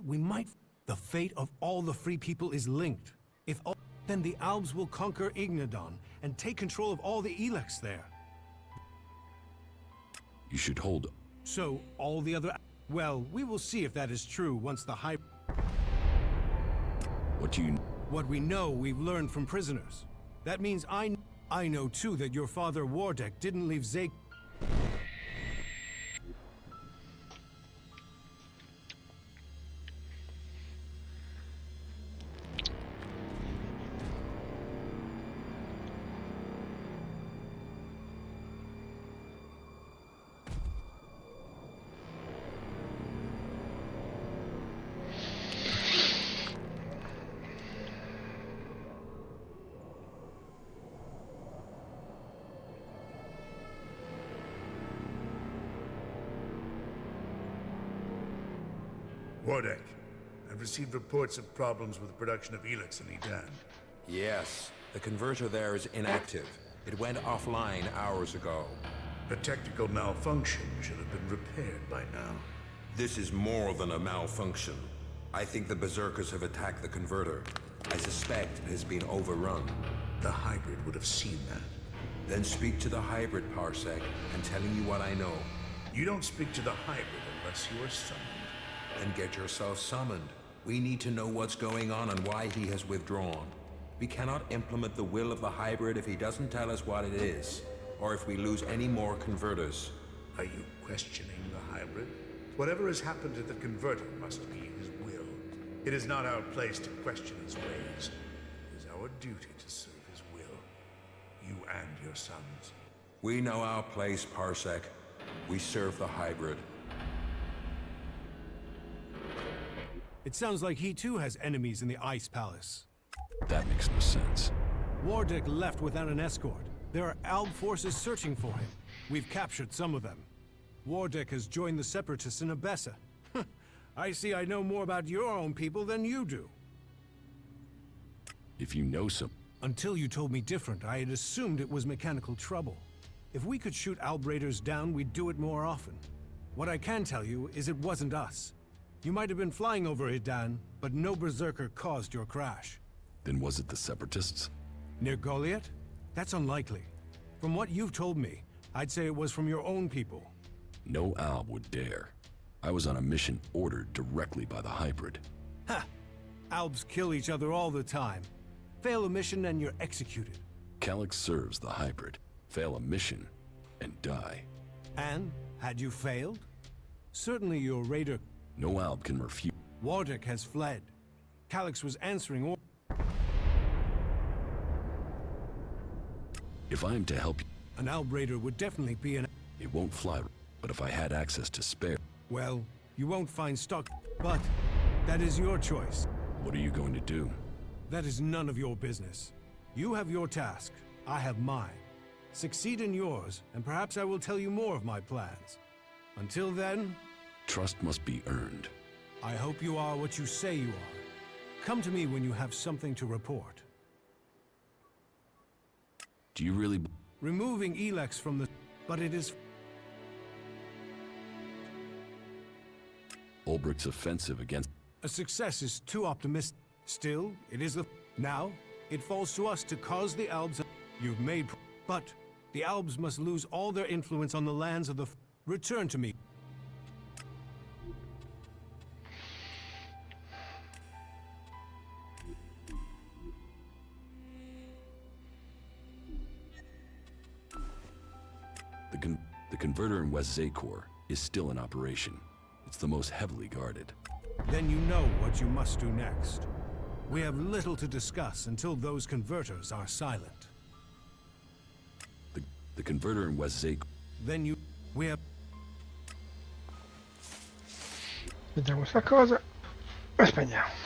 might... The fate of all the free people is linked. If all... Then the Albs will conquer Ignadon and take control of all the Elex there. You should hold... So, all the other... Well, we will see if that is true once the high... What do you... What we know, we've learned from prisoners. That means I know too that your father Wardek didn't leave Zake... Wardek, I've received reports of problems with the production of Elex in Edan. Yes, the converter there is inactive. It went offline hours ago. A technical malfunction should have been repaired by now. This is more than a malfunction. I think the Berserkers have attacked the converter. I suspect it has been overrun. The hybrid would have seen that. Then speak to the hybrid, Parsec. I'm telling you what I know. You don't speak to the hybrid unless you are summoned. Then get yourself summoned. We need to know what's going on and why he has withdrawn. We cannot implement the will of the hybrid if he doesn't tell us what it is, or if we lose any more converters. Are you questioning the hybrid? Whatever has happened to the converter must be his will. It is not our place to question his ways. It is our duty to serve his will. You and your sons. We know our place, Parsec. We serve the hybrid. It sounds like he too has enemies in the Ice Palace. That makes no sense. Wardek left without an escort. There are Alb forces searching for him. We've captured some of them. Wardek has joined the Separatists in Abessa. I see I know more about your own people than you do. If you know some... Until you told me different, I had assumed it was mechanical trouble. If we could shoot Alb raiders down, we'd do it more often. What I can tell you is it wasn't us. You might have been flying over Edan, but no Berserker caused your crash. Then was it the Separatists? Near Goliath? That's unlikely. From what you've told me, I'd say it was from your own people. No Alb would dare. I was on a mission ordered directly by the hybrid. Ha! Albs kill each other all the time. Fail a mission and you're executed. Calyx serves the hybrid. Fail a mission and die. And, had you failed? Certainly your raider... No Alb can refute. Wardek has fled. Calyx was answering orders. If I am to help you... An Alb raider would definitely be an... It won't fly, but if I had access to spare... Well, you won't find stock, but that is your choice. What are you going to do? That is none of your business. You have your task, I have mine. Succeed in yours, and perhaps I will tell you more of my plans. Until then... Trust must be earned. I hope you are what you say you are. Come to me when you have something to report. Do you really... Removing Elex from the... But it is... Ulbricht's offensive against... A success is too optimistic. Still, it is the... Now, it falls to us to cause the Albs... You've made... But, the Albs must lose all their influence on the lands of the... Return to me. The converter in West Zakor is still in operation. It's the most heavily guarded. Then you know what you must do next. We have little to discuss until those converters are silent. The converter in West Zakor... Then you... We have... Vediamo sta cosa e spegniamo.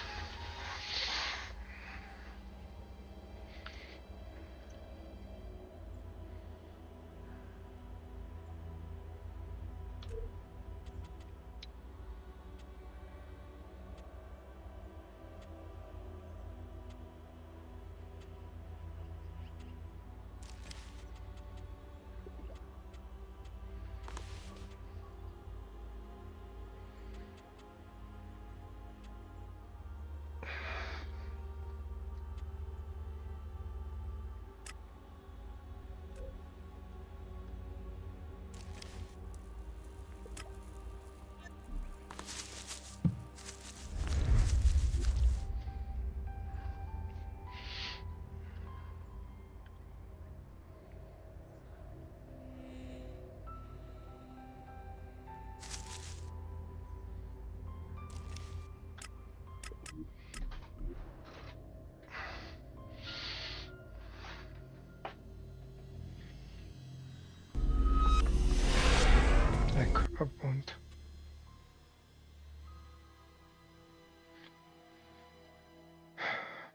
Ecco, appunto.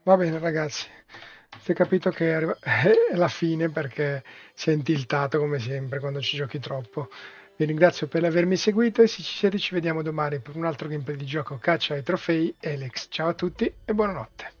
Va bene ragazzi, si è capito che è la fine perché si è intiltato come sempre quando ci giochi troppo. Vi ringrazio per avermi seguito e se ci siete ci vediamo domani per un altro gameplay di gioco Caccia ai trofei Elex. Ciao a tutti e buonanotte.